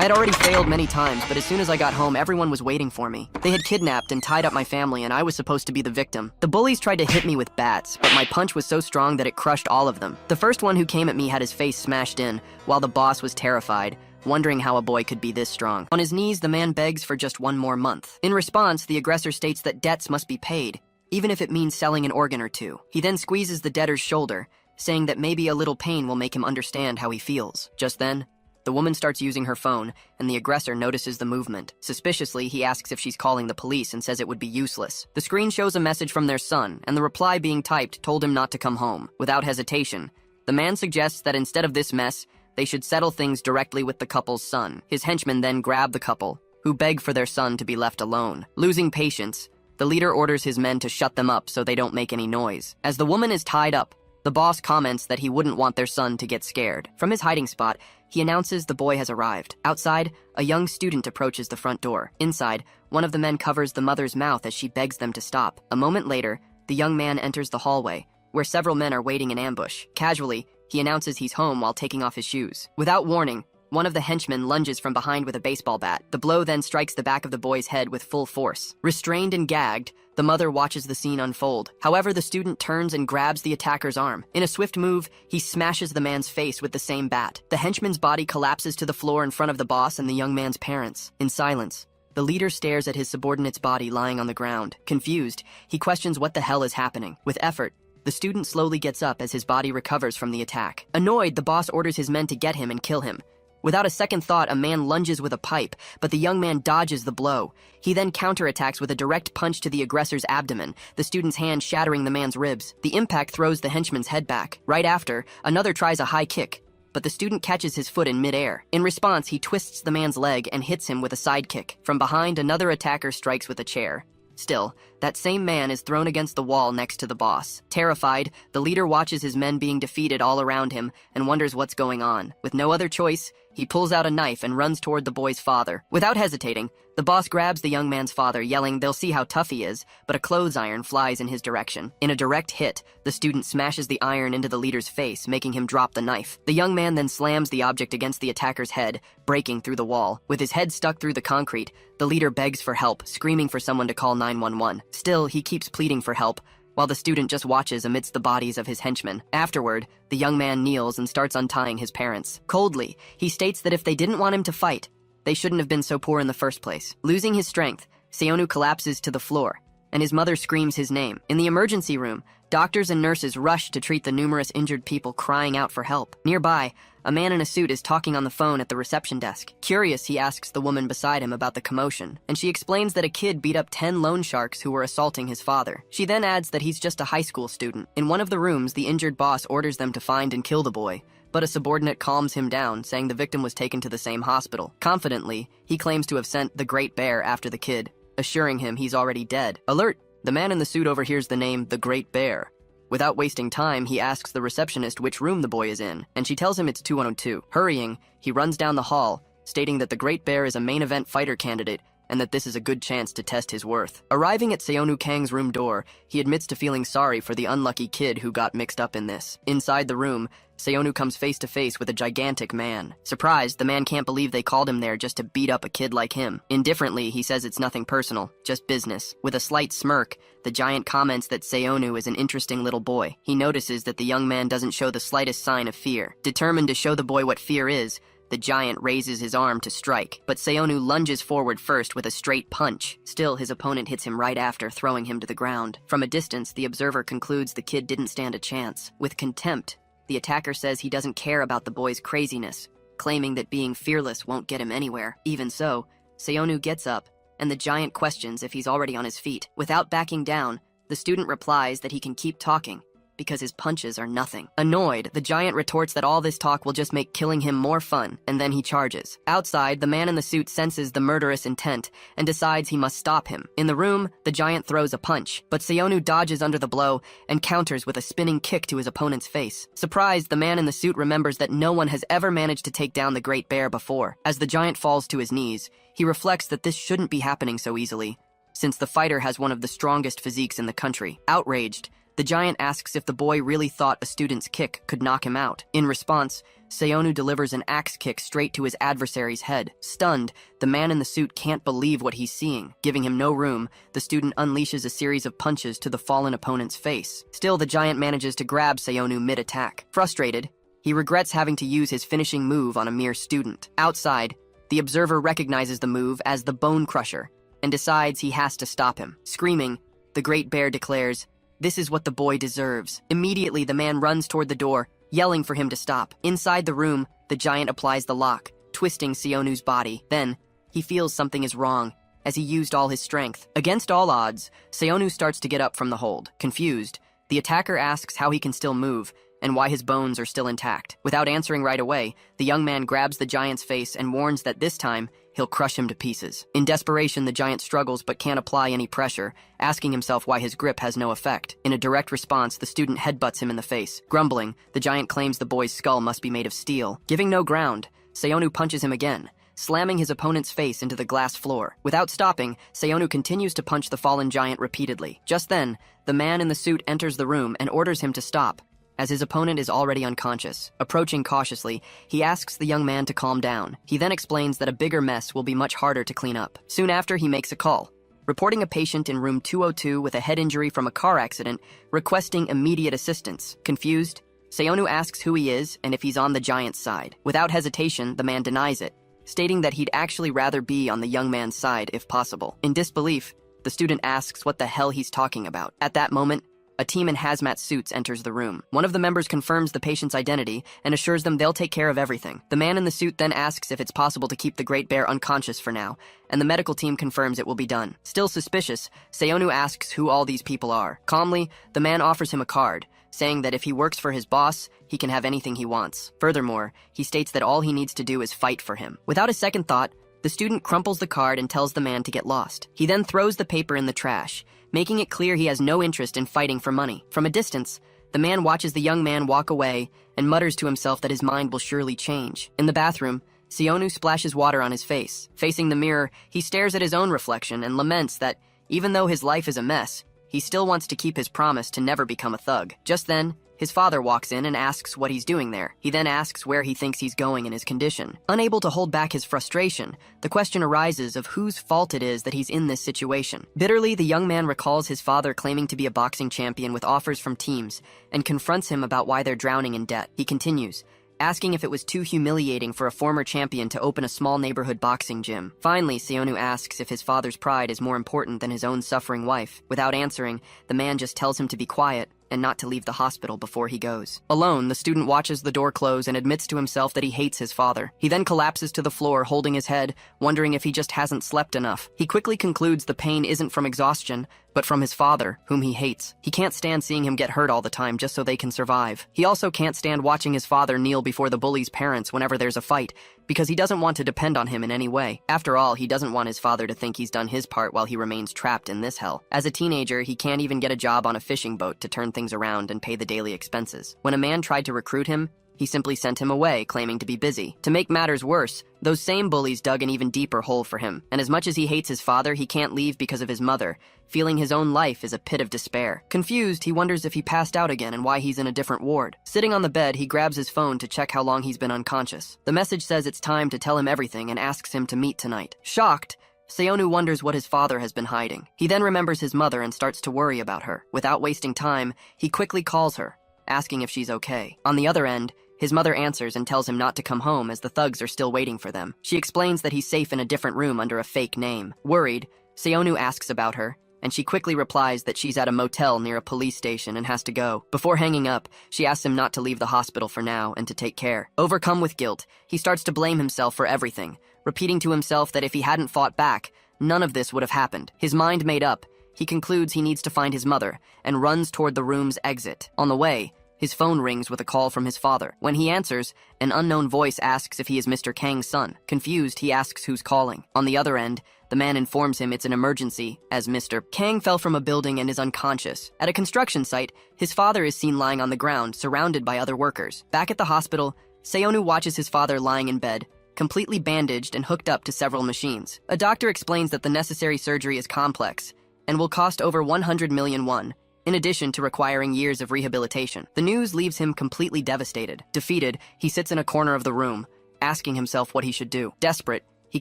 had already failed many times, but as soon as I got home, everyone was waiting for me. They had kidnapped and tied up my family, and I was supposed to be the victim. The bullies tried to hit me with bats, but my punch was so strong that it crushed all of them. The first one who came at me had his face smashed in, while the boss was terrified, wondering how a boy could be this strong. On his knees, the man begs for just one more month. In response, the aggressor states that debts must be paid, even if it means selling an organ or two. He then squeezes the debtor's shoulder, saying that maybe a little pain will make him understand how he feels. Just then, the woman starts using her phone, and the aggressor notices the movement. Suspiciously, he asks if she's calling the police and says it would be useless. The screen shows a message from their son, and the reply being typed told him not to come home. Without hesitation, the man suggests that instead of this mess, they should settle things directly with the couple's son. His henchmen then grab the couple, who beg for their son to be left alone. Losing patience, the leader orders his men to shut them up so they don't make any noise. As the woman is tied up, the boss comments that he wouldn't want their son to get scared. From his hiding spot, he announces the boy has arrived. Outside, a young student approaches the front door. Inside, one of the men covers the mother's mouth as she begs them to stop. A moment later, the young man enters the hallway, where several men are waiting in ambush. Casually, he announces he's home while taking off his shoes. Without warning, one of the henchmen lunges from behind with a baseball bat. The blow then strikes the back of the boy's head with full force. Restrained and gagged, the mother watches the scene unfold. However, the student turns and grabs the attacker's arm. In a swift move, he smashes the man's face with the same bat. The henchman's body collapses to the floor in front of the boss and the young man's parents. In silence, the leader stares at his subordinate's body lying on the ground. Confused, he questions what the hell is happening. With effort, the student slowly gets up as his body recovers from the attack. Annoyed, the boss orders his men to get him and kill him. Without a second thought, a man lunges with a pipe, but the young man dodges the blow. He then counterattacks with a direct punch to the aggressor's abdomen, the student's hand shattering the man's ribs. The impact throws the henchman's head back. Right after, another tries a high kick, but the student catches his foot in midair. In response, he twists the man's leg and hits him with a side kick. From behind, another attacker strikes with a chair. Still, that same man is thrown against the wall next to the boss. Terrified, the leader watches his men being defeated all around him and wonders what's going on. With no other choice, he pulls out a knife and runs toward the boy's father. Without hesitating, the boss grabs the young man's father, yelling they'll see how tough he is, but a clothes iron flies in his direction. In a direct hit, the student smashes the iron into the leader's face, making him drop the knife. The young man then slams the object against the attacker's head, breaking through the wall. With his head stuck through the concrete, the leader begs for help, screaming for someone to call 911. Still, he keeps pleading for help, while the student just watches amidst the bodies of his henchmen. Afterward, the young man kneels and starts untying his parents. Coldly, he states that if they didn't want him to fight, they shouldn't have been so poor in the first place. Losing his strength, Seonu collapses to the floor, and his mother screams his name. In the emergency room, doctors and nurses rush to treat the numerous injured people crying out for help. Nearby, a man in a suit is talking on the phone at the reception desk. Curious, he asks the woman beside him about the commotion, and she explains that a kid beat up 10 loan sharks who were assaulting his father. She then adds that he's just a high school student. In one of the rooms, the injured boss orders them to find and kill the boy, but a subordinate calms him down, saying the victim was taken to the same hospital. Confidently, he claims to have sent the Great Bear after the kid, assuring him he's already dead. Alert! The man in the suit overhears the name the Great Bear. Without wasting time, he asks the receptionist which room the boy is in, and she tells him it's 2102. Hurrying, he runs down the hall, stating that the Great Bear is a main event fighter candidate and that this is a good chance to test his worth. Arriving at Seonu Kang's room door, he admits to feeling sorry for the unlucky kid who got mixed up in this. Inside the room, Seonu comes face to face with a gigantic man. Surprised, the man can't believe they called him there just to beat up a kid like him. Indifferently, he says it's nothing personal, just business. With a slight smirk, the giant comments that Seonu is an interesting little boy. He notices that the young man doesn't show the slightest sign of fear. Determined to show the boy what fear is, the giant raises his arm to strike, but Seonu lunges forward first with a straight punch. Still, his opponent hits him right after, throwing him to the ground. From a distance, the observer concludes the kid didn't stand a chance. With contempt, the attacker says he doesn't care about the boy's craziness, claiming that being fearless won't get him anywhere. Even so, Seonu gets up, and the giant questions if he's already on his feet. Without backing down, the student replies that he can keep talking, because his punches are nothing. Annoyed, the giant retorts that all this talk will just make killing him more fun, and then he charges. Outside, the man in the suit senses the murderous intent and decides he must stop him. In the room, the giant throws a punch, but Seonu dodges under the blow and counters with a spinning kick to his opponent's face. Surprised, the man in the suit remembers that no one has ever managed to take down the Great Bear before. As the giant falls to his knees, he reflects that this shouldn't be happening so easily, since the fighter has one of the strongest physiques in the country. Outraged, The giant asks if the boy really thought a student's kick could knock him out. In response, Seonu delivers an axe kick straight to his adversary's head. Stunned, the man in the suit can't believe what he's seeing. Giving him no room, the student unleashes a series of punches to the fallen opponent's face. Still, the giant manages to grab Seonu mid-attack. Frustrated, he regrets having to use his finishing move on a mere student. Outside, the observer recognizes the move as the Bone Crusher and decides he has to stop him. Screaming, the Great Bear declares, "This is what the boy deserves." Immediately, the man runs toward the door, yelling for him to stop. Inside the room, the giant applies the lock, twisting Seonu's body. Then, he feels something is wrong, as he used all his strength. Against all odds, Seonu starts to get up from the hold. Confused, the attacker asks how he can still move, and why his bones are still intact. Without answering right away, the young man grabs the giant's face and warns that this time, he'll crush him to pieces. In desperation, the giant struggles but can't apply any pressure, asking himself why his grip has no effect. In a direct response, the student headbutts him in the face. Grumbling, the giant claims the boy's skull must be made of steel. Giving no ground, Seonu punches him again, slamming his opponent's face into the glass floor. Without stopping, Seonu continues to punch the fallen giant repeatedly. Just then, the man in the suit enters the room and orders him to stop, as his opponent is already unconscious. Approaching cautiously, he asks the young man to calm down. He then explains that a bigger mess will be much harder to clean up. Soon after, he makes a call, reporting a patient in room 202 with a head injury from a car accident, requesting immediate assistance. Confused, Seonu asks who he is and if he's on the giant's side. Without hesitation, the man denies it, stating that he'd actually rather be on the young man's side if possible. In disbelief, the student asks what the hell he's talking about. At that moment, a team in hazmat suits enters the room. One of the members confirms the patient's identity and assures them they'll take care of everything. The man in the suit then asks if it's possible to keep the Great Bear unconscious for now, and the medical team confirms it will be done. Still suspicious, Seonu asks who all these people are. Calmly, the man offers him a card, saying that if he works for his boss, he can have anything he wants. Furthermore, he states that all he needs to do is fight for him. Without a second thought, the student crumples the card and tells the man to get lost. He then throws the paper in the trash, making it clear he has no interest in fighting for money. From a distance, the man watches the young man walk away and mutters to himself that his mind will surely change. In the bathroom, Seonu splashes water on his face. Facing the mirror, he stares at his own reflection and laments that, even though his life is a mess, he still wants to keep his promise to never become a thug. Just then, his father walks in and asks what he's doing there. He then asks where he thinks he's going in his condition. Unable to hold back his frustration, the question arises of whose fault it is that he's in this situation. Bitterly, the young man recalls his father claiming to be a boxing champion with offers from teams and confronts him about why they're drowning in debt. He continues, asking if it was too humiliating for a former champion to open a small neighborhood boxing gym. Finally, Seonu asks if his father's pride is more important than his own suffering wife. Without answering, the man just tells him to be quiet and not to leave the hospital before he goes. Alone, the student watches the door close and admits to himself that he hates his father. He then collapses to the floor, holding his head, wondering if he just hasn't slept enough. He quickly concludes the pain isn't from exhaustion, but from his father, whom he hates. He can't stand seeing him get hurt all the time just so they can survive. He also can't stand watching his father kneel before the bully's parents whenever there's a fight, because he doesn't want to depend on him in any way. After all, he doesn't want his father to think he's done his part while he remains trapped in this hell. As a teenager, he can't even get a job on a fishing boat to turn things around and pay the daily expenses. When a man tried to recruit him, he simply sent him away, claiming to be busy. To make matters worse, those same bullies dug an even deeper hole for him, and as much as he hates his father, he can't leave because of his mother, feeling his own life is a pit of despair. Confused, he wonders if he passed out again and why he's in a different ward. Sitting on the bed, he grabs his phone to check how long he's been unconscious. The message says it's time to tell him everything and asks him to meet tonight. Shocked, Seonu wonders what his father has been hiding. He then remembers his mother and starts to worry about her. Without wasting time, he quickly calls her, asking if she's okay. On the other end, his mother answers and tells him not to come home as the thugs are still waiting for them. She explains that he's safe in a different room under a fake name. Worried, Seonu asks about her, and she quickly replies that she's at a motel near a police station and has to go. Before hanging up, she asks him not to leave the hospital for now and to take care. Overcome with guilt, he starts to blame himself for everything, repeating to himself that if he hadn't fought back, none of this would have happened. His mind made up, he concludes he needs to find his mother and runs toward the room's exit. On the way, his phone rings with a call from his father. When he answers, an unknown voice asks if he is Mr. Kang's son. Confused, he asks who's calling. On the other end, the man informs him it's an emergency, as Mr. Kang fell from a building and is unconscious. At a construction site, his father is seen lying on the ground, surrounded by other workers. Back at the hospital, Seonu watches his father lying in bed, completely bandaged and hooked up to several machines. A doctor explains that the necessary surgery is complex and will cost over 100 million won, in addition to requiring years of rehabilitation. The news leaves him completely devastated. Defeated, he sits in a corner of the room, asking himself what he should do. Desperate, he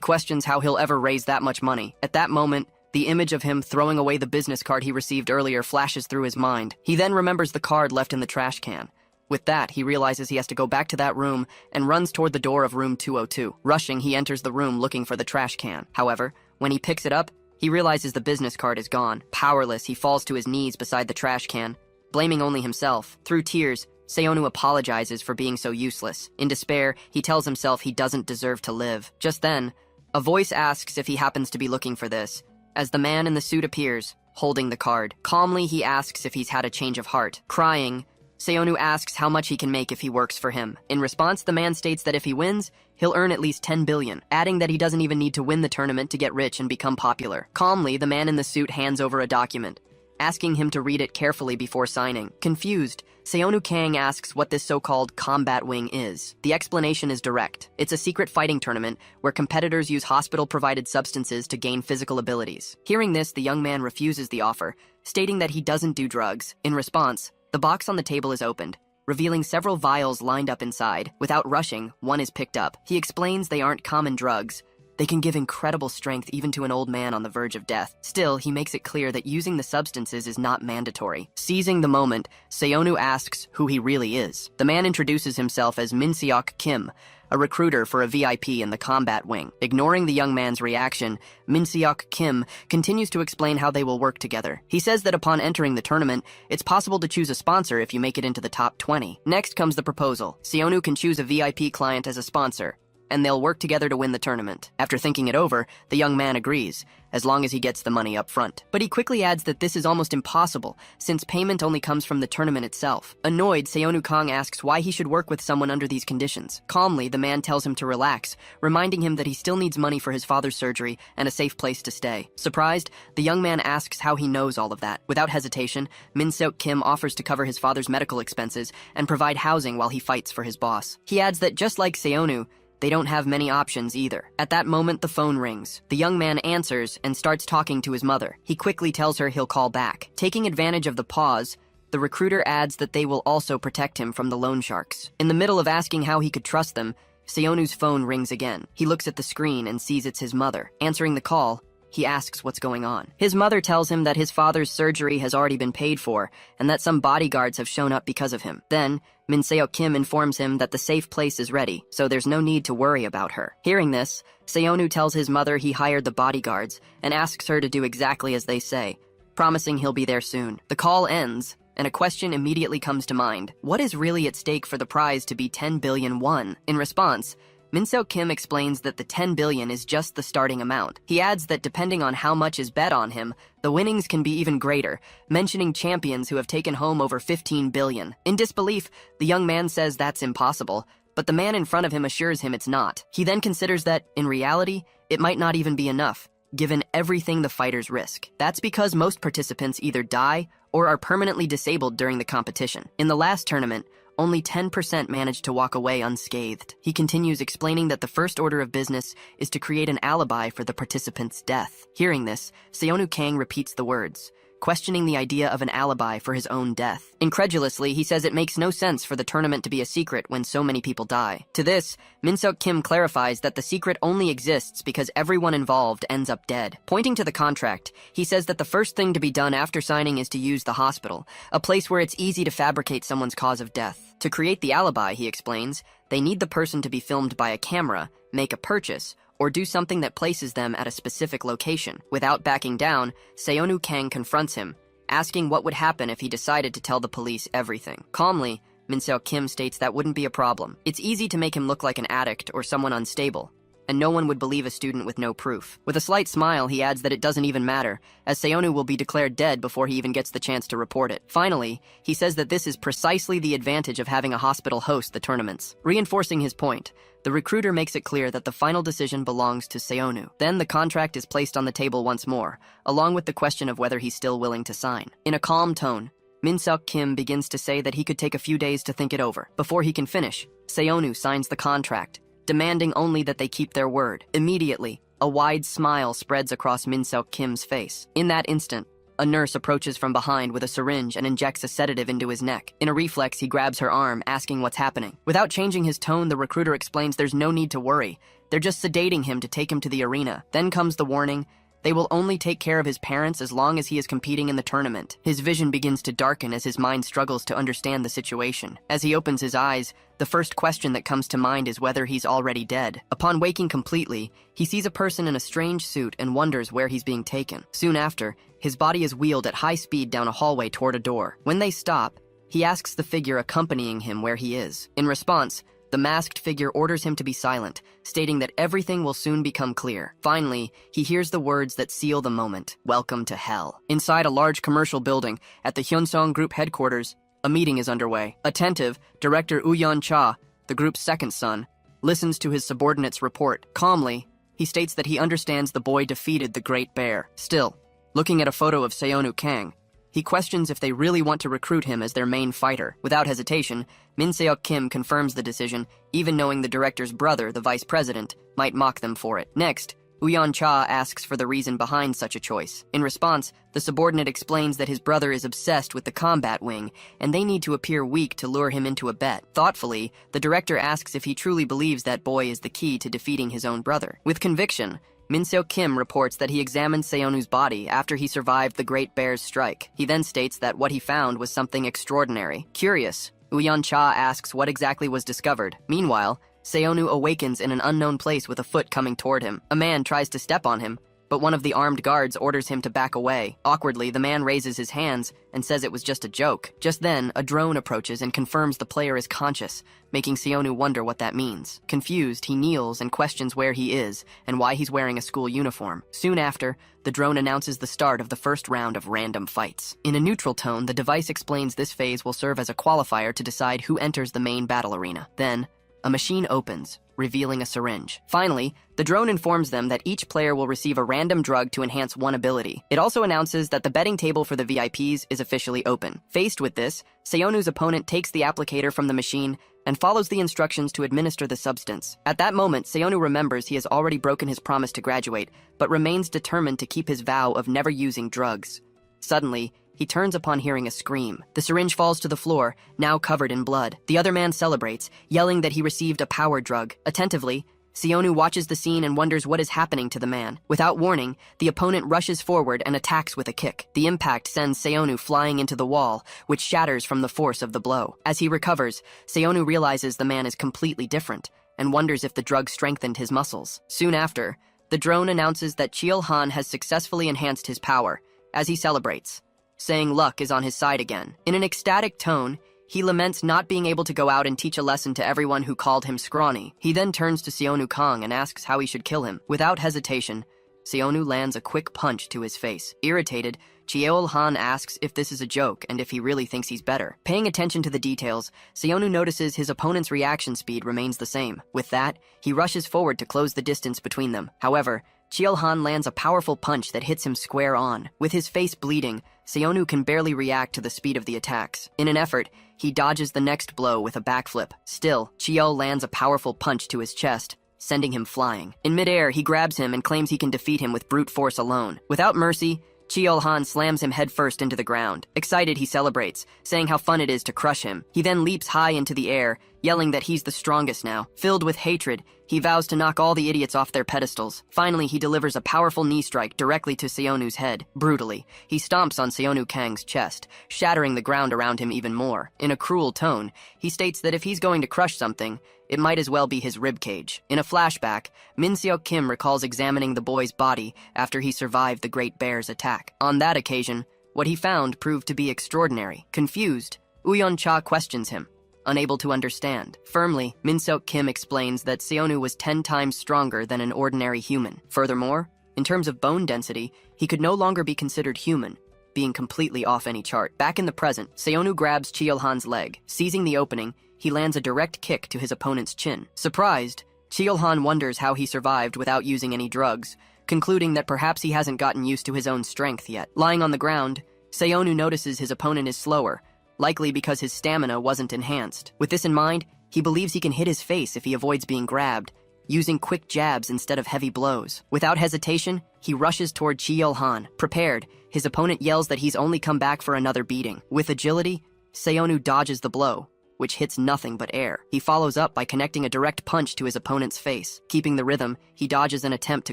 questions how he'll ever raise that much money. At that moment, the image of him throwing away the business card he received earlier flashes through his mind. He then remembers the card left in the trash can. With that, he realizes he has to go back to that room and runs toward the door of room 202. Rushing, he enters the room looking for the trash can. However, when he picks it up, he realizes the business card is gone. Powerless, he falls to his knees beside the trash can, blaming only himself. Through tears, Seonu apologizes for being so useless. In despair, he tells himself he doesn't deserve to live. Just then, a voice asks if he happens to be looking for this, as the man in the suit appears, holding the card. Calmly, he asks if he's had a change of heart. Crying, Seonu asks how much he can make if he works for him. In response, the man states that if he wins, he'll earn at least 10 billion, adding that he doesn't even need to win the tournament to get rich and become popular. Calmly, the man in the suit hands over a document, asking him to read it carefully before signing. Confused, Seonu Kang asks what this so-called combat wing is. The explanation is direct. It's a secret fighting tournament where competitors use hospital-provided substances to gain physical abilities. Hearing this, the young man refuses the offer, stating that he doesn't do drugs. In response, the box on the table is opened, revealing several vials lined up inside. Without rushing, one is picked up. He explains they aren't common drugs. They can give incredible strength even to an old man on the verge of death. Still, he makes it clear that using the substances is not mandatory. Seizing the moment, Seonu asks who he really is. The man introduces himself as Min Seok Kim, a recruiter for a VIP in the combat wing. Ignoring the young man's reaction, Min Seok Kim continues to explain how they will work together. He says that upon entering the tournament, it's possible to choose a sponsor if you make it into the top 20. Next comes the proposal. Seonu can choose a VIP client as a sponsor, and they'll work together to win the tournament. After thinking it over, the young man agrees, as long as he gets the money up front. But he quickly adds that this is almost impossible, since payment only comes from the tournament itself. Annoyed, Seonu Kang asks why he should work with someone under these conditions. Calmly, the man tells him to relax, reminding him that he still needs money for his father's surgery and a safe place to stay. Surprised, the young man asks how he knows all of that. Without hesitation, Min Seok Kim offers to cover his father's medical expenses and provide housing while he fights for his boss. He adds that just like Seonu, they don't have many options either. At that moment, the phone rings. The young man answers and starts talking to his mother. He quickly tells her he'll call back. Taking advantage of the pause, the recruiter adds that they will also protect him from the loan sharks. In the middle of asking how he could trust them, Seonu's phone rings again. He looks at the screen and sees it's his mother. Answering the call, he asks what's going on. His mother tells him that his father's surgery has already been paid for and that some bodyguards have shown up because of him. Then, Min Seok Kim informs him that the safe place is ready, so there's no need to worry about her. Hearing this, Seonu tells his mother he hired the bodyguards and asks her to do exactly as they say, promising he'll be there soon. The call ends, and a question immediately comes to mind. What is really at stake for the prize to be 10 billion won? In response, Min Seok Kim explains that the 10 billion is just the starting amount. He adds that depending on how much is bet on him, the winnings can be even greater, mentioning champions who have taken home over 15 billion. In disbelief, the young man says that's impossible, but the man in front of him assures him it's not. He then considers that, in reality, it might not even be enough, given everything the fighters risk. That's because most participants either die or are permanently disabled during the competition. In the last tournament, only 10% managed to walk away unscathed. He continues explaining that the first order of business is to create an alibi for the participant's death. Hearing this, Seonu Kang repeats the words, questioning the idea of an alibi for his own death. Incredulously, he says it makes no sense for the tournament to be a secret when so many people die. To this, Min Seok Kim clarifies that the secret only exists because everyone involved ends up dead. Pointing to the contract, he says that the first thing to be done after signing is to use the hospital, a place where it's easy to fabricate someone's cause of death. To create the alibi, he explains, they need the person to be filmed by a camera, make a purchase, or do something that places them at a specific location. Without backing down, Seonu Kang confronts him, asking what would happen if he decided to tell the police everything. Calmly, Min Seok Kim states that wouldn't be a problem. It's easy to make him look like an addict or someone unstable, and no one would believe a student with no proof. With a slight smile, he adds that it doesn't even matter, as Seonu will be declared dead before he even gets the chance to report it. Finally, he says that this is precisely the advantage of having a hospital host the tournaments. Reinforcing his point, the recruiter makes it clear that the final decision belongs to Seonu. Then the contract is placed on the table once more, along with the question of whether he's still willing to sign. In a calm tone, Min Seok Kim begins to say that he could take a few days to think it over. Before he can finish, Seonu signs the contract, demanding only that they keep their word. Immediately, a wide smile spreads across Min Seok Kim's face. In that instant, A nurse approaches from behind with a syringe and injects a sedative into his neck. In a reflex, he grabs her arm, asking what's happening. Without changing his tone, the recruiter explains there's no need to worry. They're just sedating him to take him to the arena. Then comes the warning. They will only take care of his parents as long as he is competing in the tournament. His vision begins to darken as his mind struggles to understand the situation. As he opens his eyes, the first question that comes to mind is whether he's already dead. Upon waking completely, he sees a person in a strange suit and wonders where he's being taken. Soon after, his body is wheeled at high speed down a hallway toward a door. When they stop, he asks the figure accompanying him where he is. In response, the masked figure orders him to be silent, stating that everything will soon become clear. Finally, he hears the words that seal the moment: "Welcome to hell." Inside a large commercial building, at the Hyunsong Group headquarters, a meeting is underway. Attentive, Director Woo Cha, the group's second son, listens to his subordinate's report. Calmly, he states that he understands the boy defeated the Great Bear. Still, looking at a photo of Seonu Kang, he questions if they really want to recruit him as their main fighter. Without hesitation, Min Seok Kim confirms the decision, even knowing the director's brother, the vice president, might mock them for it. Next, Woo Cha asks for the reason behind such a choice. In response, the subordinate explains that his brother is obsessed with the combat wing, and they need to appear weak to lure him into a bet. Thoughtfully, the director asks if he truly believes that boy is the key to defeating his own brother. With conviction, Min Seok Kim reports that he examined Seonu's body after he survived the Great Bear's strike. He then states that what he found was something extraordinary. Curious, Woo Cha asks what exactly was discovered. Meanwhile, Seonu awakens in an unknown place with a foot coming toward him. A man tries to step on him, but one of the armed guards orders him to back away. Awkwardly, the man raises his hands and says it was just a joke. Just then, a drone approaches and confirms the player is conscious, making Seonu wonder what that means. Confused, he kneels and questions where he is and why he's wearing a school uniform. Soon after, the drone announces the start of the first round of random fights. In a neutral tone, the device explains this phase will serve as a qualifier to decide who enters the main battle arena. Then, a machine opens, revealing a syringe. Finally, the drone informs them that each player will receive a random drug to enhance one ability. It also announces that the betting table for the VIPs is officially open. Faced with this, Seonu's opponent takes the applicator from the machine and follows the instructions to administer the substance. At that moment, Seonu remembers he has already broken his promise to graduate, but remains determined to keep his vow of never using drugs. Suddenly, he turns upon hearing a scream. The syringe falls to the floor, now covered in blood. The other man celebrates, yelling that he received a power drug. Attentively, Seonu watches the scene and wonders what is happening to the man. Without warning, the opponent rushes forward and attacks with a kick. The impact sends Seonu flying into the wall, which shatters from the force of the blow. As he recovers, Seonu realizes the man is completely different and wonders if the drug strengthened his muscles. Soon after, the drone announces that Cheol Han has successfully enhanced his power. As he celebrates, saying luck is on his side again. In an ecstatic tone, he laments not being able to go out and teach a lesson to everyone who called him scrawny. He then turns to Seonu Kang and asks how he should kill him. Without hesitation, Seonu lands a quick punch to his face. Irritated, Cheol Han asks if this is a joke and if he really thinks he's better. Paying attention to the details, Seonu notices his opponent's reaction speed remains the same. With that, he rushes forward to close the distance between them. However, Cheol Han lands a powerful punch that hits him square on. With his face bleeding, Seonu can barely react to the speed of the attacks. In an effort, he dodges the next blow with a backflip. Still, Cheol lands a powerful punch to his chest, sending him flying. In midair, he grabs him and claims he can defeat him with brute force alone. Without mercy, Cheol Han slams him headfirst into the ground. Excited, he celebrates, saying how fun it is to crush him. He then leaps high into the air, yelling that he's the strongest now. Filled with hatred, he vows to knock all the idiots off their pedestals. Finally, he delivers a powerful knee strike directly to Seonu's head. Brutally, he stomps on Seonu Kang's chest, shattering the ground around him even more. In a cruel tone, he states that if he's going to crush something, it might as well be his ribcage. In a flashback, Min Seok Kim recalls examining the boy's body after he survived the Great Bear's attack. On that occasion, what he found proved to be extraordinary. Confused, Woo Cha questions him, unable to understand. Firmly, Min Seok Kim explains that Seonu was 10 times stronger than an ordinary human. Furthermore, in terms of bone density, he could no longer be considered human, being completely off any chart. Back in the present, Seonu grabs Cheol Han's leg. Seizing the opening, he lands a direct kick to his opponent's chin. Surprised, Cheol Han wonders how he survived without using any drugs, concluding that perhaps he hasn't gotten used to his own strength yet. Lying on the ground, Seonu notices his opponent is slower, likely because his stamina wasn't enhanced. With this in mind, he believes he can hit his face if he avoids being grabbed, using quick jabs instead of heavy blows. Without hesitation, he rushes toward Chiyol-han. Prepared, his opponent yells that he's only come back for another beating. With agility, Seonu dodges the blow, which hits nothing but air. He follows up by connecting a direct punch to his opponent's face. Keeping the rhythm, he dodges an attempt to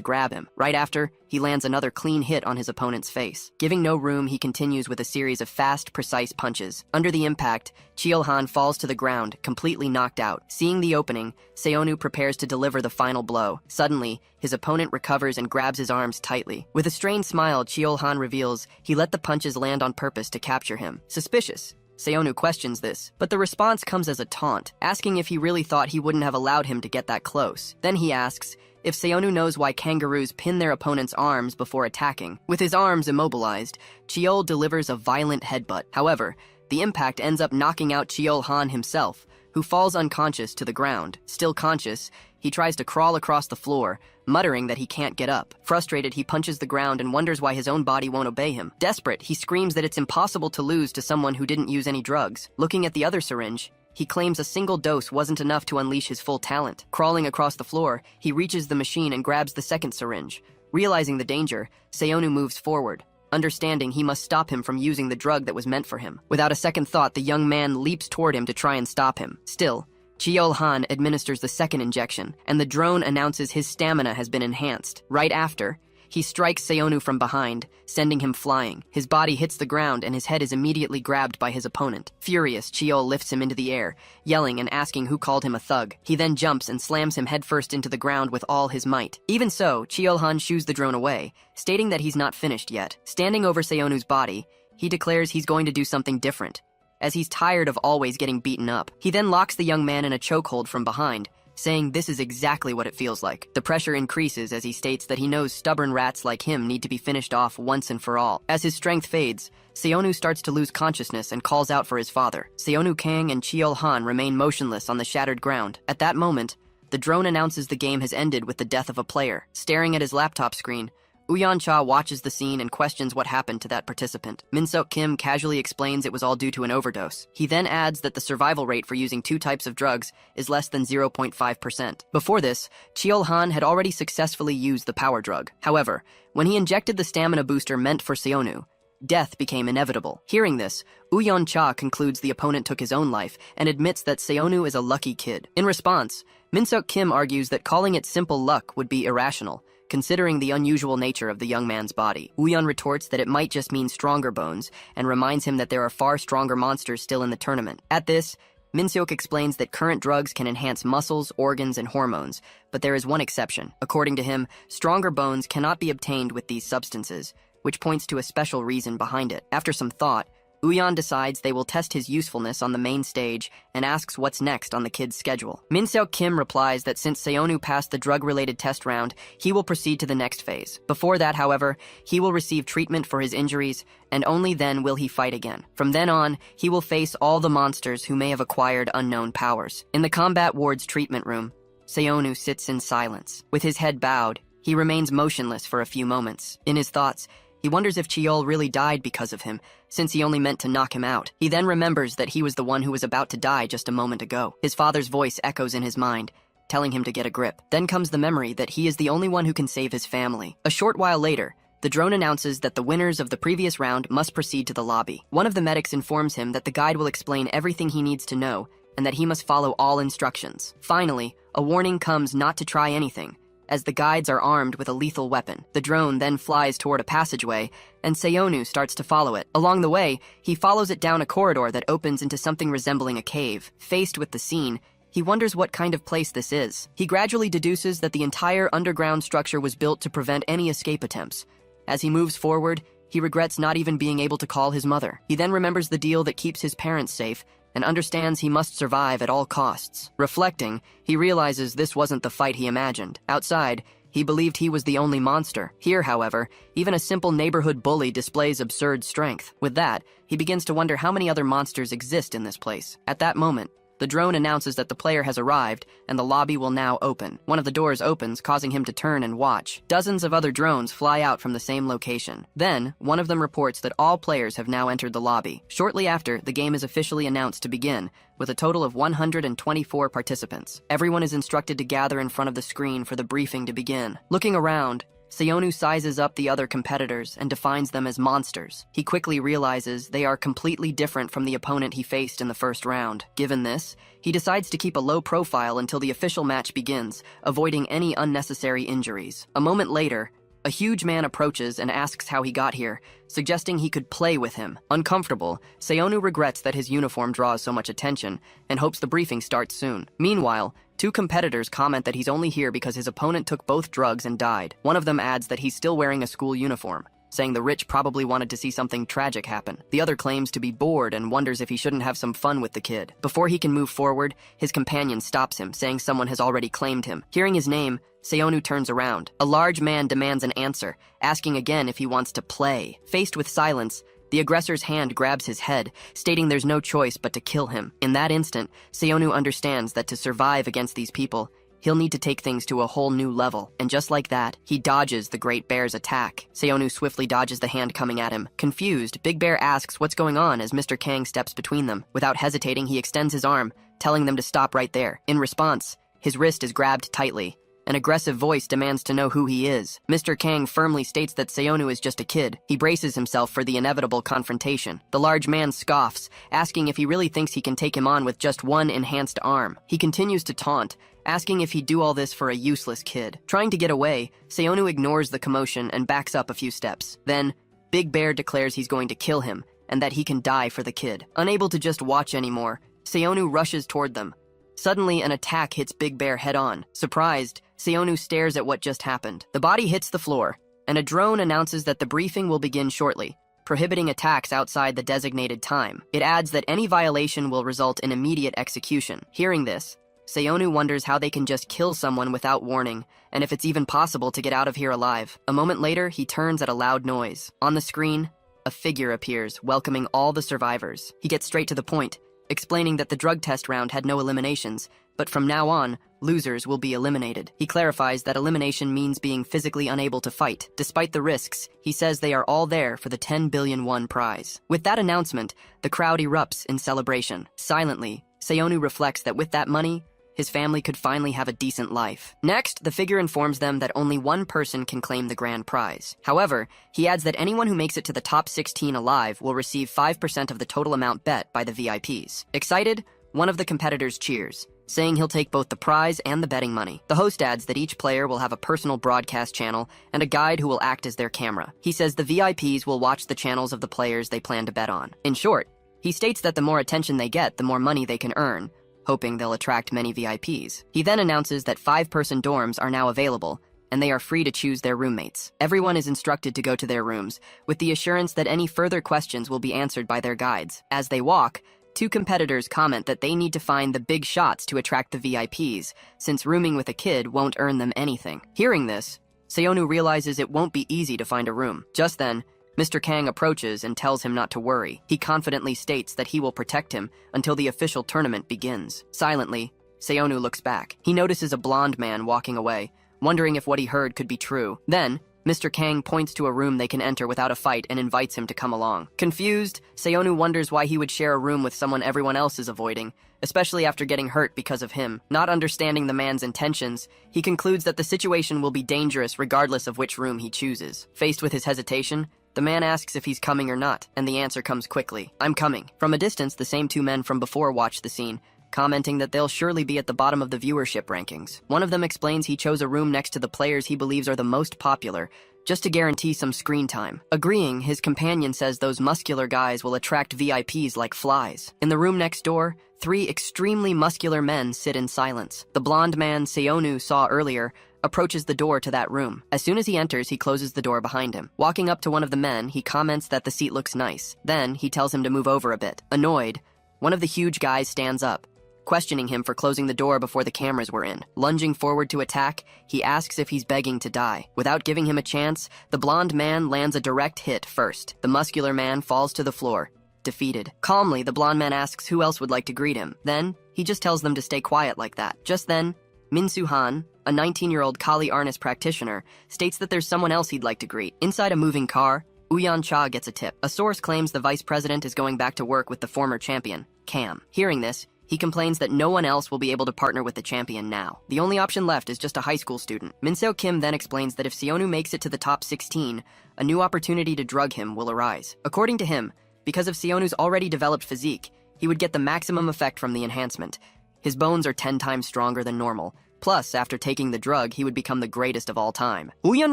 grab him. Right after, he lands another clean hit on his opponent's face. Giving no room, he continues with a series of fast, precise punches. Under the impact, Chiyol-han falls to the ground, completely knocked out. Seeing the opening, Seonu prepares to deliver the final blow. Suddenly, his opponent recovers and grabs his arms tightly. With a strained smile, Chiyol-han reveals he let the punches land on purpose to capture him. Suspicious, Seonu questions this, but the response comes as a taunt, asking if he really thought he wouldn't have allowed him to get that close. Then he asks if Seonu knows why kangaroos pin their opponent's arms before attacking. With his arms immobilized, Chiyol delivers a violent headbutt. However, the impact ends up knocking out Chiyol-han himself, who falls unconscious to the ground. Still conscious, he tries to crawl across the floor, muttering that he can't get up. Frustrated, he punches the ground and wonders why his own body won't obey him. Desperate, he screams that it's impossible to lose to someone who didn't use any drugs. Looking at the other syringe, he claims a single dose wasn't enough to unleash his full talent. Crawling across the floor, he reaches the machine and grabs the second syringe. Realizing the danger, Seonu moves forward, understanding he must stop him from using the drug that was meant for him. Without a second thought, the young man leaps toward him to try and stop him. Still, Chiyol-han administers the second injection, and the drone announces his stamina has been enhanced. Right after, he strikes Seonu from behind, sending him flying. His body hits the ground and his head is immediately grabbed by his opponent. Furious, Chiyol lifts him into the air, yelling and asking who called him a thug. He then jumps and slams him headfirst into the ground with all his might. Even so, Chiyol-han shoos the drone away, stating that he's not finished yet. Standing over Seonu's body, he declares he's going to do something different, as he's tired of always getting beaten up. He then locks the young man in a chokehold from behind, saying this is exactly what it feels like. The pressure increases as he states that he knows stubborn rats like him need to be finished off once and for all. As his strength fades, Seonu starts to lose consciousness and calls out for his father. Seonu Kang and Chiyol-han remain motionless on the shattered ground. At that moment, the drone announces the game has ended with the death of a player. Staring at his laptop screen, Uyan-cha watches the scene and questions what happened to that participant. Min-seok Kim casually explains it was all due to an overdose. He then adds that the survival rate for using two types of drugs is less than 0.5%. Before this, Chiyol-han had already successfully used the power drug. However, when he injected the stamina booster meant for Seonu, death became inevitable. Hearing this, Uyan-cha concludes the opponent took his own life and admits that Seonu is a lucky kid. In response, Min-seok Kim argues that calling it simple luck would be irrational, considering the unusual nature of the young man's body. Uyan retorts that it might just mean stronger bones, and reminds him that there are far stronger monsters still in the tournament. At this, Min-seok explains that current drugs can enhance muscles, organs, and hormones, but there is one exception. According to him, stronger bones cannot be obtained with these substances, which points to a special reason behind it. After some thought, Uyan decides they will test his usefulness on the main stage and asks what's next on the kid's schedule. Min-seok Kim replies that since Seonu passed the drug-related test round, he will proceed to the next phase. Before that, however, he will receive treatment for his injuries, and only then will he fight again. From then on, he will face all the monsters who may have acquired unknown powers. In the combat ward's treatment room, Seonu sits in silence. With his head bowed, he remains motionless for a few moments. In his thoughts, he wonders if Chiyol really died because of him, since he only meant to knock him out. He then remembers that he was the one who was about to die just a moment ago. His father's voice echoes in his mind, telling him to get a grip. Then comes the memory that he is the only one who can save his family. A short while later, the drone announces that the winners of the previous round must proceed to the lobby. One of the medics informs him that the guide will explain everything he needs to know, and that he must follow all instructions. Finally, a warning comes not to try anything, as the guides are armed with a lethal weapon. The drone then flies toward a passageway, and Seonu starts to follow it. Along the way, he follows it down a corridor that opens into something resembling a cave. Faced with the scene, he wonders what kind of place this is. He gradually deduces that the entire underground structure was built to prevent any escape attempts. As he moves forward, he regrets not even being able to call his mother. He then remembers the deal that keeps his parents safe, and understands he must survive at all costs. Reflecting, he realizes this wasn't the fight he imagined. Outside, he believed he was the only monster. Here, however, even a simple neighborhood bully displays absurd strength. With that, he begins to wonder how many other monsters exist in this place. At that moment, the The drone announces that the player has arrived and the lobby will now open. One of the doors opens, causing him to turn and watch. Dozens of other drones fly out from the same location. Then, one of them reports that all players have now entered the lobby. Shortly after, the game is officially announced to begin, with a total of 124 participants. Everyone is instructed to gather in front of the screen for the briefing to begin. Looking around, Seonu sizes up the other competitors and defines them as monsters. He quickly realizes they are completely different from the opponent he faced in the first round. Given this, he decides to keep a low profile until the official match begins, avoiding any unnecessary injuries. A moment later, a huge man approaches and asks how he got here, suggesting he could play with him. Uncomfortable, Seonu regrets that his uniform draws so much attention and hopes the briefing starts soon. Meanwhile, two competitors comment that he's only here because his opponent took both drugs and died. One of them adds that he's still wearing a school uniform, saying the rich probably wanted to see something tragic happen. The other claims to be bored and wonders if he shouldn't have some fun with the kid. Before he can move forward, his companion stops him, saying someone has already claimed him. Hearing his name, Seonu turns around. A large man demands an answer, asking again if he wants to play. Faced with silence, the aggressor's hand grabs his head, stating there's no choice but to kill him. In that instant, Seonu understands that to survive against these people, he'll need to take things to a whole new level. And just like that, he dodges the Great Bear's attack. Seonu swiftly dodges the hand coming at him. Confused, Big Bear asks what's going on as Mr. Kang steps between them. Without hesitating, he extends his arm, telling them to stop right there. In response, his wrist is grabbed tightly. An aggressive voice demands to know who he is. Mr. Kang firmly states that Seonu is just a kid. He braces himself for the inevitable confrontation. The large man scoffs, asking if he really thinks he can take him on with just one enhanced arm. He continues to taunt, asking if he'd do all this for a useless kid. Trying to get away, Seonu ignores the commotion and backs up a few steps. Then, Big Bear declares he's going to kill him, and that he can die for the kid. Unable to just watch anymore, Seonu rushes toward them. Suddenly, an attack hits Big Bear head-on. Surprised, Seonu stares at what just happened. The body hits the floor, and a drone announces that the briefing will begin shortly, prohibiting attacks outside the designated time. It adds that any violation will result in immediate execution. Hearing this, Seonu wonders how they can just kill someone without warning, and if it's even possible to get out of here alive. A moment later, he turns at a loud noise. On the screen, a figure appears, welcoming all the survivors. He gets straight to the point, explaining that the drug test round had no eliminations, but from now on, losers will be eliminated. He clarifies that elimination means being physically unable to fight. Despite the risks, he says they are all there for the 10 billion won prize. With that announcement, the crowd erupts in celebration. Silently, Seonu reflects that with that money, his family could finally have a decent life. Next, the figure informs them that only one person can claim the grand prize. However, he adds that anyone who makes it to the top 16 alive will receive 5% of the total amount bet by the VIPs. Excited, one of the competitors cheers, saying he'll take both the prize and the betting money. The host adds that each player will have a personal broadcast channel and a guide who will act as their camera. He says the VIPs will watch the channels of the players they plan to bet on. In short, he states that the more attention they get, the more money they can earn, hoping they'll attract many VIPs. He then announces that 5-person dorms are now available, and they are free to choose their roommates. Everyone is instructed to go to their rooms, with the assurance that any further questions will be answered by their guides. As they walk, two competitors comment that they need to find the big shots to attract the VIPs, since rooming with a kid won't earn them anything. Hearing this, Seonu realizes it won't be easy to find a room. Just then, Mr. Kang approaches and tells him not to worry. He confidently states that he will protect him until the official tournament begins. Silently, Seonu looks back. He notices a blonde man walking away, wondering if what he heard could be true. Then, Mr. Kang points to a room they can enter without a fight and invites him to come along. Confused, Seonu wonders why he would share a room with someone everyone else is avoiding, especially after getting hurt because of him. Not understanding the man's intentions, he concludes that the situation will be dangerous regardless of which room he chooses. Faced with his hesitation, the man asks if he's coming or not, and the answer comes quickly. "I'm coming." From a distance, the same two men from before watch the scene, commenting that they'll surely be at the bottom of the viewership rankings. One of them explains he chose a room next to the players he believes are the most popular, just to guarantee some screen time. Agreeing, his companion says those muscular guys will attract VIPs like flies. In the room next door, 3 extremely muscular men sit in silence. The blonde man Seonu saw earlier approaches the door to that room. As soon as he enters, he closes the door behind him. Walking up to one of the men, he comments that the seat looks nice. Then, he tells him to move over a bit. Annoyed, one of the huge guys stands up, questioning him for closing the door before the cameras were in. Lunging forward to attack, he asks if he's begging to die. Without giving him a chance, the blonde man lands a direct hit first. The muscular man falls to the floor, defeated. Calmly, the blonde man asks who else would like to greet him. Then, he just tells them to stay quiet like that. Just then, Min Soo-han, a 19-year-old Kali Arnis practitioner, states that there's someone else he'd like to greet. Inside a moving car, Woo-yeon Cha gets a tip. A source claims the vice president is going back to work with the former champion, Cam. Hearing this, he complains that no one else will be able to partner with the champion now. The only option left is just a high school student. Min Seo-kim then explains that if Seonu makes it to the top 16, a new opportunity to drug him will arise. According to him, because of Seonu's already developed physique, he would get the maximum effect from the enhancement. His bones are 10 times stronger than normal. Plus, after taking the drug, he would become the greatest of all time. Woo-yeon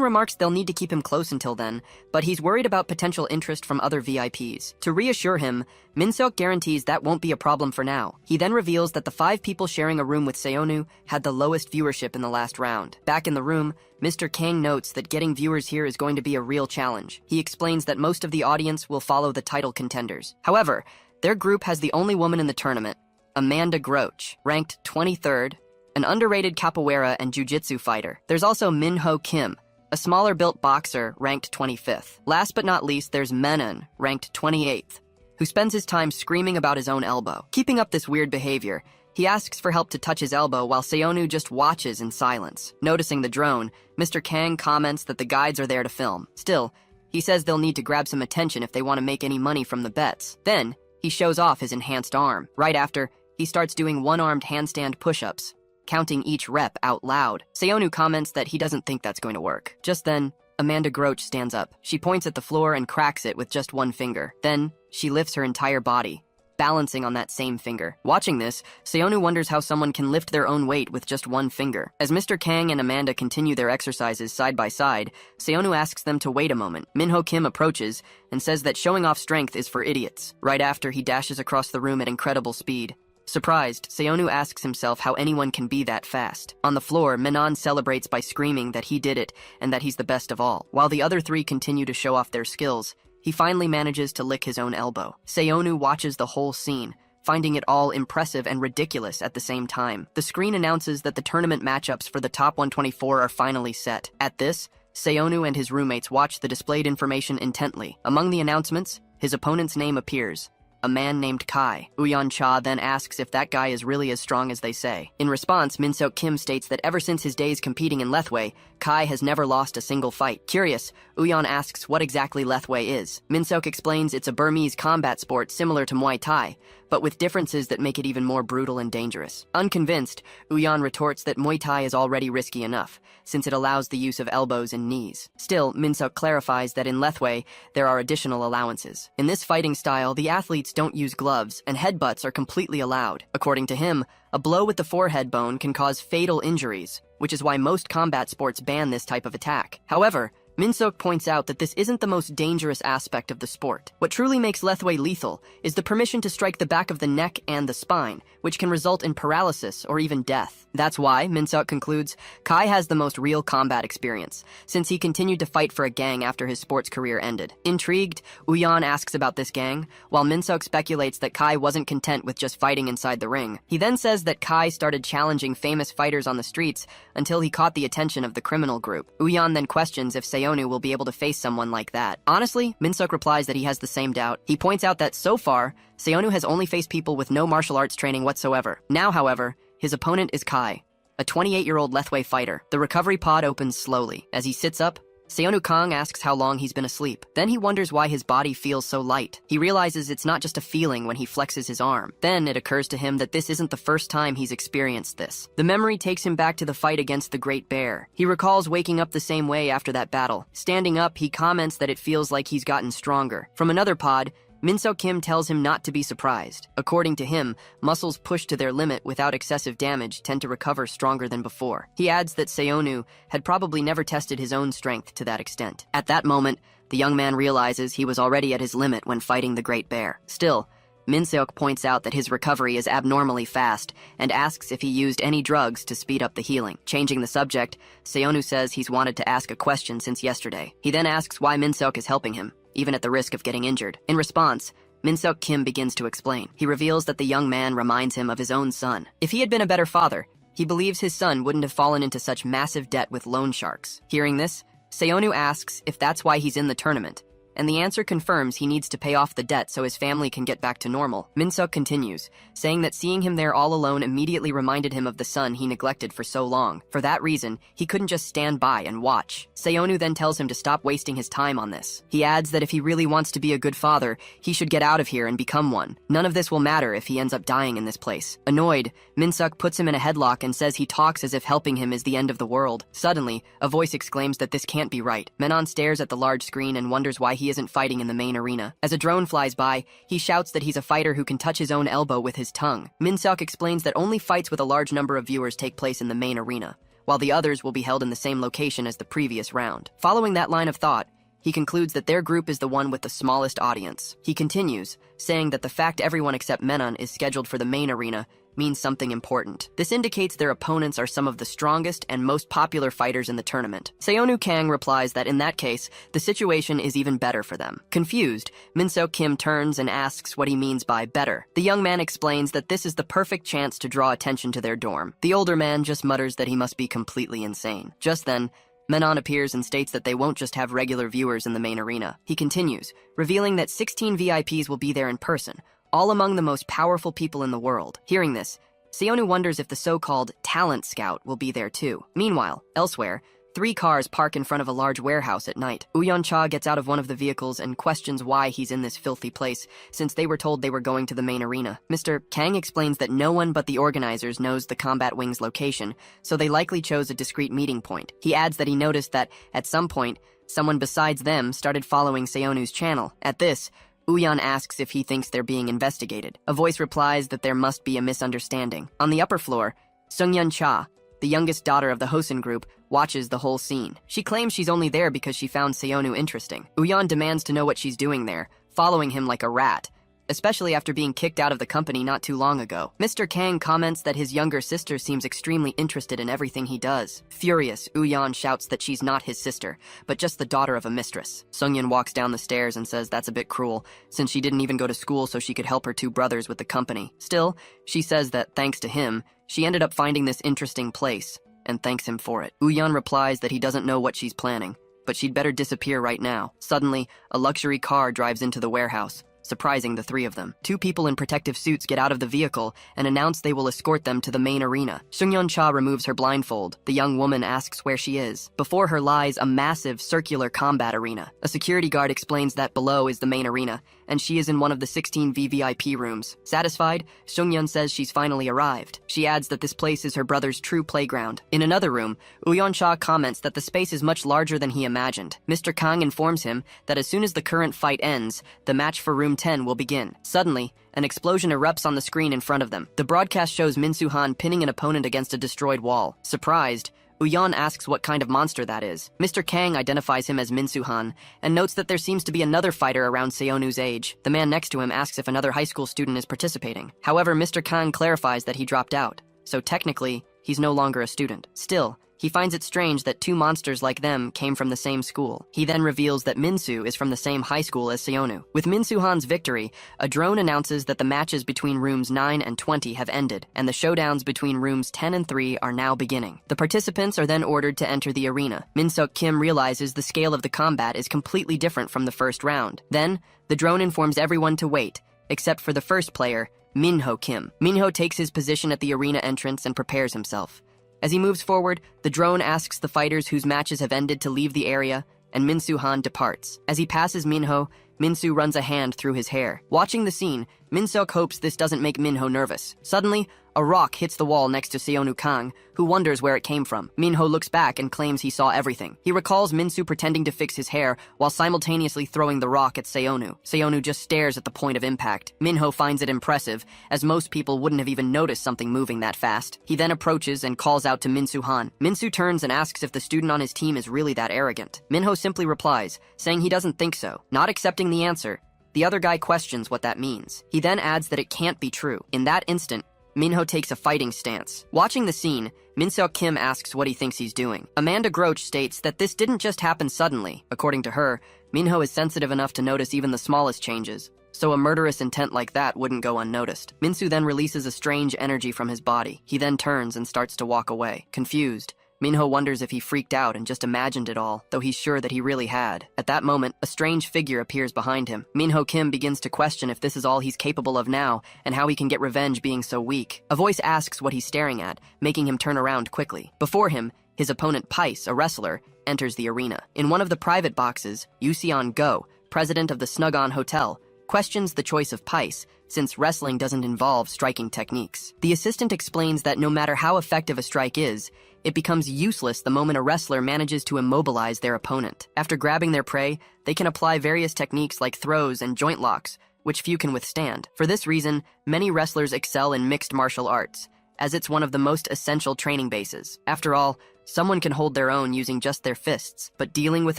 remarks they'll need to keep him close until then, but he's worried about potential interest from other VIPs. To reassure him, Min-seok guarantees that won't be a problem for now. He then reveals that the 5 people sharing a room with Seonu had the lowest viewership in the last round. Back in the room, Mr. Kang notes that getting viewers here is going to be a real challenge. He explains that most of the audience will follow the title contenders. However, their group has the only woman in the tournament, Amanda Groch, ranked 23rd, an underrated capoeira and jiu-jitsu fighter. There's also Min-ho Kim, a smaller-built boxer ranked 25th. Last but not least, there's Menon, ranked 28th, who spends his time screaming about his own elbow. Keeping up this weird behavior, he asks for help to touch his elbow while Seonu just watches in silence. Noticing the drone, Mr. Kang comments that the guides are there to film. Still, he says they'll need to grab some attention if they want to make any money from the bets. Then, he shows off his enhanced arm. Right after, he starts doing one-armed handstand push-ups, counting each rep out loud. Seonu comments that he doesn't think that's going to work. Just then, Amanda Groch stands up. She points at the floor and cracks it with just one finger. Then, she lifts her entire body, balancing on that same finger. Watching this, Seonu wonders how someone can lift their own weight with just one finger. As Mr. Kang and Amanda continue their exercises side by side, Seonu asks them to wait a moment. Min-ho Kim approaches and says that showing off strength is for idiots. Right after, he dashes across the room at incredible speed. Surprised, Seonu asks himself how anyone can be that fast. On the floor, Menon celebrates by screaming that he did it and that he's the best of all. While the other 3 continue to show off their skills, he finally manages to lick his own elbow. Seonu watches the whole scene, finding it all impressive and ridiculous at the same time. The screen announces that the tournament matchups for the top 124 are finally set. At this, Seonu and his roommates watch the displayed information intently. Among the announcements, his opponent's name appears, a man named Kai. Woo-yeon Cha then asks if that guy is really as strong as they say. In response, Min-seok Kim states that ever since his days competing in Lethwei, Kai has never lost a single fight. Curious, Woo-yeon asks what exactly Lethwei is. Min-seok explains it's a Burmese combat sport similar to Muay Thai, but with differences that make it even more brutal and dangerous. Unconvinced, Woo-yeon retorts that Muay Thai is already risky enough, since it allows the use of elbows and knees. Still, Min-seok clarifies that in Lethwei, there are additional allowances. In this fighting style, the athletes don't use gloves, and headbutts are completely allowed. According to him, a blow with the forehead bone can cause fatal injuries, which is why most combat sports ban this type of attack. However, Min-seok points out that this isn't the most dangerous aspect of the sport. What truly makes Lethwei lethal is the permission to strike the back of the neck and the spine, which can result in paralysis or even death. That's why, Min-seok concludes, Kai has the most real combat experience, since he continued to fight for a gang after his sports career ended. Intrigued, Woo-yeon asks about this gang, while Min-seok speculates that Kai wasn't content with just fighting inside the ring. He then says that Kai started challenging famous fighters on the streets until he caught the attention of the criminal group. Woo-yeon then questions if Seonu will be able to face someone like that. Honestly, Min-seok replies that he has the same doubt. He points out that so far, Seonu has only faced people with no martial arts training whatsoever. Now, however, his opponent is Kai, a 28-year-old Lethwei fighter. The recovery pod opens slowly. As he sits up, Seonu Kang asks how long he's been asleep. Then he wonders why his body feels so light. He realizes it's not just a feeling when he flexes his arm. Then it occurs to him that this isn't the first time he's experienced this. The memory takes him back to the fight against the Great Bear. He recalls waking up the same way after that battle. Standing up, he comments that it feels like he's gotten stronger. From another pod, Min-seok Kim tells him not to be surprised. According to him, muscles pushed to their limit without excessive damage tend to recover stronger than before. He adds that Seonu had probably never tested his own strength to that extent. At that moment, the young man realizes he was already at his limit when fighting the Great Bear. Still, Min-seok points out that his recovery is abnormally fast and asks if he used any drugs to speed up the healing. Changing the subject, Seonu says he's wanted to ask a question since yesterday. He then asks why Min-seok is helping him, even at the risk of getting injured. In response, Min-seok Kim begins to explain. He reveals that the young man reminds him of his own son. If he had been a better father, he believes his son wouldn't have fallen into such massive debt with loan sharks. Hearing this, Seonu asks if that's why he's in the tournament. and the answer confirms he needs to pay off the debt so his family can get back to normal. Min-seok continues, saying that seeing him there all alone immediately reminded him of the son he neglected for so long. For that reason, he couldn't just stand by and watch. Seonu then tells him to stop wasting his time on this. He adds that if he really wants to be a good father, he should get out of here and become one. None of this will matter if he ends up dying in this place. Annoyed, Min-seok puts him in a headlock and says he talks as if helping him is the end of the world. Suddenly, a voice exclaims that this can't be right. Menon stares at the large screen and wonders why he isn't fighting in the main arena. As a drone flies by, he shouts that he's a fighter who can touch his own elbow with his tongue. Min-seok explains that only fights with a large number of viewers take place in the main arena, while the others will be held in the same location as the previous round. Following that line of thought, he concludes that their group is the one with the smallest audience. He continues, saying that the fact everyone except Menon is scheduled for the main arena means something important. This indicates their opponents are some of the strongest and most popular fighters in the tournament. Seonu Kang replies that in that case, the situation is even better for them. Confused, Min-seok Kim turns and asks what he means by better. The young man explains that this is the perfect chance to draw attention to their dorm. The older man just mutters that he must be completely insane. Just then, Menon appears and states that they won't just have regular viewers in the main arena. He continues, revealing that 16 VIPs will be there in person, all among the most powerful people in the world. Hearing this, Seonu wonders if the so-called talent scout will be there too. Meanwhile, elsewhere, 3 cars park in front of a large warehouse at night. Uyeon-cha gets out of one of the vehicles and questions why he's in this filthy place, since they were told they were going to the main arena. Mr. Kang explains that no one but the organizers knows the combat wing's location, so they likely chose a discreet meeting point. He adds that he noticed that, at some point, someone besides them started following Seonu's channel. At this, Uyeon asks if he thinks they're being investigated. A voice replies that there must be a misunderstanding. On the upper floor, Sungyeon-cha, the youngest daughter of the Hosen group, watches the whole scene. She claims she's only there because she found Seonu interesting. Uyeon demands to know what she's doing there, following him like a rat, especially after being kicked out of the company not too long ago. Mr. Kang comments that his younger sister seems extremely interested in everything he does. Furious, Uyeon shouts that she's not his sister, but just the daughter of a mistress. Sungyeon walks down the stairs and says that's a bit cruel, since she didn't even go to school so she could help her 2 brothers with the company. Still, she says that, thanks to him, she ended up finding this interesting place, and thanks him for it. Uyeon replies that he doesn't know what she's planning, but she'd better disappear right now. Suddenly, a luxury car drives into the warehouse, surprising the 3 of them. 2 people in protective suits get out of the vehicle and announce they will escort them to the main arena. Sungyeon-cha removes her blindfold. The young woman asks where she is. Before her lies a massive circular combat arena. A security guard explains that below is the main arena, and she is in one of the 16 VVIP rooms. Satisfied, Sungyeon says she's finally arrived. She adds that this place is her brother's true playground. In another room, Uyeon-cha comments that the space is much larger than he imagined. Mr. Kang informs him that as soon as the current fight ends, the match for room 10 will begin. Suddenly, an explosion erupts on the screen in front of them. The broadcast shows Min Soo-han pinning an opponent against a destroyed wall. Surprised, Uyeon asks what kind of monster that is. Mr. Kang identifies him as Min Soo-han and notes that there seems to be another fighter around Seonu's age. The man next to him asks if another high school student is participating. However, Mr. Kang clarifies that he dropped out, so technically, he's no longer a student. Still, he finds it strange that 2 monsters like them came from the same school. He then reveals that Min-soo is from the same high school as Seonu. With Min Soo-han's victory, a drone announces that the matches between rooms 9 and 20 have ended, and the showdowns between rooms 10 and 3 are now beginning. The participants are then ordered to enter the arena. Min-seok Kim realizes the scale of the combat is completely different from the first round. Then, the drone informs everyone to wait, except for the first player, Minho Kim. Minho takes his position at the arena entrance and prepares himself. As he moves forward, the drone asks the fighters whose matches have ended to leave the area, and Min Soo-han departs. As he passes Minho, Min-soo runs a hand through his hair. Watching the scene, Min-seok hopes this doesn't make Minho nervous. Suddenly, a rock hits the wall next to Seonu Kang, who wonders where it came from. Minho looks back and claims he saw everything. He recalls Min-soo pretending to fix his hair while simultaneously throwing the rock at Seonu. Seonu just stares at the point of impact. Minho finds it impressive, as most people wouldn't have even noticed something moving that fast. He then approaches and calls out to Min Soo-han. Min-soo turns and asks if the student on his team is really that arrogant. Minho simply replies, saying he doesn't think so. Not accepting the answer, the other guy questions what that means. He then adds that it can't be true. In that instant, Minho takes a fighting stance. Watching the scene, Min-seok Kim asks what he thinks he's doing. Amanda Groach states that this didn't just happen suddenly. According to her, Minho is sensitive enough to notice even the smallest changes, so a murderous intent like that wouldn't go unnoticed. Min-soo then releases a strange energy from his body. He then turns and starts to walk away. Confused, Minho wonders if he freaked out and just imagined it all, though he's sure that he really had. At that moment, a strange figure appears behind him. Minho Kim begins to question if this is all he's capable of now and how he can get revenge being so weak. A voice asks what he's staring at, making him turn around quickly. Before him, his opponent Pice, a wrestler, enters the arena. In one of the private boxes, Yuseon Go, president of the Snugon Hotel, questions the choice of Pice, since wrestling doesn't involve striking techniques. The assistant explains that no matter how effective a strike is, it becomes useless the moment a wrestler manages to immobilize their opponent. After grabbing their prey, they can apply various techniques like throws and joint locks, which few can withstand. For this reason, many wrestlers excel in mixed martial arts, as it's one of the most essential training bases. After all, someone can hold their own using just their fists, but dealing with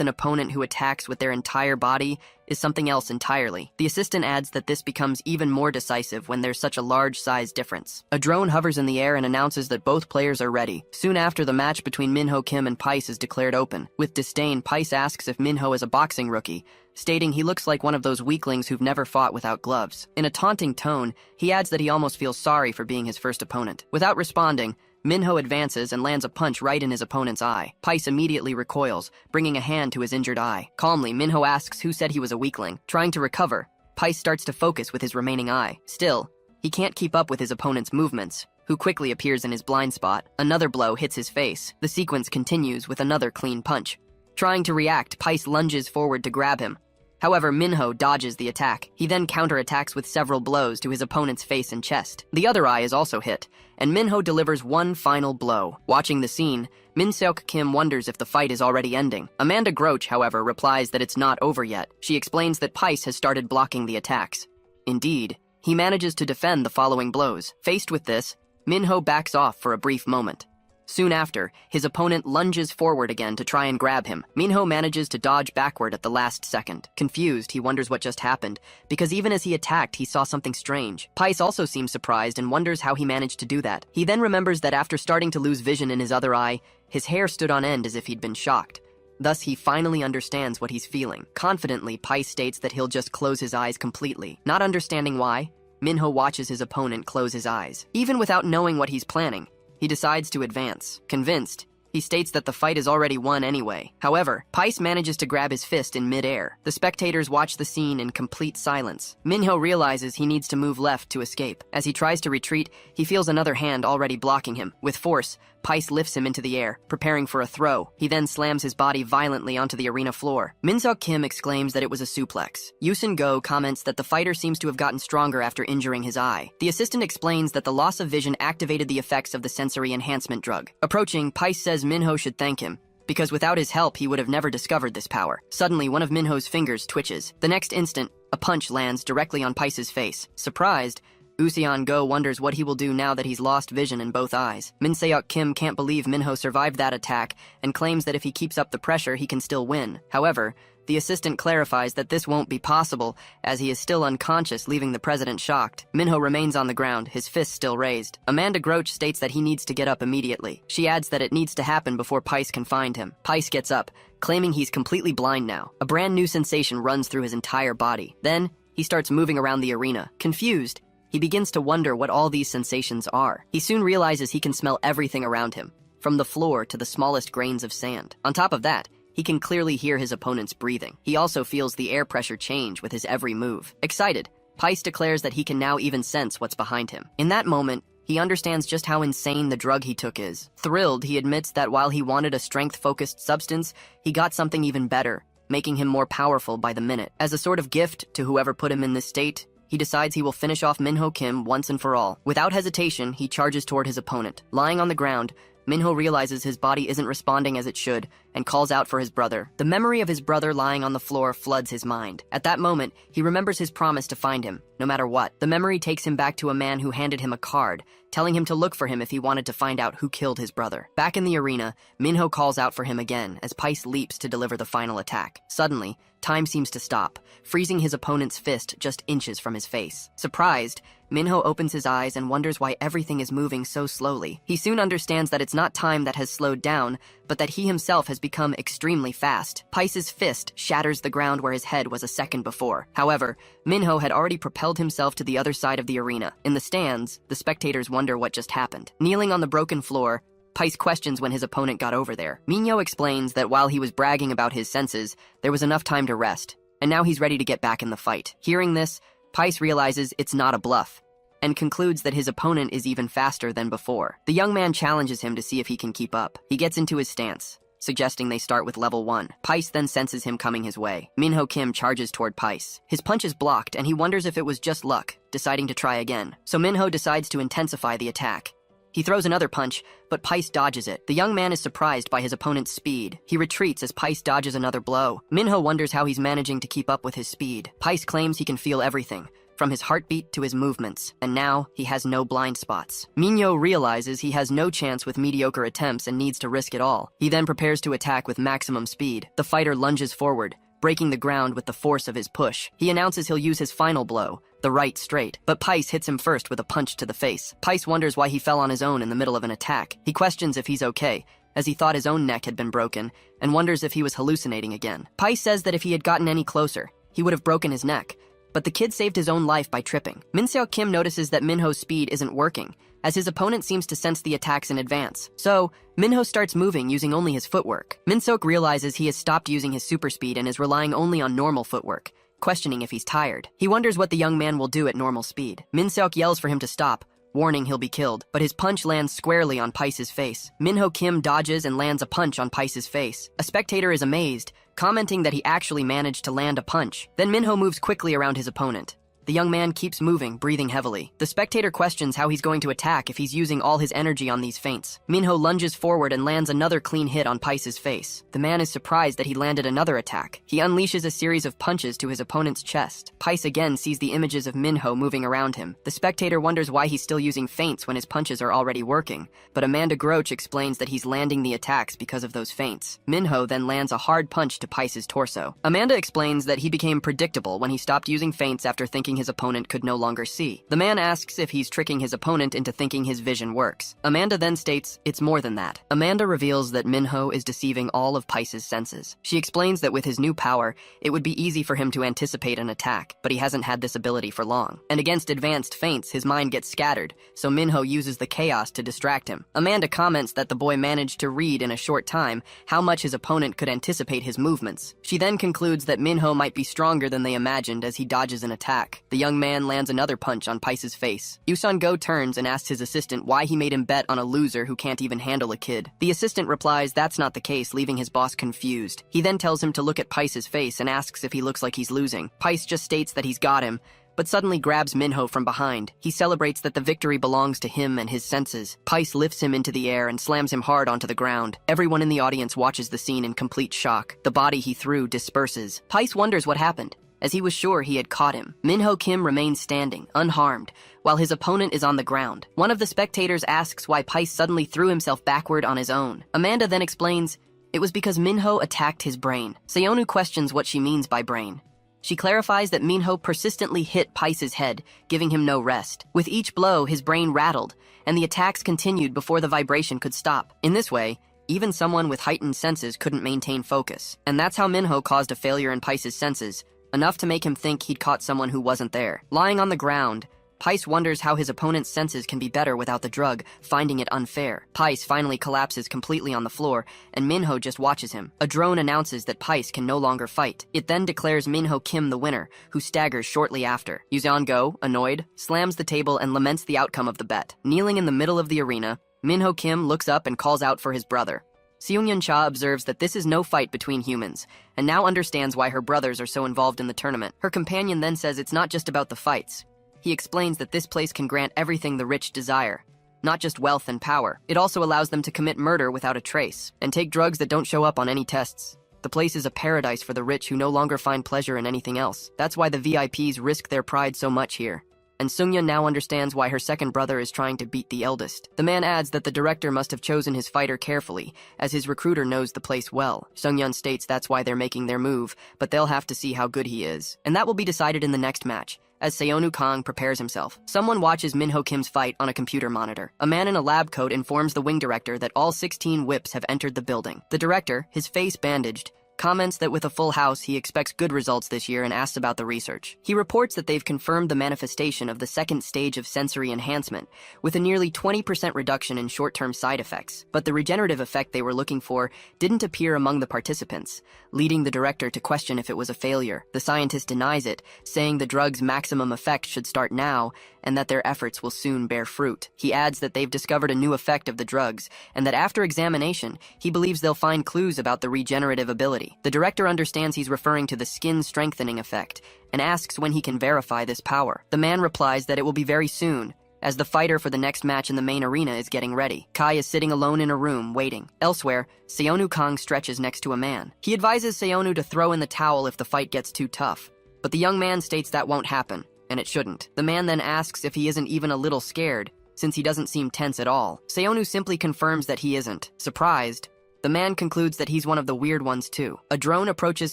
an opponent who attacks with their entire body is something else entirely. The assistant adds that this becomes even more decisive when there's such a large size difference. A drone hovers in the air and announces that both players are ready. Soon after, the match between Minho Kim and Pice is declared open. With disdain, Pice asks if Minho is a boxing rookie, stating he looks like one of those weaklings who've never fought without gloves. In a taunting tone, he adds that he almost feels sorry for being his first opponent. Without responding, Minho advances and lands a punch right in his opponent's eye. Pice immediately recoils, bringing a hand to his injured eye. Calmly, Minho asks who said he was a weakling. Trying to recover, Pice starts to focus with his remaining eye. Still, he can't keep up with his opponent's movements, who quickly appears in his blind spot. Another blow hits his face. The sequence continues with another clean punch. Trying to react, Pice lunges forward to grab him. However, Minho dodges the attack. He then counterattacks with several blows to his opponent's face and chest. The other eye is also hit, and Minho delivers one final blow. Watching the scene, Min Seok Kim wonders if the fight is already ending. Amanda Groach, however, replies that it's not over yet. She explains that Pice has started blocking the attacks. Indeed, he manages to defend the following blows. Faced with this, Minho backs off for a brief moment. Soon after, his opponent lunges forward again to try and grab him. Minho manages to dodge backward at the last second. Confused, he wonders what just happened, because even as he attacked, he saw something strange. Pice also seems surprised and wonders how he managed to do that. He then remembers that after starting to lose vision in his other eye, his hair stood on end as if he'd been shocked. Thus, he finally understands what he's feeling. Confidently, Pice states that he'll just close his eyes completely. Not understanding why, Minho watches his opponent close his eyes. Even without knowing what he's planning, he decides to advance. Convinced, he states that the fight is already won anyway. However, Pice manages to grab his fist in mid-air. The spectators watch the scene in complete silence. Minho realizes he needs to move left to escape. As he tries to retreat, he feels another hand already blocking him. With force, Pice lifts him into the air, preparing for a throw. He then slams his body violently onto the arena floor. Min Seok Kim exclaims that it was a suplex. Yusun Go comments that the fighter seems to have gotten stronger after injuring his eye. The assistant explains that the loss of vision activated the effects of the sensory enhancement drug. Approaching, Pice says Minho should thank him, because without his help he would have never discovered this power. Suddenly, one of Minho's fingers twitches. The next instant, a punch lands directly on Pice's face. Surprised, Useon Go wonders what he will do now that he's lost vision in both eyes. Min Seok Kim can't believe Minho survived that attack and claims that if he keeps up the pressure, he can still win. However, the assistant clarifies that this won't be possible, as he is still unconscious, leaving the president shocked. Minho remains on the ground, his fist still raised. Amanda Groach states that he needs to get up immediately. She adds that it needs to happen before Pice can find him. Pice gets up, claiming he's completely blind now. A brand new sensation runs through his entire body. Then, he starts moving around the arena. Confused, he begins to wonder what all these sensations are. He soon realizes he can smell everything around him, from the floor to the smallest grains of sand. On top of that, he can clearly hear his opponent's breathing. He also feels the air pressure change with his every move. Excited, Pice declares that he can now even sense what's behind him. In that moment, he understands just how insane the drug he took is. Thrilled, he admits that while he wanted a strength-focused substance, he got something even better, making him more powerful by the minute. As a sort of gift to whoever put him in this state, he decides he will finish off Minho Kim once and for all. Without hesitation, he charges toward his opponent. Lying on the ground, Minho realizes his body isn't responding as it should and calls out for his brother. The memory of his brother lying on the floor floods his mind. At that moment, he remembers his promise to find him, no matter what. The memory takes him back to a man who handed him a card, telling him to look for him if he wanted to find out who killed his brother. Back in the arena, Minho calls out for him again as Pice leaps to deliver the final attack. Suddenly, time seems to stop, freezing his opponent's fist just inches from his face. Surprised, Minho opens his eyes and wonders why everything is moving so slowly. He soon understands that it's not time that has slowed down, but that he himself has become extremely fast. Pice's fist shatters the ground where his head was a second before. However, Minho had already propelled himself to the other side of the arena. In the stands, the spectators wonder what just happened. Kneeling on the broken floor, Paice questions when his opponent got over there. Minho explains that while he was bragging about his senses, there was enough time to rest, and now he's ready to get back in the fight. Hearing this, Paice realizes it's not a bluff, and concludes that his opponent is even faster than before. The young man challenges him to see if he can keep up. He gets into his stance, suggesting they start with level 1. Paice then senses him coming his way. Minho Kim charges toward Paice. His punch is blocked, and he wonders if it was just luck, deciding to try again. So Minho decides to intensify the attack. He throws another punch, but Paice dodges it. The young man is surprised by his opponent's speed. He retreats as Paice dodges another blow. Minho wonders how he's managing to keep up with his speed. Paice claims he can feel everything, from his heartbeat to his movements, and now he has no blind spots. Minho realizes he has no chance with mediocre attempts and needs to risk it all. He then prepares to attack with maximum speed. The fighter lunges forward, breaking the ground with the force of his push. He announces he'll use his final blow, the right straight, but Paice hits him first with a punch to the face. Paice wonders why he fell on his own in the middle of an attack. He questions if he's okay, as he thought his own neck had been broken, and wonders if he was hallucinating again. Paice says that if he had gotten any closer, he would have broken his neck, but the kid saved his own life by tripping. Min-seok Kim notices that Minho's speed isn't working, as his opponent seems to sense the attacks in advance. So, Minho starts moving using only his footwork. Min-seok realizes he has stopped using his super speed and is relying only on normal footwork, questioning if he's tired. He wonders what the young man will do at normal speed. Min-seok yells for him to stop, warning he'll be killed, but his punch lands squarely on Paice's face. Minho Kim dodges and lands a punch on Paice's face. A spectator is amazed, commenting that he actually managed to land a punch. Then Minho moves quickly around his opponent. The young man keeps moving, breathing heavily. The spectator questions how he's going to attack if he's using all his energy on these feints. Minho lunges forward and lands another clean hit on Paice's face. The man is surprised that he landed another attack. He unleashes a series of punches to his opponent's chest. Paice again sees the images of Minho moving around him. The spectator wonders why he's still using feints when his punches are already working, but Amanda Groach explains that he's landing the attacks because of those feints. Minho then lands a hard punch to Paice's torso. Amanda explains that he became predictable when he stopped using feints after thinking his opponent could no longer see. The man asks if he's tricking his opponent into thinking his vision works. Amanda then states it's more than that. Amanda reveals that Minho is deceiving all of Paice's senses. She explains that with his new power, it would be easy for him to anticipate an attack, but he hasn't had this ability for long. And against advanced feints, his mind gets scattered, so Minho uses the chaos to distract him. Amanda comments that the boy managed to read in a short time how much his opponent could anticipate his movements. She then concludes that Minho might be stronger than they imagined as he dodges an attack. The young man lands another punch on Paice's face. Yusun Go turns and asks his assistant why he made him bet on a loser who can't even handle a kid. The assistant replies that's not the case, leaving his boss confused. He then tells him to look at Paice's face and asks if he looks like he's losing. Paice just states that he's got him, but suddenly grabs Minho from behind. He celebrates that the victory belongs to him and his senses. Paice lifts him into the air and slams him hard onto the ground. Everyone in the audience watches the scene in complete shock. The body he threw disperses. Paice wonders what happened, as he was sure he had caught him. Minho Kim remains standing, unharmed, while his opponent is on the ground. One of the spectators asks why Paice suddenly threw himself backward on his own. Amanda then explains it was because Minho attacked his brain. Seonu questions what she means by brain. She clarifies that Minho persistently hit Paice's head, giving him no rest. With each blow, his brain rattled, and the attacks continued before the vibration could stop. In this way, even someone with heightened senses couldn't maintain focus. And that's how Minho caused a failure in Paice's senses, enough to make him think he'd caught someone who wasn't there. Lying on the ground, Paice wonders how his opponent's senses can be better without the drug, finding it unfair. Paice finally collapses completely on the floor, and Minho just watches him. A drone announces that Paice can no longer fight. It then declares Minho Kim the winner, who staggers shortly after. Yuzeon Go, annoyed, slams the table and laments the outcome of the bet. Kneeling in the middle of the arena, Minho Kim looks up and calls out for his brother. Seung-Yun Cha observes that this is no fight between humans, and now understands why her brothers are so involved in the tournament. Her companion then says it's not just about the fights. He explains that this place can grant everything the rich desire, not just wealth and power. It also allows them to commit murder without a trace, and take drugs that don't show up on any tests. The place is a paradise for the rich who no longer find pleasure in anything else. That's why the VIPs risk their pride so much here. And Seung-Yun now understands why her second brother is trying to beat the eldest. The man adds that the director must have chosen his fighter carefully, as his recruiter knows the place well. Seung-Yun states that's why they're making their move, but they'll have to see how good he is. And that will be decided in the next match, as Seonu Kang prepares himself. Someone watches Minho Kim's fight on a computer monitor. A man in a lab coat informs the wing director that all 16 whips have entered the building. The director, his face bandaged, comments that with a full house he expects good results this year and asks about the research. He reports that they've confirmed the manifestation of the second stage of sensory enhancement, with a nearly 20% reduction in short-term side effects, but the regenerative effect they were looking for didn't appear among the participants, leading the director to question if it was a failure. The scientist denies it, saying the drug's maximum effect should start now and that their efforts will soon bear fruit. He adds that they've discovered a new effect of the drugs and that after examination, he believes they'll find clues about the regenerative ability. The director understands he's referring to the skin strengthening effect and asks when he can verify this power. The man replies that it will be very soon, as the fighter for the next match in the main arena is getting ready. Kai is sitting alone in a room, waiting. Elsewhere, Seonu Kang stretches next to a man. He advises Seonu to throw in the towel if the fight gets too tough, but the young man states that won't happen, and it shouldn't. The man then asks if he isn't even a little scared, since he doesn't seem tense at all. Seonu simply confirms that he isn't. Surprised, the man concludes that he's one of the weird ones too. A drone approaches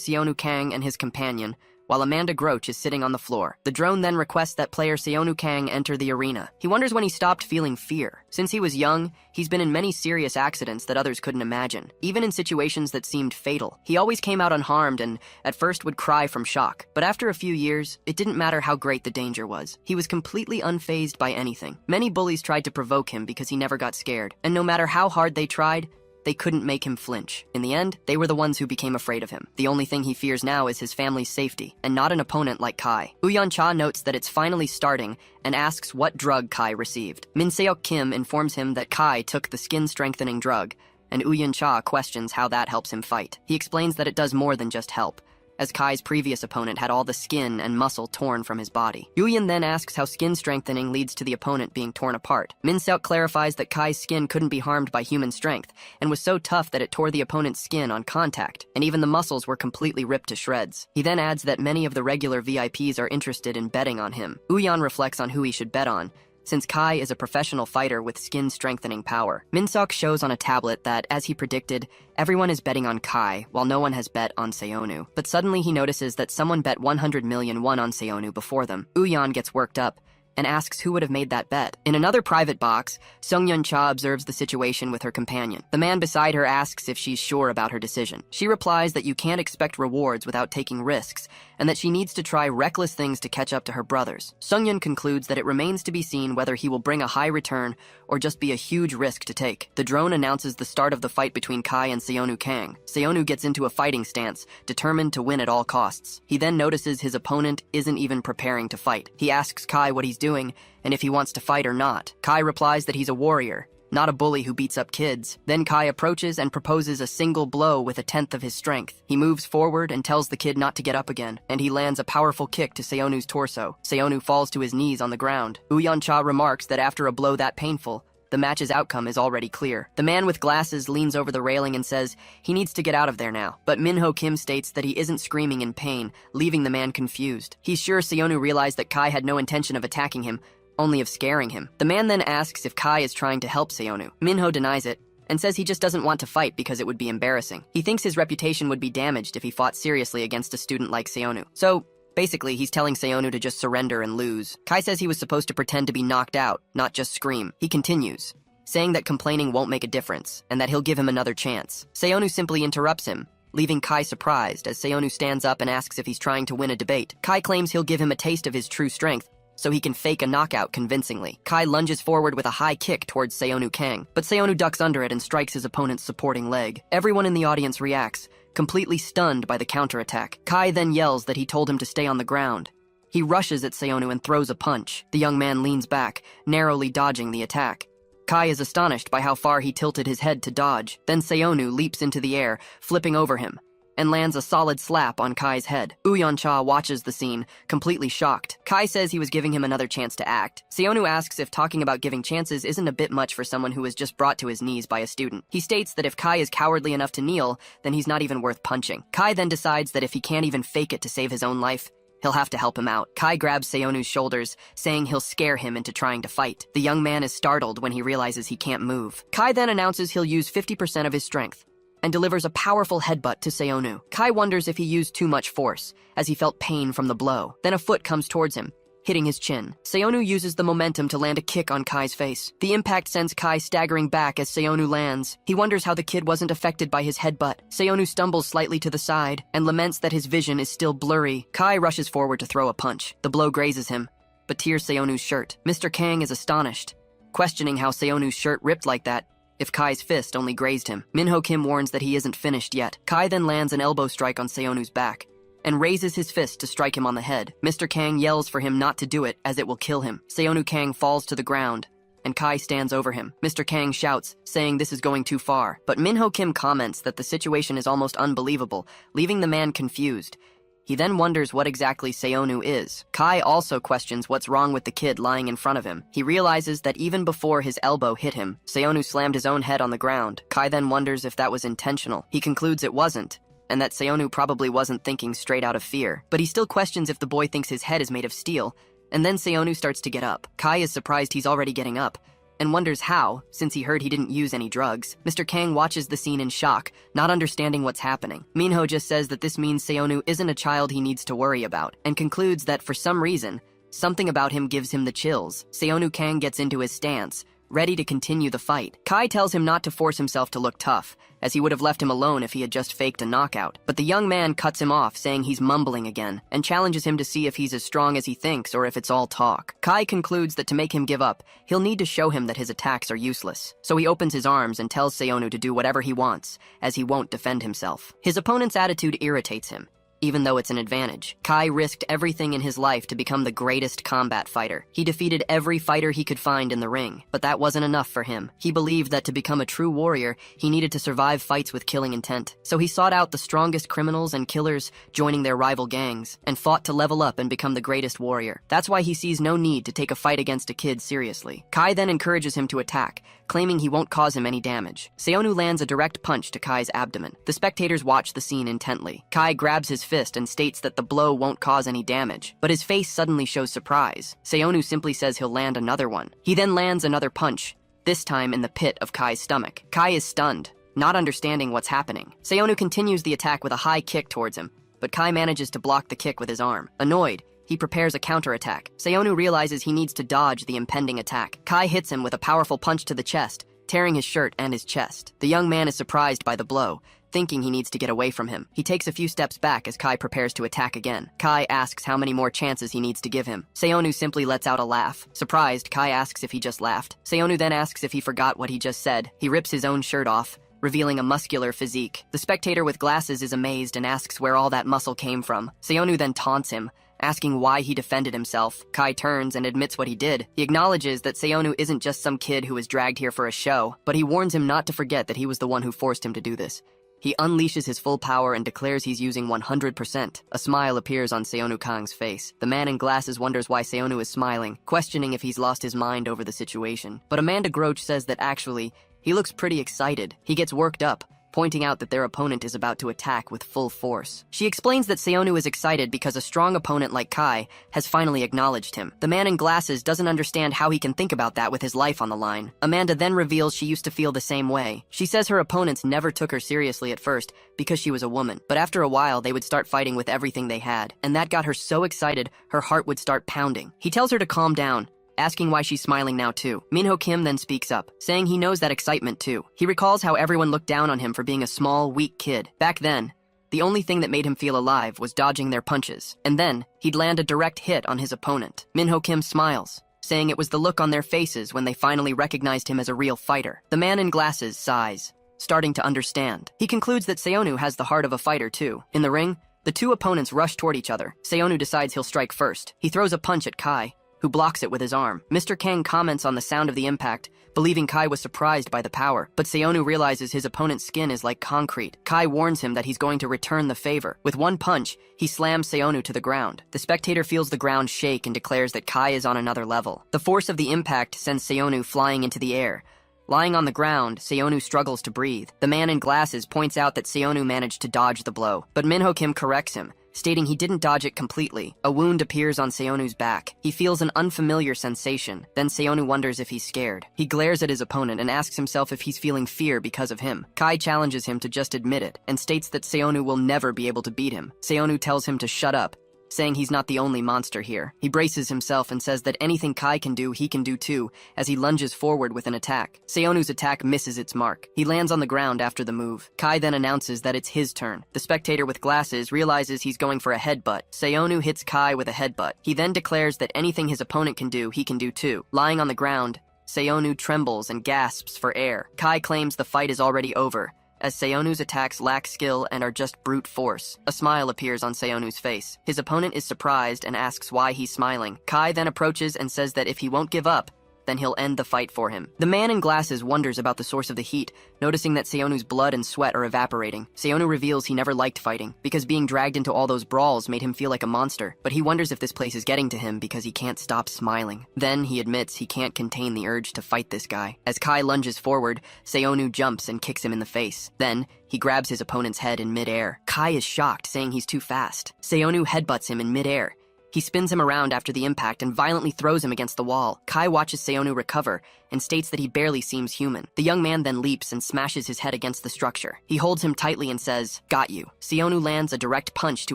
Seonu Kang and his companion, while Amanda Groach is sitting on the floor. The drone then requests that player Seonu Kang enter the arena. He wonders when he stopped feeling fear. Since he was young, he's been in many serious accidents that others couldn't imagine, even in situations that seemed fatal. He always came out unharmed and, at first, would cry from shock. But after a few years, it didn't matter how great the danger was. He was completely unfazed by anything. Many bullies tried to provoke him because he never got scared, and no matter how hard they tried, they couldn't make him flinch. In the end, they were the ones who became afraid of him. The only thing he fears now is his family's safety, and not an opponent like Kai. Uyan Cha notes that it's finally starting and asks what drug Kai received. Min Seok Kim informs him that Kai took the skin-strengthening drug, and Uyan Cha questions how that helps him fight. He explains that it does more than just help, as Kai's previous opponent had all the skin and muscle torn from his body. Yuyan then asks how skin strengthening leads to the opponent being torn apart. Min Seok clarifies that Kai's skin couldn't be harmed by human strength, and was so tough that it tore the opponent's skin on contact, and even the muscles were completely ripped to shreds. He then adds that many of the regular VIPs are interested in betting on him. Uyan reflects on who he should bet on, since Kai is a professional fighter with skin-strengthening power. Min Seok shows on a tablet that, as he predicted, everyone is betting on Kai, while no one has bet on Seonu. But suddenly he notices that someone bet 100 million won on Seonu before them. Uyan gets worked up and asks who would have made that bet. In another private box, Sung-Yun Cha observes the situation with her companion. The man beside her asks if she's sure about her decision. She replies that you can't expect rewards without taking risks, and that she needs to try reckless things to catch up to her brothers. Sung-Yun concludes that it remains to be seen whether he will bring a high return or just be a huge risk to take. The drone announces the start of the fight between Kai and Seonu Kang. Seonu gets into a fighting stance, determined to win at all costs. He then notices his opponent isn't even preparing to fight. He asks Kai what he's doing and if he wants to fight or not. Kai replies that he's a warrior, not a bully who beats up kids. Then Kai approaches and proposes a single blow with a tenth of his strength. He moves forward and tells the kid not to get up again, and he lands a powerful kick to Seonu's torso. Seonu falls to his knees on the ground. Uyan Cha remarks that after a blow that painful, the match's outcome is already clear. The man with glasses leans over the railing and says he needs to get out of there now. But Minho Kim states that he isn't screaming in pain, leaving the man confused. He's sure Seonu realized that Kai had no intention of attacking him, only of scaring him. The man then asks if Kai is trying to help Seonu. Minho denies it and says he just doesn't want to fight because it would be embarrassing. He thinks his reputation would be damaged if he fought seriously against a student like Seonu. So, basically, he's telling Seonu to just surrender and lose. Kai says he was supposed to pretend to be knocked out, not just scream. He continues, saying that complaining won't make a difference, and that he'll give him another chance. Seonu simply interrupts him, leaving Kai surprised as Seonu stands up and asks if he's trying to win a debate. Kai claims he'll give him a taste of his true strength, so he can fake a knockout convincingly. Kai lunges forward with a high kick towards Seonu Kang, but Seonu ducks under it and strikes his opponent's supporting leg. Everyone in the audience reacts, completely stunned by the counterattack. Kai then yells that he told him to stay on the ground. He rushes at Seonu and throws a punch. The young man leans back, narrowly dodging the attack. Kai is astonished by how far he tilted his head to dodge. Then Seonu leaps into the air, flipping over him, and lands a solid slap on Kai's head. Uyan Cha watches the scene, completely shocked. Kai says he was giving him another chance to act. Seonu asks if talking about giving chances isn't a bit much for someone who was just brought to his knees by a student. He states that if Kai is cowardly enough to kneel, then he's not even worth punching. Kai then decides that if he can't even fake it to save his own life, he'll have to help him out. Kai grabs Seonu's shoulders, saying he'll scare him into trying to fight. The young man is startled when he realizes he can't move. Kai then announces he'll use 50% of his strength, and delivers a powerful headbutt to Seonu. Kai wonders if he used too much force, as he felt pain from the blow. Then a foot comes towards him, hitting his chin. Seonu uses the momentum to land a kick on Kai's face. The impact sends Kai staggering back as Seonu lands. He wonders how the kid wasn't affected by his headbutt. Seonu stumbles slightly to the side and laments that his vision is still blurry. Kai rushes forward to throw a punch. The blow grazes him, but tears Seonu's shirt. Mr. Kang is astonished, questioning how Seonu's shirt ripped like that if Kai's fist only grazed him. Minho Kim warns that he isn't finished yet. Kai then lands an elbow strike on Seonu's back and raises his fist to strike him on the head. Mr. Kang yells for him not to do it as it will kill him. Seonu Kang falls to the ground and Kai stands over him. Mr. Kang shouts, saying this is going too far. But Minho Kim comments that the situation is almost unbelievable, leaving the man confused. He then wonders what exactly Seonu is. Kai also questions what's wrong with the kid lying in front of him. He realizes that even before his elbow hit him, Seonu slammed his own head on the ground. Kai then wonders if that was intentional. He concludes it wasn't, and that Seonu probably wasn't thinking straight out of fear. But he still questions if the boy thinks his head is made of steel, and then Seonu starts to get up. Kai is surprised he's already getting up, and wonders how, since he heard he didn't use any drugs. Mr. Kang watches the scene in shock, not understanding what's happening. Minho just says that this means Seonu isn't a child he needs to worry about, and concludes that for some reason, something about him gives him the chills. Seonu Kang gets into his stance, ready to continue the fight. Kai tells him not to force himself to look tough, as he would have left him alone if he had just faked a knockout. But the young man cuts him off, saying he's mumbling again, and challenges him to see if he's as strong as he thinks or if it's all talk. Kai concludes that to make him give up, he'll need to show him that his attacks are useless. So he opens his arms and tells Seonu to do whatever he wants, as he won't defend himself. His opponent's attitude irritates him, even though it's an advantage. Kai risked everything in his life to become the greatest combat fighter. He defeated every fighter he could find in the ring, but that wasn't enough for him. He believed that to become a true warrior, he needed to survive fights with killing intent. So he sought out the strongest criminals and killers, joining their rival gangs, and fought to level up and become the greatest warrior. That's why he sees no need to take a fight against a kid seriously. Kai then encourages him to attack, claiming he won't cause him any damage. Seonu lands a direct punch to Kai's abdomen. The spectators watch the scene intently. Kai grabs his fist and states that the blow won't cause any damage, but his face suddenly shows surprise. Seonu simply says he'll land another one. He then lands another punch, this time in the pit of Kai's stomach. Kai is stunned, not understanding what's happening. Seonu continues the attack with a high kick towards him, but Kai manages to block the kick with his arm. Annoyed, he prepares a counterattack. Seonu realizes he needs to dodge the impending attack. Kai hits him with a powerful punch to the chest, tearing his shirt and his chest. The young man is surprised by the blow, thinking he needs to get away from him. He takes a few steps back as Kai prepares to attack again. Kai asks how many more chances he needs to give him. Seonu simply lets out a laugh. Surprised, Kai asks if he just laughed. Seonu then asks if he forgot what he just said. He rips his own shirt off, revealing a muscular physique. The spectator with glasses is amazed and asks where all that muscle came from. Seonu then taunts him, asking why he defended himself. Kai turns and admits what he did. He acknowledges that Seonu isn't just some kid who was dragged here for a show, but he warns him not to forget that he was the one who forced him to do this. He unleashes his full power and declares he's using 100%. A smile appears on Seonu Kang's face. The man in glasses wonders why Seonu is smiling, questioning if he's lost his mind over the situation. But Amanda Groach says that actually, he looks pretty excited. He gets worked up, pointing out that their opponent is about to attack with full force. She explains that Seonu is excited because a strong opponent like Kai has finally acknowledged him. The man in glasses doesn't understand how he can think about that with his life on the line. Amanda then reveals she used to feel the same way. She says her opponents never took her seriously at first because she was a woman, but after a while they would start fighting with everything they had, and that got her so excited her heart would start pounding. He tells her to calm down, asking why she's smiling now too. Minho Kim then speaks up, saying he knows that excitement too. He recalls how everyone looked down on him for being a small, weak kid. Back then, the only thing that made him feel alive was dodging their punches, and then he'd land a direct hit on his opponent. Minho Kim smiles, saying it was the look on their faces when they finally recognized him as a real fighter. The man in glasses sighs, starting to understand. He concludes that Seonu has the heart of a fighter too. In the ring, the two opponents rush toward each other. Seonu decides he'll strike first. He throws a punch at Kai, who blocks it with his arm. Mr. Kang comments on the sound of the impact, believing Kai was surprised by the power, but Seonu realizes his opponent's skin is like concrete. Kai warns him that he's going to return the favor. With one punch, he slams Seonu to the ground. The spectator feels the ground shake and declares that Kai is on another level. The force of the impact sends Seonu flying into the air. Lying on the ground, Seonu struggles to breathe. The man in glasses points out that Seonu managed to dodge the blow, but Minho Kim corrects him, stating he didn't dodge it completely. A wound appears on Seonu's back. He feels an unfamiliar sensation. Then Seonu wonders if he's scared. He glares at his opponent and asks himself if he's feeling fear because of him. Kai challenges him to just admit it, and states that Seonu will never be able to beat him. Seonu tells him to shut up, saying he's not the only monster here. He braces himself and says that anything Kai can do, he can do too, as he lunges forward with an attack. Seonu's attack misses its mark. He lands on the ground after the move. Kai then announces that it's his turn. The spectator with glasses realizes he's going for a headbutt. Seonu hits Kai with a headbutt. He then declares that anything his opponent can do, he can do too. Lying on the ground, Seonu trembles and gasps for air. Kai claims the fight is already over, as Seonu's attacks lack skill and are just brute force. A smile appears on Seonu's face. His opponent is surprised and asks why he's smiling. Kai then approaches and says that if he won't give up, then he'll end the fight for him. The man in glasses wonders about the source of the heat, noticing that Seonu's blood and sweat are evaporating. Seonu reveals he never liked fighting, because being dragged into all those brawls made him feel like a monster, but he wonders if this place is getting to him because he can't stop smiling. Then he admits he can't contain the urge to fight this guy. As Kai lunges forward, Seonu jumps and kicks him in the face. Then, he grabs his opponent's head in midair. Kai is shocked, saying he's too fast. Seonu headbutts him in midair. He spins him around after the impact and violently throws him against the wall. Kai watches Seonu recover and states that he barely seems human. The young man then leaps and smashes his head against the structure. He holds him tightly and says, "Got you." Seonu lands a direct punch to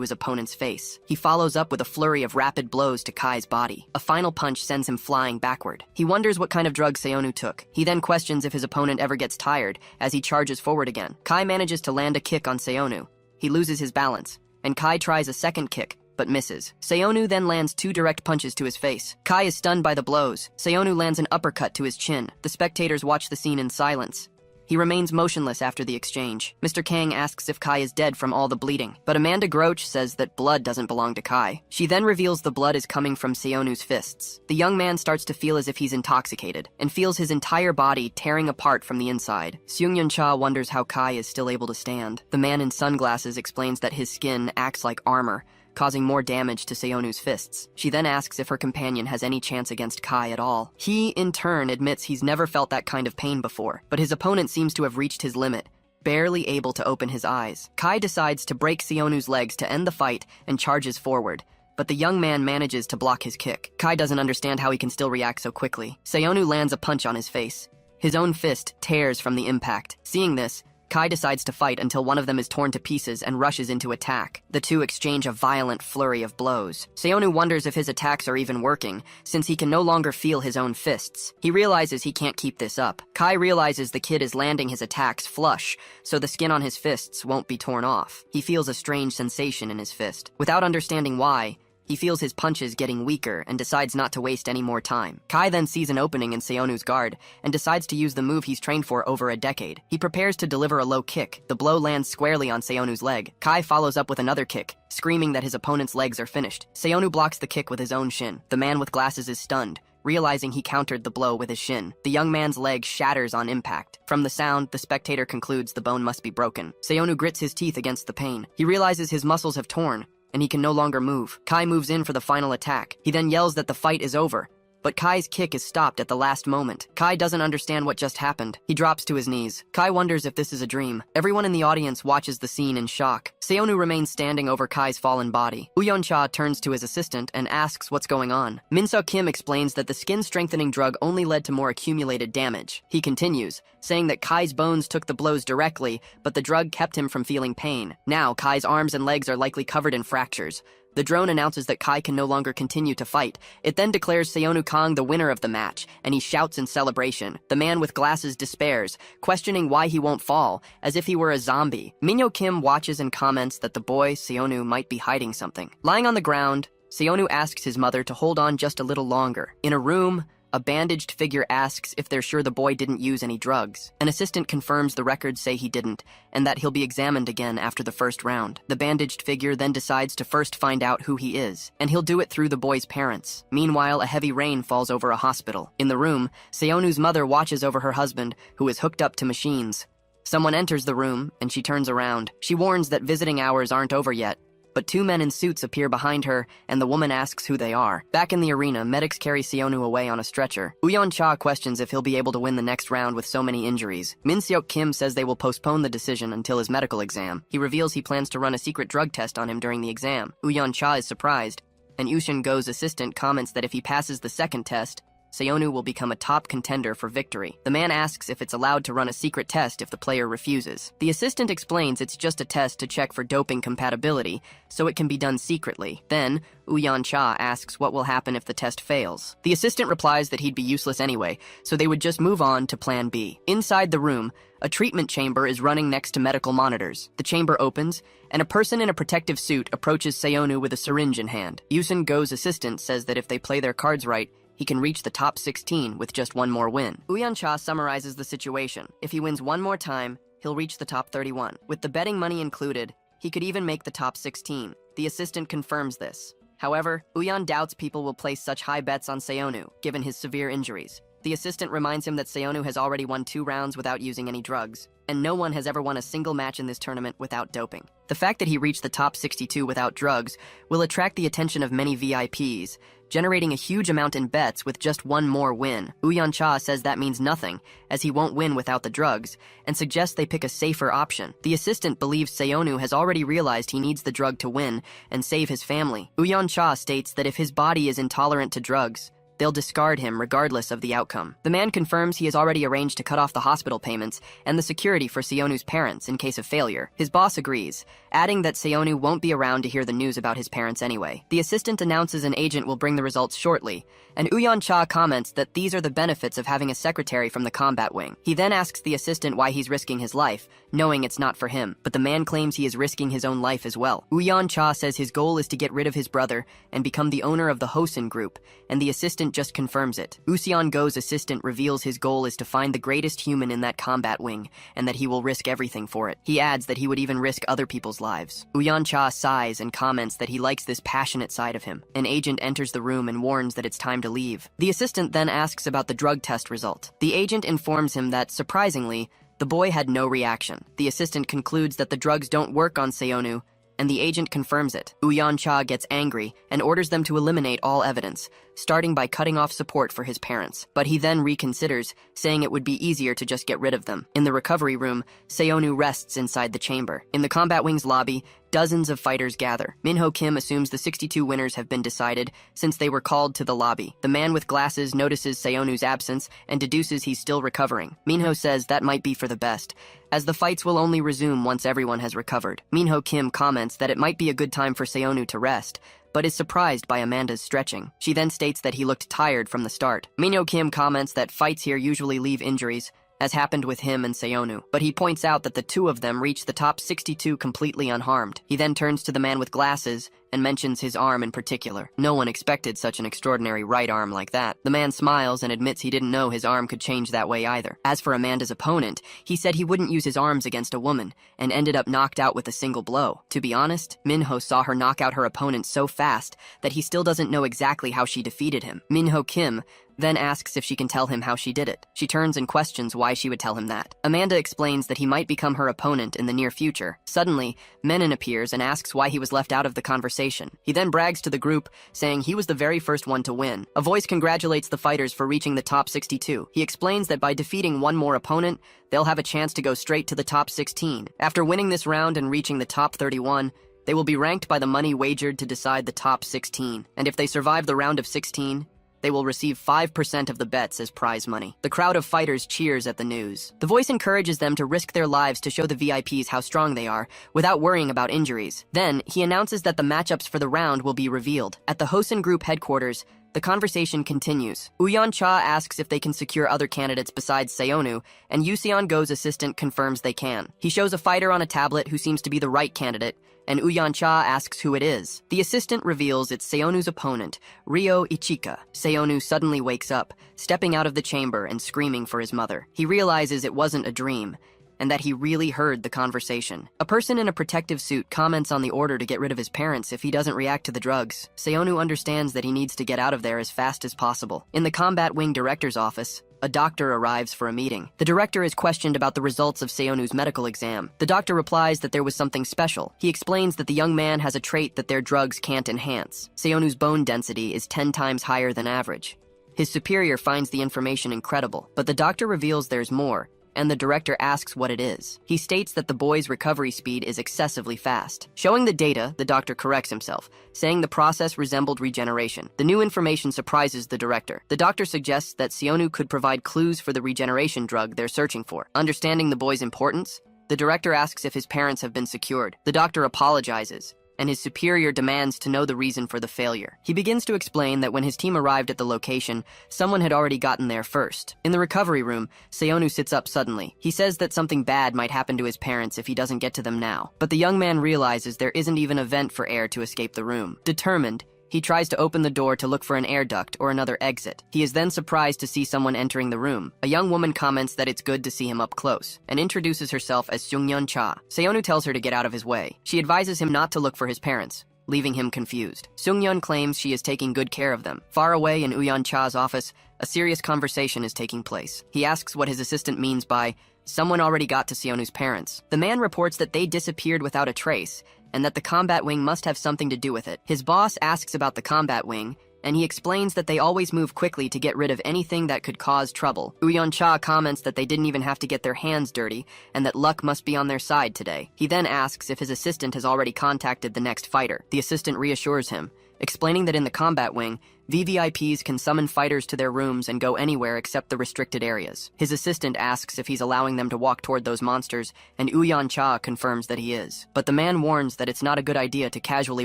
his opponent's face. He follows up with a flurry of rapid blows to Kai's body. A final punch sends him flying backward. He wonders what kind of drug Seonu took. He then questions if his opponent ever gets tired as he charges forward again. Kai manages to land a kick on Seonu. He loses his balance, and Kai tries a second kick, but misses. Seonu then lands 2 direct punches to his face. Kai is stunned by the blows. Seonu lands an uppercut to his chin. The spectators watch the scene in silence. He remains motionless after the exchange. Mr. Kang asks if Kai is dead from all the bleeding, but Amanda Groach says that blood doesn't belong to Kai. She then reveals the blood is coming from Seonu's fists. The young man starts to feel as if he's intoxicated, and feels his entire body tearing apart from the inside. Seung-yun Cha wonders how Kai is still able to stand. The man in sunglasses explains that his skin acts like armor, causing more damage to Seonu's fists. She then asks if her companion has any chance against Kai at all. He, in turn, admits he's never felt that kind of pain before, but his opponent seems to have reached his limit, barely able to open his eyes. Kai decides to break Seonu's legs to end the fight and charges forward, but the young man manages to block his kick. Kai doesn't understand how he can still react so quickly. Seonu lands a punch on his face. His own fist tears from the impact. Seeing this, Kai decides to fight until one of them is torn to pieces and rushes into attack. The two exchange a violent flurry of blows. Seonu wonders if his attacks are even working, since he can no longer feel his own fists. He realizes he can't keep this up. Kai realizes the kid is landing his attacks flush, so the skin on his fists won't be torn off. He feels a strange sensation in his fist. Without understanding why, he feels his punches getting weaker and decides not to waste any more time. Kai then sees an opening in Seonu's guard and decides to use the move he's trained for over a decade. He prepares to deliver a low kick. The blow lands squarely on Seonu's leg. Kai follows up with another kick, screaming that his opponent's legs are finished. Seonu blocks the kick with his own shin. The man with glasses is stunned, realizing he countered the blow with his shin. The young man's leg shatters on impact. From the sound, the spectator concludes the bone must be broken. Seonu grits his teeth against the pain. He realizes his muscles have torn, and he can no longer move. Kai moves in for the final attack. He then yells that the fight is over, but Kai's kick is stopped at the last moment. Kai doesn't understand what just happened. He drops to his knees. Kai wonders if this is a dream. Everyone in the audience watches the scene in shock. Seonu remains standing over Kai's fallen body. Uyoncha turns to his assistant and asks what's going on. Min-seo Kim explains that the skin-strengthening drug only led to more accumulated damage. He continues, saying that Kai's bones took the blows directly, but the drug kept him from feeling pain. Now, Kai's arms and legs are likely covered in fractures. The drone announces that Kai can no longer continue to fight. It then declares Seonu Kang the winner of the match, and he shouts in celebration. The man with glasses despairs, questioning why he won't fall, as if he were a zombie. Min-seo Kim watches and comments that the boy, Seonu, might be hiding something. Lying on the ground, Seonu asks his mother to hold on just a little longer. In a room, a bandaged figure asks if they're sure the boy didn't use any drugs. An assistant confirms the records say he didn't, and that he'll be examined again after the first round. The bandaged figure then decides to first find out who he is, and he'll do it through the boy's parents. Meanwhile, a heavy rain falls over a hospital. In the room, Seonu's mother watches over her husband, who is hooked up to machines. Someone enters the room, and she turns around. She warns that visiting hours aren't over yet, but 2 men in suits appear behind her, and the woman asks who they are. Back in the arena, medics carry Seonu away on a stretcher. Uyon-cha questions if he'll be able to win the next round with so many injuries. Min-seo Kim says they will postpone the decision until his medical exam. He reveals he plans to run a secret drug test on him during the exam. Uyon-cha is surprised, and Ushin Go's assistant comments that if he passes the second test, Seonu will become a top contender for victory. The man asks if it's allowed to run a secret test if the player refuses. The assistant explains it's just a test to check for doping compatibility, so it can be done secretly. Then, Uyan-cha asks what will happen if the test fails. The assistant replies that he'd be useless anyway, so they would just move on to plan B. Inside the room, a treatment chamber is running next to medical monitors. The chamber opens, and a person in a protective suit approaches Seonu with a syringe in hand. Yusun Go's assistant says that if they play their cards right, he can reach the top 16 with just one more win. Uyan-cha summarizes the situation. If he wins one more time, he'll reach the top 31. With the betting money included, he could even make the top 16. The assistant confirms this. However, Uyan doubts people will place such high bets on Seonu, given his severe injuries. The assistant reminds him that Seonu has already won 2 rounds without using any drugs, and no one has ever won a single match in this tournament without doping. The fact that he reached the top 62 without drugs will attract the attention of many VIPs, generating a huge amount in bets with just one more win. Uyan-cha says that means nothing, as he won't win without the drugs, and suggests they pick a safer option. The assistant believes Seonu has already realized he needs the drug to win and save his family. Uyan-cha states that if his body is intolerant to drugs, they'll discard him regardless of the outcome. The man confirms he has already arranged to cut off the hospital payments and the security for Seonu's parents in case of failure. His boss agrees, adding that Seonu won't be around to hear the news about his parents anyway. The assistant announces an agent will bring the results shortly, and Uyan-cha comments that these are the benefits of having a secretary from the combat wing. He then asks the assistant why he's risking his life, knowing it's not for him, but the man claims he is risking his own life as well. Uyan-cha says his goal is to get rid of his brother and become the owner of the Hosen group, and the assistant just confirms it. Useon Go's assistant reveals his goal is to find the greatest human in that combat wing, and that he will risk everything for it. He adds that he would even risk other people's lives. Uyan-cha sighs and comments that he likes this passionate side of him. An agent enters the room and warns that it's time to leave. The assistant then asks about the drug test result. The agent informs him that, surprisingly, the boy had no reaction. The assistant concludes that the drugs don't work on Seonu, and the agent confirms it. Uyan-cha gets angry and orders them to eliminate all evidence, starting by cutting off support for his parents. But he then reconsiders, saying it would be easier to just get rid of them. In the recovery room, Seonu rests inside the chamber. In the combat wing's lobby, dozens of fighters gather. Minho Kim assumes the 62 winners have been decided since they were called to the lobby. The man with glasses notices Seonu's absence and deduces he's still recovering. Minho says that might be for the best, as the fights will only resume once everyone has recovered. Minho Kim comments that it might be a good time for Seonu to rest, but is surprised by Amanda's stretching. She then states that he looked tired from the start. Minho Kim comments that fights here usually leave injuries, as happened with him and Seonu, but he points out that the two of them reached the top 62 completely unharmed. He then turns to the man with glasses and mentions his arm in particular. No one expected such an extraordinary right arm like that. The man smiles and admits he didn't know his arm could change that way either. As for Amanda's opponent, he said he wouldn't use his arms against a woman, and ended up knocked out with a single blow. To be honest, Minho saw her knock out her opponent so fast that he still doesn't know exactly how she defeated him. Minho Kim then asks if she can tell him how she did it. She turns and questions why she would tell him that. Amanda explains that he might become her opponent in the near future. Suddenly, Menon appears and asks why he was left out of the conversation. He then brags to the group, saying he was the very first one to win. A voice congratulates the fighters for reaching the top 62. He explains that by defeating one more opponent, they'll have a chance to go straight to the top 16. After winning this round and reaching the top 31, they will be ranked by the money wagered to decide the top 16. And if they survive the round of 16, they will receive 5% of the bets as prize money. The crowd of fighters cheers at the news. The voice encourages them to risk their lives to show the VIPs how strong they are, without worrying about injuries. Then, he announces that the matchups for the round will be revealed. At the Hosen Group headquarters, the conversation continues. Uyan-cha asks if they can secure other candidates besides Seonu, and Yuseon Go's assistant confirms they can. He shows a fighter on a tablet who seems to be the right candidate, and Uyan-cha asks who it is. The assistant reveals it's Seonu's opponent, Ryo Ichika. Seonu suddenly wakes up, stepping out of the chamber and screaming for his mother. He realizes it wasn't a dream, and that he really heard the conversation. A person in a protective suit comments on the order to get rid of his parents if he doesn't react to the drugs. Seonu understands that he needs to get out of there as fast as possible. In the combat wing director's office, a doctor arrives for a meeting. The director is questioned about the results of Seonu's medical exam. The doctor replies that there was something special. He explains that the young man has a trait that their drugs can't enhance. Seonu's bone density is 10 times higher than average. His superior finds the information incredible, but the doctor reveals there's more, and the director asks what it is. He states that the boy's recovery speed is excessively fast. Showing the data, the doctor corrects himself, saying the process resembled regeneration. The new information surprises the director. The doctor suggests that Seonu could provide clues for the regeneration drug they're searching for. Understanding the boy's importance, the director asks if his parents have been secured. The doctor apologizes, and his superior demands to know the reason for the failure. He begins to explain that when his team arrived at the location, someone had already gotten there first. In the recovery room, Seonu sits up suddenly. He says that something bad might happen to his parents if he doesn't get to them now. But the young man realizes there isn't even a vent for air to escape the room. Determined, he tries to open the door to look for an air duct or another exit. He is then surprised to see someone entering the room. A young woman comments that it's good to see him up close, and introduces herself as Seungyeon Cha. Seonu tells her to get out of his way. She advises him not to look for his parents, leaving him confused. Seungyeon claims she is taking good care of them. Far away in Uyeon Cha's office, a serious conversation is taking place. He asks what his assistant means by, "Someone already got to Seonu's parents." The man reports that they disappeared without a trace, and that the combat wing must have something to do with it. His boss asks about the combat wing, and he explains that they always move quickly to get rid of anything that could cause trouble. Uyeon Cha comments that they didn't even have to get their hands dirty, and that luck must be on their side today. He then asks if his assistant has already contacted the next fighter. The assistant reassures him, explaining that in the combat wing, VVIPs can summon fighters to their rooms and go anywhere except the restricted areas. His assistant asks if he's allowing them to walk toward those monsters, and Uyeon Cha confirms that he is. But the man warns that it's not a good idea to casually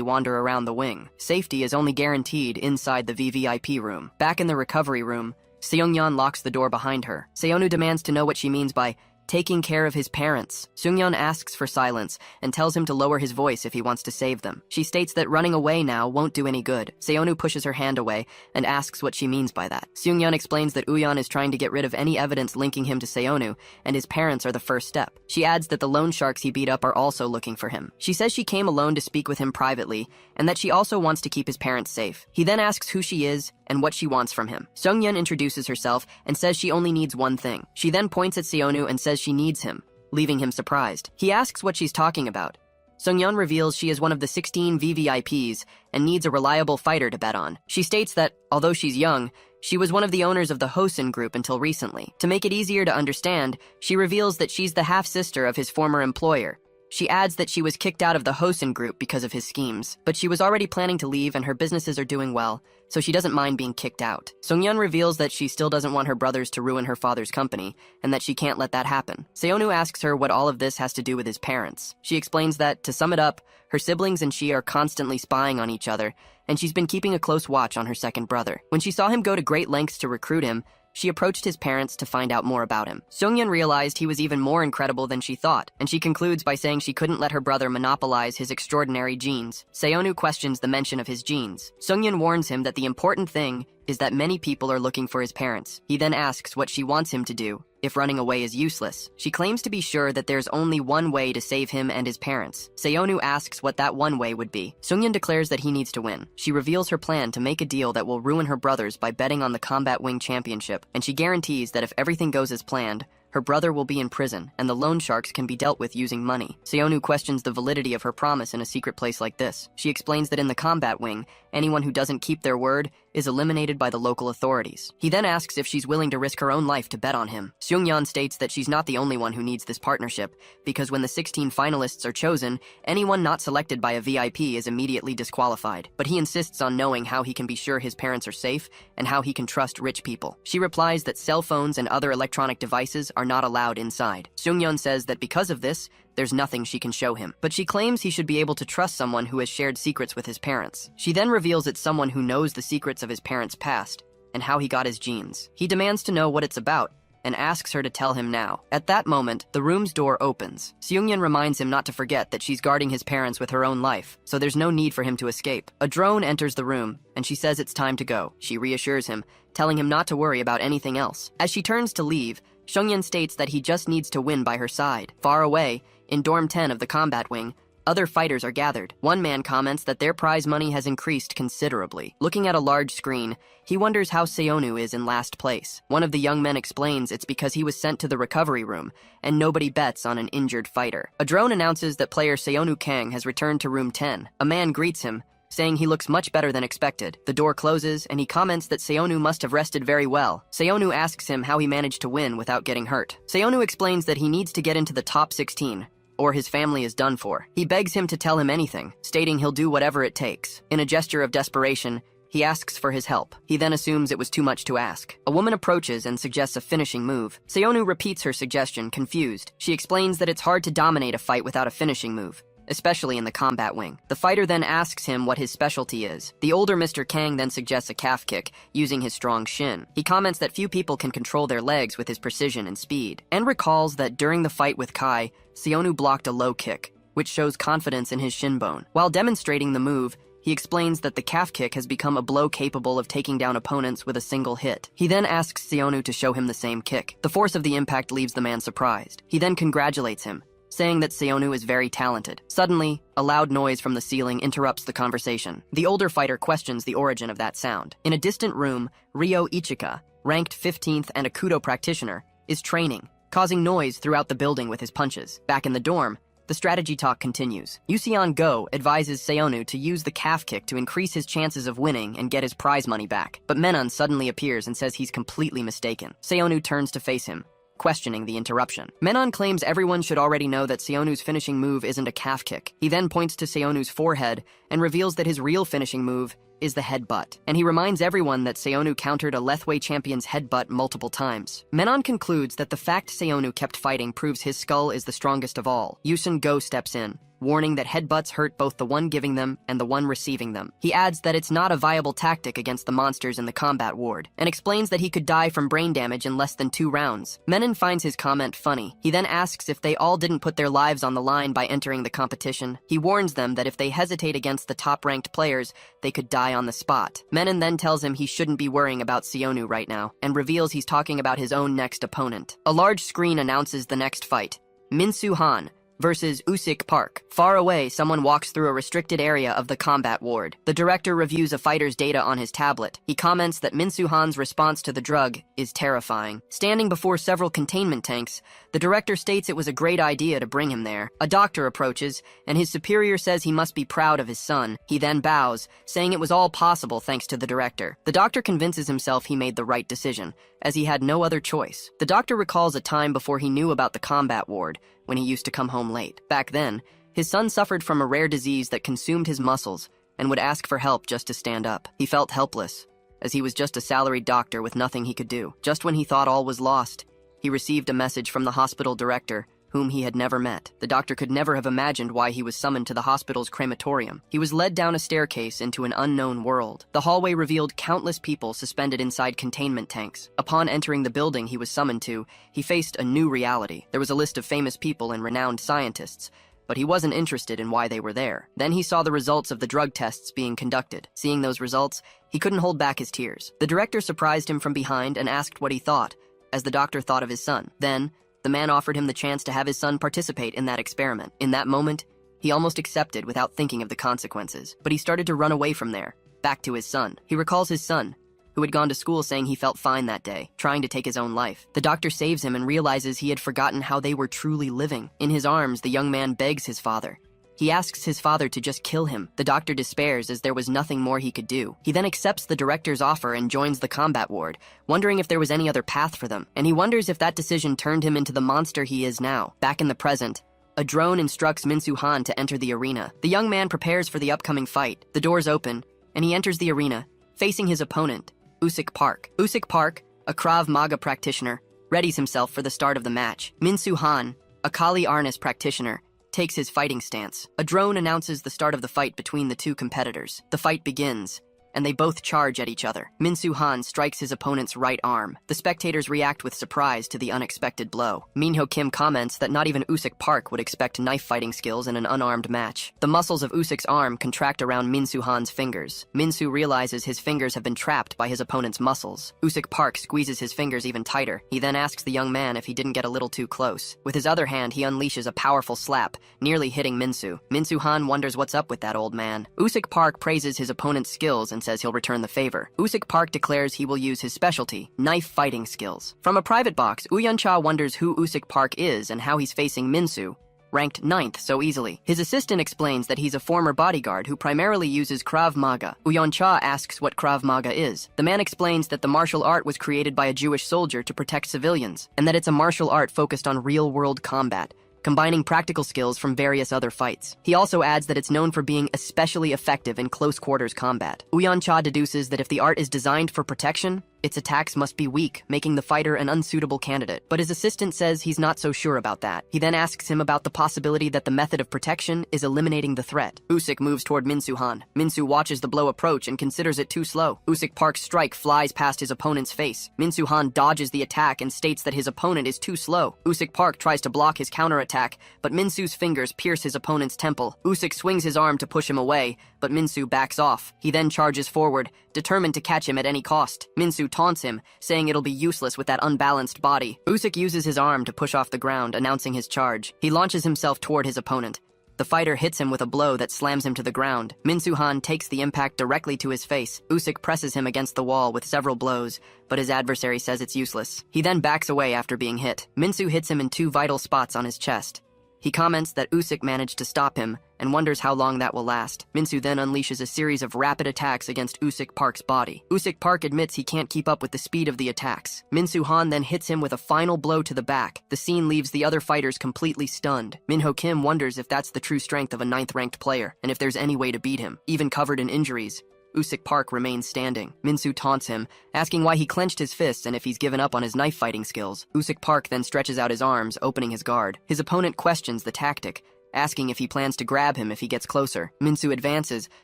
wander around the wing. Safety is only guaranteed inside the VVIP room. Back in the recovery room, Seungyeon locks the door behind her. Seonu demands to know what she means by taking care of his parents. Seungyeon asks for silence and tells him to lower his voice if he wants to save them. She states that running away now won't do any good. Seonu pushes her hand away and asks what she means by that. Seungyeon explains that Uyeon is trying to get rid of any evidence linking him to Seonu, and his parents are the first step. She adds that the loan sharks he beat up are also looking for him. She says she came alone to speak with him privately, and that she also wants to keep his parents safe. He then asks who she is and what she wants from him. Seungyeon introduces herself and says she only needs one thing. She then points at Seonu and says she needs him, leaving him surprised. He asks what she's talking about. Seungyeon reveals she is one of the 16 VVIPs and needs a reliable fighter to bet on. She states that, although she's young, she was one of the owners of the Hosen group until recently. To make it easier to understand, she reveals that she's the half-sister of his former employer. She adds that she was kicked out of the Hosen group because of his schemes, but she was already planning to leave and her businesses are doing well, so she doesn't mind being kicked out. Seungyeon reveals that she still doesn't want her brothers to ruin her father's company, and that she can't let that happen. Seonu asks her what all of this has to do with his parents. She explains that, to sum it up, her siblings and she are constantly spying on each other, and she's been keeping a close watch on her second brother. When she saw him go to great lengths to recruit him, she approached his parents to find out more about him. Seungyeon realized he was even more incredible than she thought, and she concludes by saying she couldn't let her brother monopolize his extraordinary genes. Seonu questions the mention of his genes. Seungyeon warns him that the important thing is that many people are looking for his parents. He then asks what she wants him to do, if running away is useless. She claims to be sure that there's only one way to save him and his parents. Seonu asks what that one way would be. Seungyeon declares that he needs to win. She reveals her plan to make a deal that will ruin her brothers by betting on the Combat Wing Championship, and she guarantees that if everything goes as planned, her brother will be in prison, and the loan sharks can be dealt with using money. Seonu questions the validity of her promise in a secret place like this. She explains that in the combat wing, anyone who doesn't keep their word is eliminated by the local authorities. He then asks if she's willing to risk her own life to bet on him. Seungyeon states that she's not the only one who needs this partnership, because when the 16 finalists are chosen, anyone not selected by a VIP is immediately disqualified. But he insists on knowing how he can be sure his parents are safe, and how he can trust rich people. She replies that cell phones and other electronic devices are not allowed inside. Seungyeon says that because of this, there's nothing she can show him. But she claims he should be able to trust someone who has shared secrets with his parents. She then reveals it's someone who knows the secrets of his parents' past, and how he got his genes. He demands to know what it's about, and asks her to tell him now. At that moment, the room's door opens. Seungyeon reminds him not to forget that she's guarding his parents with her own life, so there's no need for him to escape. A drone enters the room, and she says it's time to go. She reassures him, telling him not to worry about anything else. As she turns to leave, Seungyeon states that he just needs to win by her side. Far away, in Dorm 10 of the combat wing, other fighters are gathered. One man comments that their prize money has increased considerably. Looking at a large screen, he wonders how Seonu is in last place. One of the young men explains it's because he was sent to the recovery room, and nobody bets on an injured fighter. A drone announces that player Seonu Kang has returned to room 10. A man greets him, saying he looks much better than expected. The door closes, and he comments that Seonu must have rested very well. Seonu asks him how he managed to win without getting hurt. Seonu explains that he needs to get into the top 16, or his family is done for. He begs him to tell him anything, stating he'll do whatever it takes. In a gesture of desperation, he asks for his help. He then assumes it was too much to ask. A woman approaches and suggests a finishing move. Seonu repeats her suggestion, confused. She explains that it's hard to dominate a fight without a finishing move, especially in the combat wing. The fighter then asks him what his specialty is. The older Mr. Kang then suggests a calf kick, using his strong shin. He comments that few people can control their legs with his precision and speed, and recalls that during the fight with Kai, Seonu blocked a low kick, which shows confidence in his shin bone. While demonstrating the move, he explains that the calf kick has become a blow capable of taking down opponents with a single hit. He then asks Seonu to show him the same kick. The force of the impact leaves the man surprised. He then congratulates him, saying that Seonu is very talented. Suddenly, a loud noise from the ceiling interrupts the conversation. The older fighter questions the origin of that sound. In a distant room, Ryo Ichika, ranked 15th and a Kudo practitioner, is training, causing noise throughout the building with his punches. Back in the dorm, the strategy talk continues. Yuseon Go advises Seonu to use the calf kick to increase his chances of winning and get his prize money back. But Menon suddenly appears and says he's completely mistaken. Seonu turns to face him, questioning the interruption. Menon claims everyone should already know that Seonu's finishing move isn't a calf kick. He then points to Seonu's forehead and reveals that his real finishing move is the headbutt, and he reminds everyone that Seonu countered a Lethwei champion's headbutt multiple times. Menon concludes that the fact Seonu kept fighting proves his skull is the strongest of all. Yuseon Go steps in, warning that headbutts hurt both the one giving them and the one receiving them. He adds that it's not a viable tactic against the monsters in the combat ward, and explains that he could die from brain damage in less than 2 rounds. Menon finds his comment funny. He then asks if they all didn't put their lives on the line by entering the competition. He warns them that if they hesitate against the top-ranked players, they could die on the spot. Menon then tells him he shouldn't be worrying about Seonu right now, and reveals he's talking about his own next opponent. A large screen announces the next fight: Min-Soo Han versus Usik Park. Far away, someone walks through a restricted area of the combat ward. The director reviews a fighter's data on his tablet. He comments that Min-Soo Han's response to the drug is terrifying. Standing before several containment tanks, the director states it was a great idea to bring him there. A doctor approaches, and his superior says he must be proud of his son. He then bows, saying it was all possible thanks to the director. The doctor convinces himself he made the right decision, as he had no other choice. The doctor recalls a time before he knew about the combat ward, when he used to come home late. Back then, his son suffered from a rare disease that consumed his muscles and would ask for help just to stand up. He felt helpless, as he was just a salaried doctor with nothing he could do. Just when he thought all was lost, he received a message from the hospital director, whom he had never met. The doctor could never have imagined why he was summoned to the hospital's crematorium. He was led down a staircase into an unknown world. The hallway revealed countless people suspended inside containment tanks. Upon entering the building he was summoned to, he faced a new reality. There was a list of famous people and renowned scientists, but he wasn't interested in why they were there. Then he saw the results of the drug tests being conducted. Seeing those results, he couldn't hold back his tears. The director surprised him from behind and asked what he thought, as the doctor thought of his son. Then, the man offered him the chance to have his son participate in that experiment. In that moment, he almost accepted without thinking of the consequences. But he started to run away from there, back to his son. He recalls his son, who had gone to school saying he felt fine that day, trying to take his own life. The doctor saves him and realizes he had forgotten how they were truly living. In his arms, the young man begs his father. He asks his father to just kill him. The doctor despairs as there was nothing more he could do. He then accepts the director's offer and joins the combat ward, wondering if there was any other path for them. And he wonders if that decision turned him into the monster he is now. Back in the present, a drone instructs Min-Soo Han to enter the arena. The young man prepares for the upcoming fight. The doors open, and he enters the arena, facing his opponent, Usik Park. Usik Park, a Krav Maga practitioner, readies himself for the start of the match. Min-Soo Han, a Kali Arnis practitioner, takes his fighting stance. A drone announces the start of the fight between the two competitors. The fight begins, and they both charge at each other. Min-Soo Han strikes his opponent's right arm. The spectators react with surprise to the unexpected blow. Minho Kim comments that not even Usik Park would expect knife fighting skills in an unarmed match. The muscles of Usik's arm contract around Min-Soo Han's fingers. Min-Soo realizes his fingers have been trapped by his opponent's muscles. Usik Park squeezes his fingers even tighter. He then asks the young man if he didn't get a little too close. With his other hand, he unleashes a powerful slap, nearly hitting Min-Soo. Min-Soo Han wonders what's up with that old man. Usik Park praises his opponent's skills and says he'll return the favor. Usik Park declares he will use his specialty, knife fighting skills. From a private box, Uyun-cha wonders who Usik Park is and how he's facing Min-Soo, ranked 9th so easily. His assistant explains that he's a former bodyguard who primarily uses Krav Maga. Uyeon-cha asks what Krav Maga is. The man explains that the martial art was created by a Jewish soldier to protect civilians, and that it's a martial art focused on real-world combat, combining practical skills from various other fights. He also adds that it's known for being especially effective in close-quarters combat. Uyeon-cha deduces that if the art is designed for protection, its attacks must be weak, making the fighter an unsuitable candidate. But his assistant says he's not so sure about that. He then asks him about the possibility that the method of protection is eliminating the threat. Usik moves toward Min-soo Han. Min-soo watches the blow approach and considers it too slow. Usik Park's strike flies past his opponent's face. Min-soo Han dodges the attack and states that his opponent is too slow. Usik Park tries to block his counterattack, but Min-soo's fingers pierce his opponent's temple. Usik swings his arm to push him away, but Min-soo backs off. He then charges forward, determined to catch him at any cost. Min-soo taunts him, saying it'll be useless with that unbalanced body. Usik uses his arm to push off the ground, announcing his charge. He launches himself toward his opponent. The fighter hits him with a blow that slams him to the ground. Min-soo Han takes the impact directly to his face. Usik presses him against the wall with several blows, but his adversary says it's useless. He then backs away after being hit. Min-soo hits him in 2 vital spots on his chest. He comments that Usik managed to stop him and wonders how long that will last. Min-soo then unleashes a series of rapid attacks against Usik Park's body. Usik Park admits he can't keep up with the speed of the attacks. Min-soo Han then hits him with a final blow to the back. The scene leaves the other fighters completely stunned. Min-ho Kim wonders if that's the true strength of a 9th-ranked player, and if there's any way to beat him. Even covered in injuries, Usik Park remains standing. Min-soo taunts him, asking why he clenched his fists and if he's given up on his knife-fighting skills. Usik Park then stretches out his arms, opening his guard. His opponent questions the tactic, asking if he plans to grab him if he gets closer. Min-soo advances,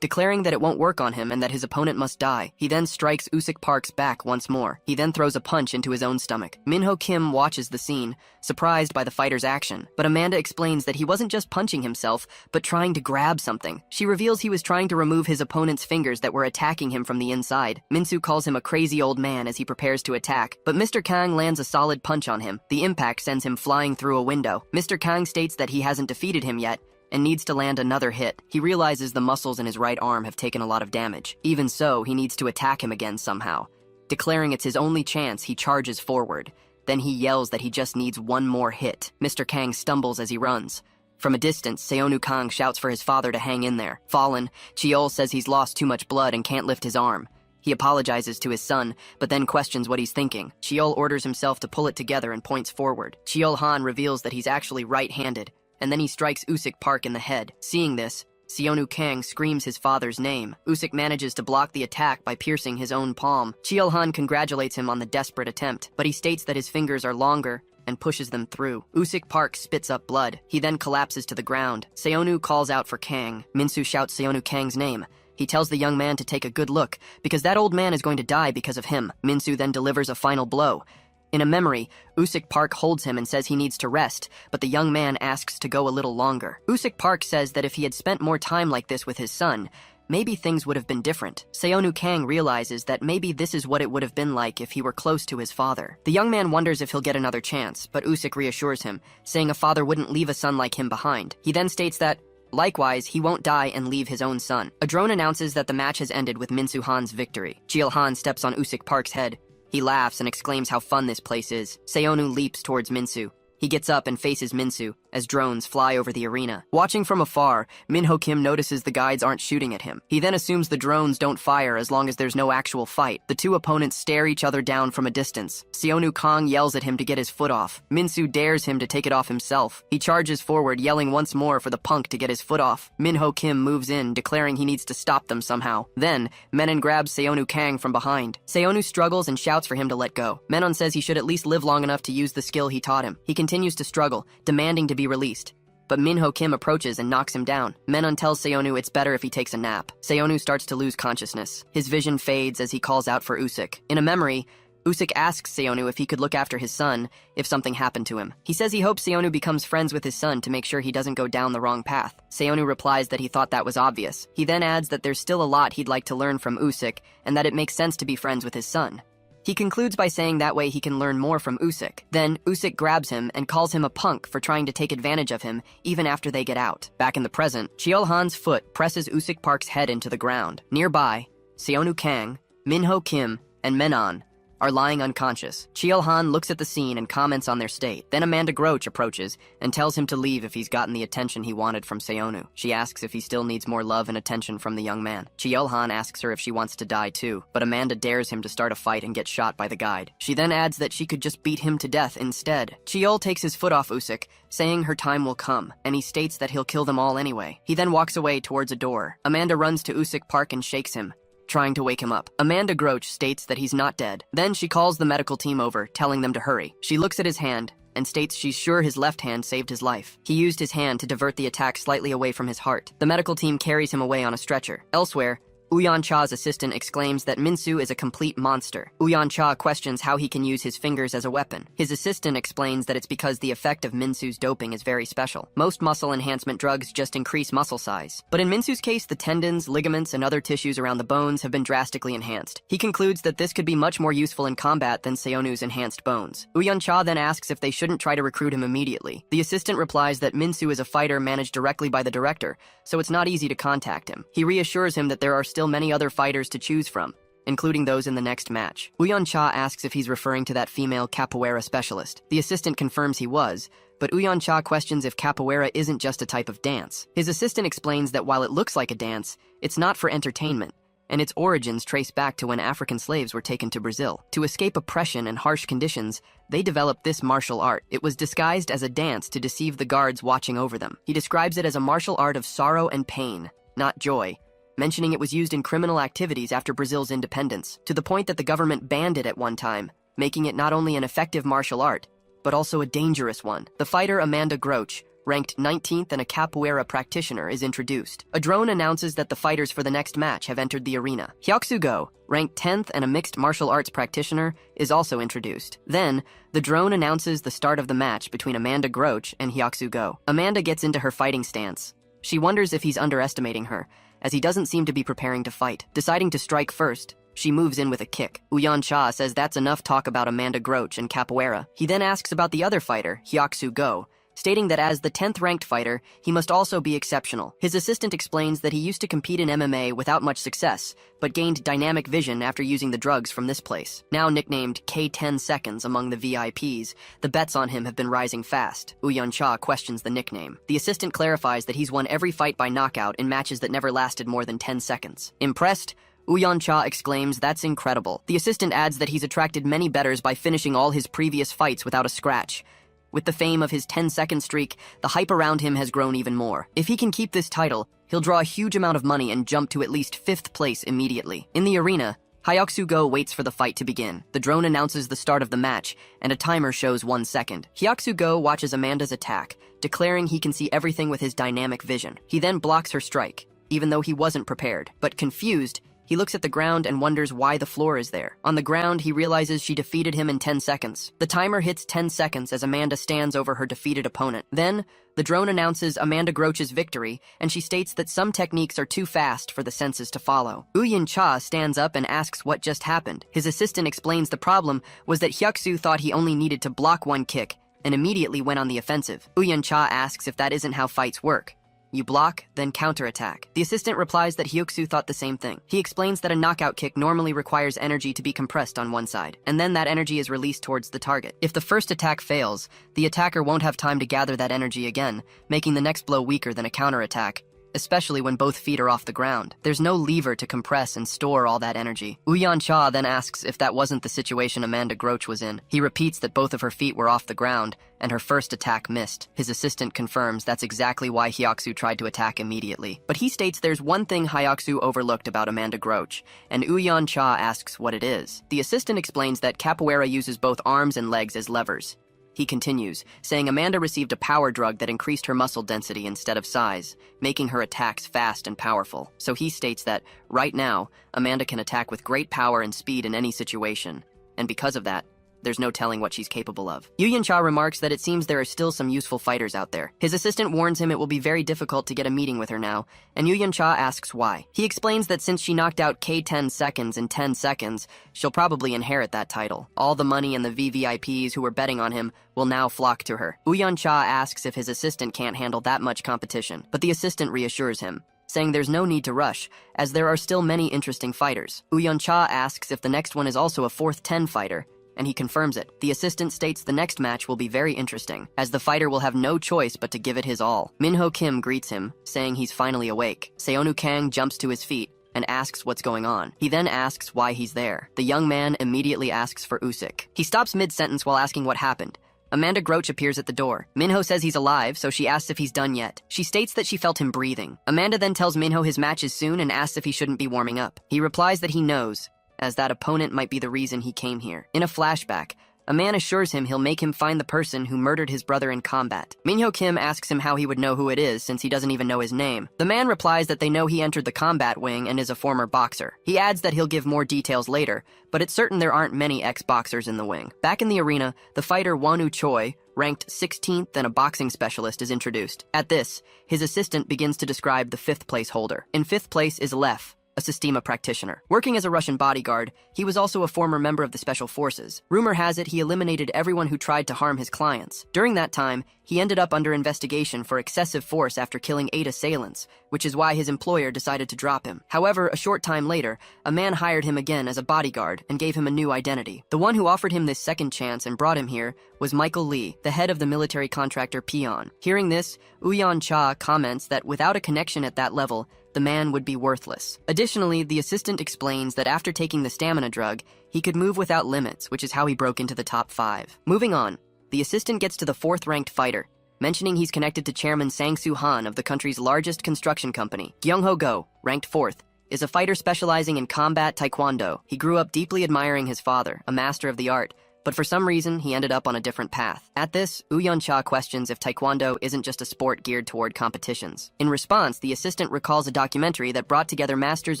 declaring that it won't work on him and that his opponent must die. He then strikes Usik Park's back once more. He then throws a punch into his own stomach. Min-ho Kim watches the scene, surprised by the fighter's action. But Amanda explains that he wasn't just punching himself, but trying to grab something. She reveals he was trying to remove his opponent's fingers that were attacking him from the inside. Min-soo calls him a crazy old man as he prepares to attack, but Mr. Kang lands a solid punch on him. The impact sends him flying through a window. Mr. Kang states that he hasn't defeated him yet, and needs to land another hit. He realizes the muscles in his right arm have taken a lot of damage. Even so, he needs to attack him again somehow. Declaring it's his only chance, he charges forward. Then he yells that he just needs one more hit. Mr. Kang stumbles as he runs. From a distance, Seonu Kang shouts for his father to hang in there. Fallen, Cheol says he's lost too much blood and can't lift his arm. He apologizes to his son, but then questions what he's thinking. Cheol orders himself to pull it together and points forward. Cheol Han reveals that he's actually right-handed, and then he strikes Usik Park in the head. Seeing this, Seonu Kang screams his father's name. Usik manages to block the attack by piercing his own palm. Cheol Han congratulates him on the desperate attempt, but he states that his fingers are longer and pushes them through. Usik Park spits up blood. He then collapses to the ground. Seonu calls out for Kang. Min-soo shouts Seonu Kang's name. He tells the young man to take a good look, because that old man is going to die because of him. Min-soo then delivers a final blow. In a memory, Usik Park holds him and says he needs to rest, but the young man asks to go a little longer. Usik Park says that if he had spent more time like this with his son, maybe things would have been different. Seonu Kang realizes that maybe this is what it would have been like if he were close to his father. The young man wonders if he'll get another chance, but Usik reassures him, saying a father wouldn't leave a son like him behind. He then states that, likewise, he won't die and leave his own son. A drone announces that the match has ended with Min-soo Han's victory. Cheol Han steps on Usik Park's head. He laughs and exclaims how fun this place is. Seonu leaps towards Min-soo. He gets up and faces Min-soo as drones fly over the arena. Watching from afar, Min-ho Kim notices the guides aren't shooting at him. He then assumes the drones don't fire as long as there's no actual fight. The two opponents stare each other down from a distance. Seonu Kang yells at him to get his foot off. Min-soo dares him to take it off himself. He charges forward, yelling once more for the punk to get his foot off. Min-ho Kim moves in, declaring he needs to stop them somehow. Then, Menon grabs Seonu Kang from behind. Seonu struggles and shouts for him to let go. Menon says he should at least live long enough to use the skill he taught him. He continues to struggle, demanding to be released. But Min-ho Kim approaches and knocks him down. Menon tells Seonu it's better if he takes a nap. Seonu starts to lose consciousness. His vision fades as he calls out for Usik. In a memory, Usik asks Seonu if he could look after his son if something happened to him. He says he hopes Seonu becomes friends with his son to make sure he doesn't go down the wrong path. Seonu replies that he thought that was obvious. He then adds that there's still a lot he'd like to learn from Usik and that it makes sense to be friends with his son. He concludes by saying that way he can learn more from Usik. Then, Usik grabs him and calls him a punk for trying to take advantage of him even after they get out. Back in the present, Cheol Han's foot presses Usik Park's head into the ground. Nearby, Seonu Kang, Min-ho Kim, and Menon are lying unconscious. Cheol-han looks at the scene and comments on their state. Then Amanda Groach approaches and tells him to leave if he's gotten the attention he wanted from Seonu. She asks if he still needs more love and attention from the young man. Cheol-han asks her if she wants to die too, but Amanda dares him to start a fight and get shot by the guide. She then adds that she could just beat him to death instead. Cheol takes his foot off Usik, saying her time will come, and he states that he'll kill them all anyway. He then walks away towards a door. Amanda runs to Usik Park and shakes him, trying to wake him up. Amanda Groach states that he's not dead. Then she calls the medical team over, telling them to hurry. She looks at his hand and states she's sure his left hand saved his life. He used his hand to divert the attack slightly away from his heart. The medical team carries him away on a stretcher. Elsewhere, Uyan Cha's assistant exclaims that Minsu is a complete monster. Uyan Cha questions how he can use his fingers as a weapon. His assistant explains that it's because the effect of Minsu's doping is very special. Most muscle enhancement drugs just increase muscle size. But in Minsu's case, the tendons, ligaments, and other tissues around the bones have been drastically enhanced. He concludes that this could be much more useful in combat than Seonu's enhanced bones. Uyan Cha then asks if they shouldn't try to recruit him immediately. The assistant replies that Minsu is a fighter managed directly by the director, so it's not easy to contact him. He reassures him that there are still many other fighters to choose from, including those in the next match. Uyan Cha asks if he's referring to that female capoeira specialist. The assistant confirms he was, but Uyan Cha questions if capoeira isn't just a type of dance. His assistant explains that while it looks like a dance, it's not for entertainment, and its origins trace back to when African slaves were taken to Brazil. To escape oppression and harsh conditions, they developed this martial art. It was disguised as a dance to deceive the guards watching over them. He describes it as a martial art of sorrow and pain, not joy, mentioning it was used in criminal activities after Brazil's independence, to the point that the government banned it at one time, making it not only an effective martial art, but also a dangerous one. The fighter Amanda Groach, ranked 19th and a capoeira practitioner, is introduced. A drone announces that the fighters for the next match have entered the arena. Hyoksu Go, ranked 10th and a mixed martial arts practitioner, is also introduced. Then, the drone announces the start of the match between Amanda Groach and Hyoksu Go. Amanda gets into her fighting stance. She wonders if he's underestimating her, as he doesn't seem to be preparing to fight. Deciding to strike first, she moves in with a kick. Uyan Cha says that's enough talk about Amanda Groach and capoeira. He then asks about the other fighter, Hyoksu Go, stating that as the 10th ranked fighter, he must also be exceptional. His assistant explains that he used to compete in MMA without much success, but gained dynamic vision after using the drugs from this place. Now nicknamed K10 Seconds among the VIPs, the bets on him have been rising fast. Uyan Cha questions the nickname. The assistant clarifies that he's won every fight by knockout in matches that never lasted more than 10 seconds. Impressed, Uyan Cha exclaims, "That's incredible." The assistant adds that he's attracted many bettors by finishing all his previous fights without a scratch. With the fame of his 10-second streak, the hype around him has grown even more. If he can keep this title, he'll draw a huge amount of money and jump to at least 5th place immediately. In the arena, Hyoksu Go waits for the fight to begin. The drone announces the start of the match, and a timer shows 1 second. Hyoksu Go watches Amanda's attack, declaring he can see everything with his dynamic vision. He then blocks her strike, even though he wasn't prepared. But confused, he looks at the ground and wonders why the floor is there. On the ground, he realizes she defeated him in 10 seconds. The timer hits 10 seconds as Amanda stands over her defeated opponent. Then, the drone announces Amanda Groach's victory, and she states that some techniques are too fast for the senses to follow. Uyan Cha stands up and asks what just happened. His assistant explains the problem was that Hyoksu thought he only needed to block one kick, and immediately went on the offensive. Uyan Cha asks if that isn't how fights work. You block, then counterattack. The assistant replies that Hyoksu thought the same thing. He explains that a knockout kick normally requires energy to be compressed on one side, and then that energy is released towards the target. If the first attack fails, the attacker won't have time to gather that energy again, making the next blow weaker than a counterattack, especially when both feet are off the ground. There's no lever to compress and store all that energy. Uyan Cha then asks if that wasn't the situation Amanda Groach was in. He repeats that both of her feet were off the ground, and her first attack missed. His assistant confirms that's exactly why Hyoksu tried to attack immediately. But he states there's one thing Hyoksu overlooked about Amanda Groach, and Uyan Cha asks what it is. The assistant explains that capoeira uses both arms and legs as levers. He continues, saying Amanda received a power drug that increased her muscle density instead of size, making her attacks fast and powerful. So he states that, right now, Amanda can attack with great power and speed in any situation, and because of that, there's no telling what she's capable of. Uyan Cha remarks that it seems there are still some useful fighters out there. His assistant warns him it will be very difficult to get a meeting with her now, and Uyan Cha asks why. He explains that since she knocked out K10 Seconds in 10 seconds, she'll probably inherit that title. All the money and the VVIPs who were betting on him will now flock to her. Uyan Cha asks if his assistant can't handle that much competition, but the assistant reassures him, saying there's no need to rush, as there are still many interesting fighters. Uyeon-cha asks if the next one is also a 4th 10 fighter, and he confirms it. The assistant states the next match will be very interesting, as the fighter will have no choice but to give it his all. Minho Kim greets him, saying he's finally awake. Seonu Kang jumps to his feet and asks what's going on. He then asks why he's there. The young man immediately asks for Usik. He stops mid-sentence while asking what happened. Amanda Groach appears at the door. Minho says he's alive, so she asks if he's done yet. She states that she felt him breathing. Amanda then tells Minho his match is soon and asks if he shouldn't be warming up. He replies that he knows, as that opponent might be the reason he came here. In a flashback, a man assures him he'll make him find the person who murdered his brother in combat. Minho Kim asks him how he would know who it is since he doesn't even know his name. The man replies that they know he entered the combat wing and is a former boxer. He adds that he'll give more details later, but it's certain there aren't many ex-boxers in the wing. Back in the arena, the fighter Wonu Choi, ranked 16th and a boxing specialist, is introduced. At this, his assistant begins to describe the 5th place holder. In 5th place is Lev, a Systema practitioner. Working as a Russian bodyguard, he was also a former member of the Special Forces. Rumor has it he eliminated everyone who tried to harm his clients. During that time, he ended up under investigation for excessive force after killing 8 assailants, which is why his employer decided to drop him. However, a short time later, a man hired him again as a bodyguard and gave him a new identity. The one who offered him this second chance and brought him here was Michael Lee, the head of the military contractor Peon. Hearing this, Uyeon-cha comments that without a connection at that level, the man would be worthless. Additionally, the assistant explains that after taking the stamina drug, he could move without limits, which is how he broke into the top 5. Moving on, the assistant gets to the 4th-ranked fighter, mentioning he's connected to Chairman Sang-Soo Han of the country's largest construction company. Kyung-ho Go, ranked 4th, is a fighter specializing in combat taekwondo. He grew up deeply admiring his father, a master of the art, but for some reason, he ended up on a different path. At this, Uyeon-cha questions if taekwondo isn't just a sport geared toward competitions. In response, the assistant recalls a documentary that brought together masters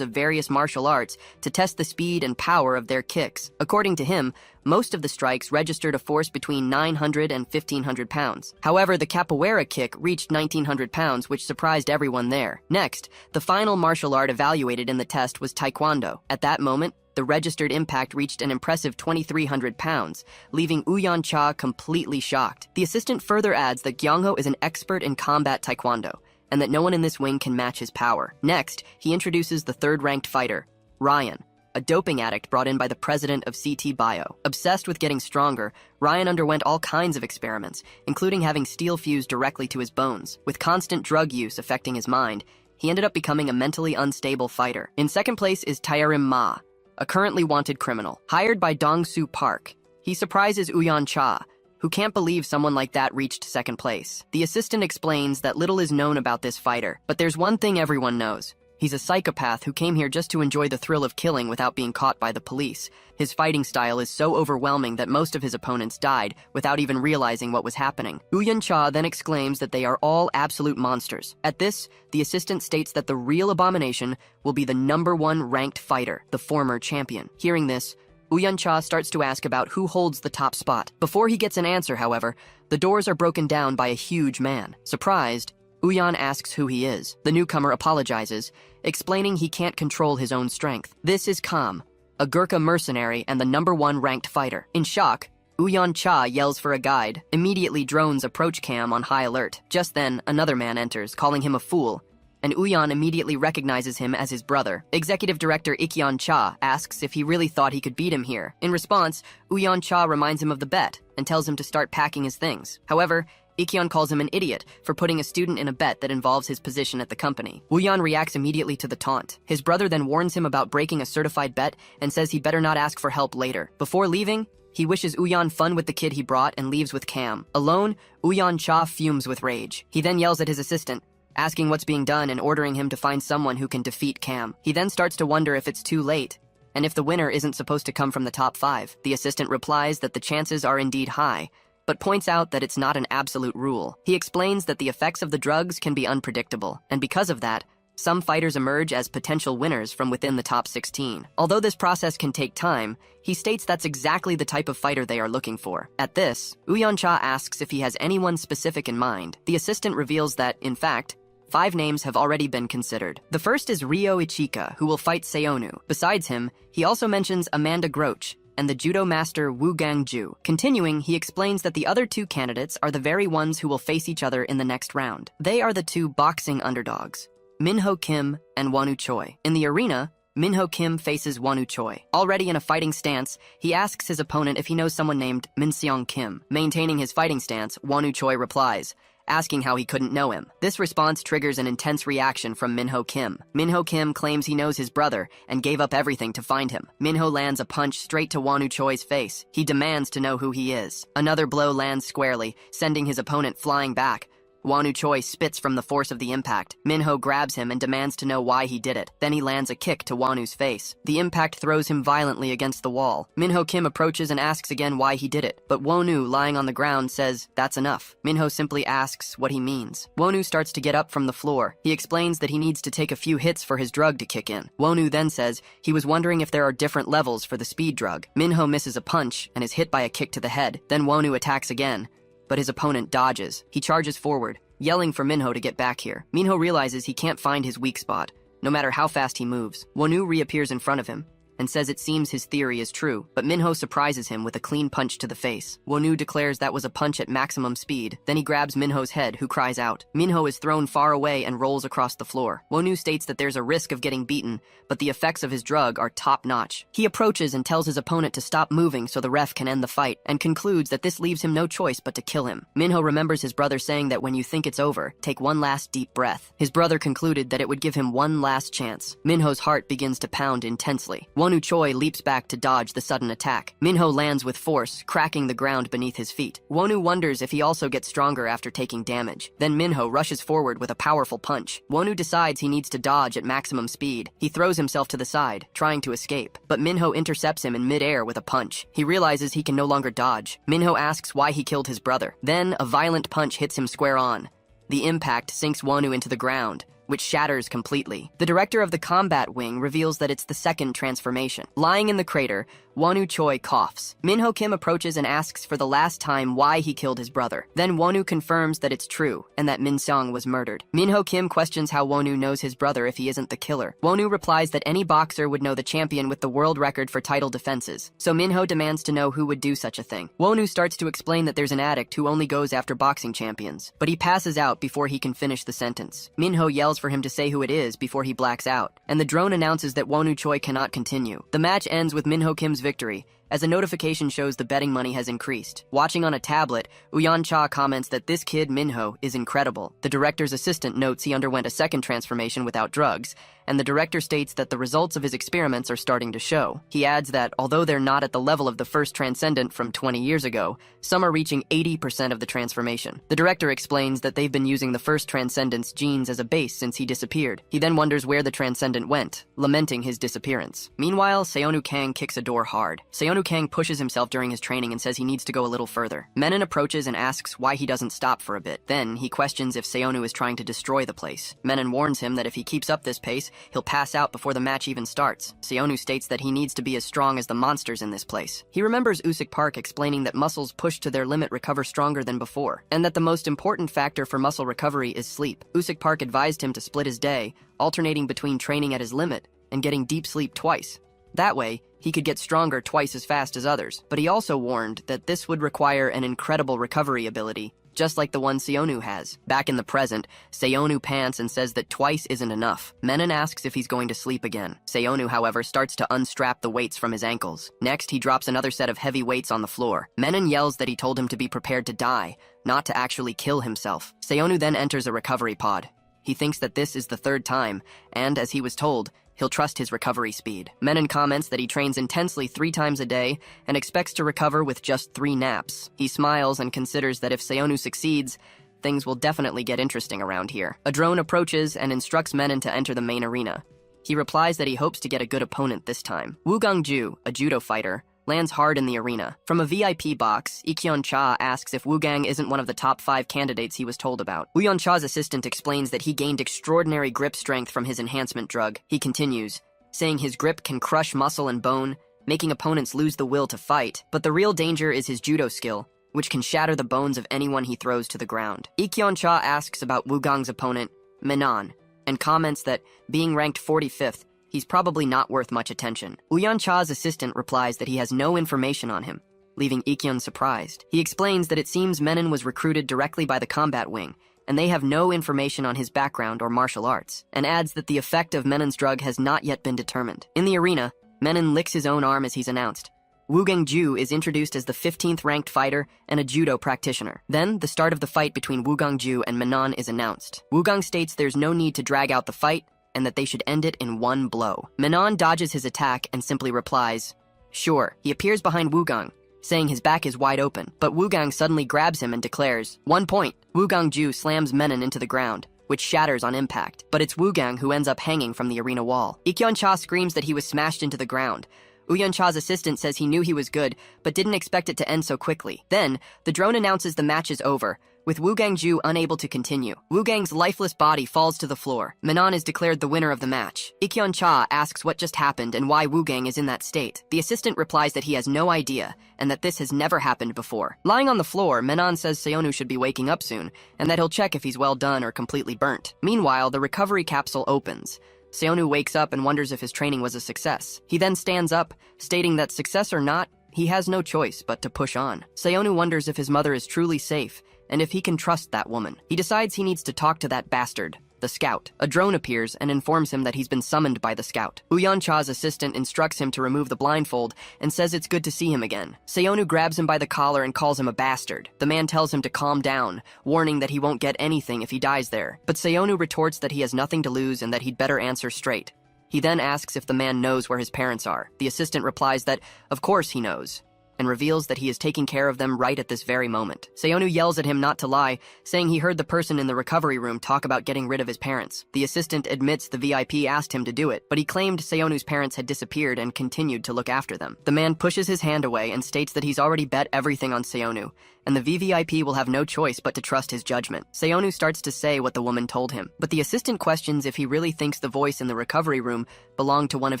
of various martial arts to test the speed and power of their kicks. According to him, most of the strikes registered a force between 900 and 1,500 pounds. However, the capoeira kick reached 1,900 pounds, which surprised everyone there. Next, the final martial art evaluated in the test was taekwondo. At that moment, the registered impact reached an impressive 2,300 pounds, leaving Uyeon-cha completely shocked. The assistant further adds that Kyung-ho is an expert in combat taekwondo, and that no one in this wing can match his power. Next, he introduces the 3rd-ranked fighter, Ryan, a doping addict brought in by the president of CT Bio. Obsessed with getting stronger, Ryan underwent all kinds of experiments, including having steel fused directly to his bones. With constant drug use affecting his mind, he ended up becoming a mentally unstable fighter. In 2nd place is Taerim Ma, a currently wanted criminal. Hired by Dong-soo Park, he surprises Uyeon-cha, who can't believe someone like that reached 2nd place. The assistant explains that little is known about this fighter, but there's one thing everyone knows. He's a psychopath who came here just to enjoy the thrill of killing without being caught by the police. His fighting style is so overwhelming that most of his opponents died without even realizing what was happening. Uyeon-cha then exclaims that they are all absolute monsters. At this, the assistant states that the real abomination will be the #1 ranked fighter, the former champion. Hearing this, Uyeon-cha starts to ask about who holds the top spot. Before he gets an answer, however, the doors are broken down by a huge man. Surprised, Uyeon asks who he is. The newcomer apologizes, explaining he can't control his own strength. This is Kam, a Gurkha mercenary and the #1 ranked fighter. In shock, Uyeon-cha yells for a guide. Immediately, drones approach Kam on high alert. Just then, another man enters, calling him a fool, and Uyeon immediately recognizes him as his brother. Executive Director Ikyeon-cha asks if he really thought he could beat him here. In response, Uyeon-cha reminds him of the bet and tells him to start packing his things. However, Ikyeon calls him an idiot for putting a student in a bet that involves his position at the company. Uyeon reacts immediately to the taunt. His brother then warns him about breaking a certified bet and says he better not ask for help later. Before leaving, he wishes Uyeon fun with the kid he brought and leaves with Kam. Alone, Uyeon-cha fumes with rage. He then yells at his assistant, asking what's being done and ordering him to find someone who can defeat Kam. He then starts to wonder if it's too late, and if the winner isn't supposed to come from the top 5. The assistant replies that the chances are indeed high, but points out that it's not an absolute rule. He explains that the effects of the drugs can be unpredictable, and because of that, some fighters emerge as potential winners from within the top 16. Although this process can take time, he states that's exactly the type of fighter they are looking for. At this, Uyeon-cha asks if he has anyone specific in mind. The assistant reveals that, in fact, 5 names have already been considered. The first is Ryo Ichika, who will fight Seonu. Besides him, he also mentions Amanda Groach and the judo master Woo Gang-ju. Continuing, he explains that the other 2 candidates are the very ones who will face each other in the next round. They are the 2 boxing underdogs, Minho Kim and Wonu Choi. In the arena, Minho Kim faces Wonu Choi. Already in a fighting stance, he asks his opponent if he knows someone named Minseong Kim. Maintaining his fighting stance, Wonu Choi replies, asking how he couldn't know him. This response triggers an intense reaction from Minho Kim. Minho Kim claims he knows his brother and gave up everything to find him. Minho lands a punch straight to Wonu Choi's face. He demands to know who he is. Another blow lands squarely, sending his opponent flying back. Wonu Choi spits from the force of the impact. Minho grabs him and demands to know why he did it. Then he lands a kick to Wonu's face. The impact throws him violently against the wall. Minho Kim approaches and asks again why he did it, but Wonu, lying on the ground, says, "That's enough." Minho simply asks what he means. Wonu starts to get up from the floor. He explains that he needs to take a few hits for his drug to kick in. Wonu then says he was wondering if there are different levels for the speed drug. Minho misses a punch and is hit by a kick to the head. Then Wonu attacks again, but his opponent dodges. He charges forward, yelling for Minho to get back here. Minho realizes he can't find his weak spot, no matter how fast he moves. Wonu reappears in front of him and says it seems his theory is true, but Minho surprises him with a clean punch to the face. Wonu declares that was a punch at maximum speed. Then he grabs Minho's head, who cries out. Minho is thrown far away and rolls across the floor. Wonu states that there's a risk of getting beaten, but the effects of his drug are top-notch. He approaches and tells his opponent to stop moving so the ref can end the fight, and concludes that this leaves him no choice but to kill him. Minho remembers his brother saying that when you think it's over, take one last deep breath. His brother concluded that it would give him one last chance. Minho's heart begins to pound intensely. Wonu Choi leaps back to dodge the sudden attack. Minho lands with force, cracking the ground beneath his feet. Wonu wonders if he also gets stronger after taking damage. Then Minho rushes forward with a powerful punch. Wonu decides he needs to dodge at maximum speed. He throws himself to the side, trying to escape, but Minho intercepts him in mid-air with a punch. He realizes he can no longer dodge. Minho asks why he killed his brother. Then a violent punch hits him square on. The impact sinks Wonu into the ground, which shatters completely. The director of the combat wing reveals that it's the second transformation. Lying in the crater, Wonu Choi coughs. Minho Kim approaches and asks for the last time why he killed his brother. Then Wonu confirms that it's true, and that Min Seong was murdered. Minho Kim questions how Wonu knows his brother if he isn't the killer. Wonu replies that any boxer would know the champion with the world record for title defenses, so Minho demands to know who would do such a thing. Wonu starts to explain that there's an addict who only goes after boxing champions, but he passes out before he can finish the sentence. Minho yells for him to say who it is before he blacks out, and the drone announces that Wonu Choi cannot continue. The match ends with Minho Kim's victory, as a notification shows the betting money has increased. Watching on a tablet, Uyan Cha comments that this kid, Minho, is incredible. The director's assistant notes he underwent a second transformation without drugs, and the director states that the results of his experiments are starting to show. He adds that, although they're not at the level of the first transcendent from 20 years ago, some are reaching 80% of the transformation. The director explains that they've been using the first transcendent's genes as a base since he disappeared. He then wonders where the transcendent went, lamenting his disappearance. Meanwhile, Seonu Kang kicks a door hard. Seonu Kang pushes himself during his training and says he needs to go a little further. Menon approaches and asks why he doesn't stop for a bit. Then, he questions if Seonu is trying to destroy the place. Menon warns him that if he keeps up this pace, he'll pass out before the match even starts. Seonu states that he needs to be as strong as the monsters in this place. He remembers Usyk Park explaining that muscles pushed to their limit recover stronger than before, and that the most important factor for muscle recovery is sleep. Usyk Park advised him to split his day, alternating between training at his limit and getting deep sleep twice. That way, he could get stronger twice as fast as others. But he also warned that this would require an incredible recovery ability, just like the one Seonu has. Back in the present, Seonu pants and says that twice isn't enough. Menon asks if he's going to sleep again. Seonu, however, starts to unstrap the weights from his ankles. Next, he drops another set of heavy weights on the floor. Menon yells that he told him to be prepared to die, not to actually kill himself. Seonu then enters a recovery pod. He thinks that this is the third time, and as he was told, he'll trust his recovery speed. Menon comments that he trains intensely 3 times a day and expects to recover with just 3 naps. He smiles and considers that if Seonu succeeds, things will definitely get interesting around here. A drone approaches and instructs Menon to enter the main arena. He replies that he hopes to get a good opponent this time. Woo Gang-ju, a judo fighter, lands hard in the arena. From a VIP box, Ikyeon Cha asks if Woo Gang isn't one of the top 5 candidates he was told about. Wooyeon Cha's assistant explains that he gained extraordinary grip strength from his enhancement drug. He continues, saying his grip can crush muscle and bone, making opponents lose the will to fight, but the real danger is his judo skill, which can shatter the bones of anyone he throws to the ground. Ikyeon Cha asks about Woo Gang's opponent, Minan, and comments that, being ranked 45th, he's probably not worth much attention. Uyan Cha's assistant replies that he has no information on him, leaving Ikyeon surprised. He explains that it seems Menon was recruited directly by the combat wing, and they have no information on his background or martial arts, and adds that the effect of Menon's drug has not yet been determined. In the arena, Menon licks his own arm as he's announced. Wu Gangju is introduced as the 15th ranked fighter and a judo practitioner. Then, the start of the fight between Wu Gangju and Menon is announced. Wu Gang states there's no need to drag out the fight, and that they should end it in one blow. Menon dodges his attack and simply replies, "Sure." He appears behind Wu Gang, saying his back is wide open, but Wu Gang suddenly grabs him and declares, "1 point." Wu Gangju slams Menon into the ground, which shatters on impact, but it's Wu Gang who ends up hanging from the arena wall. Ikyeon Cha screams that he was smashed into the ground. Uyeon Cha's assistant says he knew he was good, but didn't expect it to end so quickly. Then, the drone announces the match is over, with Wu Gangju unable to continue. Wu Gang's lifeless body falls to the floor. Menon is declared the winner of the match. Ikyeon Cha asks what just happened and why Wu Gang is in that state. The assistant replies that he has no idea, and that this has never happened before. Lying on the floor, Menon says Seonu should be waking up soon, and that he'll check if he's well done or completely burnt. Meanwhile, the recovery capsule opens. Seonu wakes up and wonders if his training was a success. He then stands up, stating that success or not, he has no choice but to push on. Seonu wonders if his mother is truly safe, and if he can trust that woman. He decides he needs to talk to that bastard, the scout. A drone appears and informs him that he's been summoned by the scout. Uyeon Cha's assistant instructs him to remove the blindfold and says it's good to see him again. Seonu grabs him by the collar and calls him a bastard. The man tells him to calm down, warning that he won't get anything if he dies there. But Seonu retorts that he has nothing to lose and that he'd better answer straight. He then asks if the man knows where his parents are. The assistant replies that, of course he knows, and reveals that he is taking care of them right at this very moment. Seonu yells at him not to lie, saying he heard the person in the recovery room talk about getting rid of his parents. The assistant admits the VIP asked him to do it, but he claimed Seonu's parents had disappeared and continued to look after them. The man pushes his hand away and states that he's already bet everything on Seonu, and the VVIP will have no choice but to trust his judgment. Seonu starts to say what the woman told him, but the assistant questions if he really thinks the voice in the recovery room belonged to one of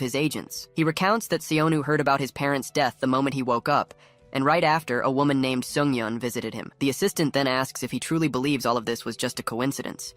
his agents. He recounts that Seonu heard about his parents' death the moment he woke up, and right after, a woman named Sungyeon visited him. The assistant then asks if he truly believes all of this was just a coincidence.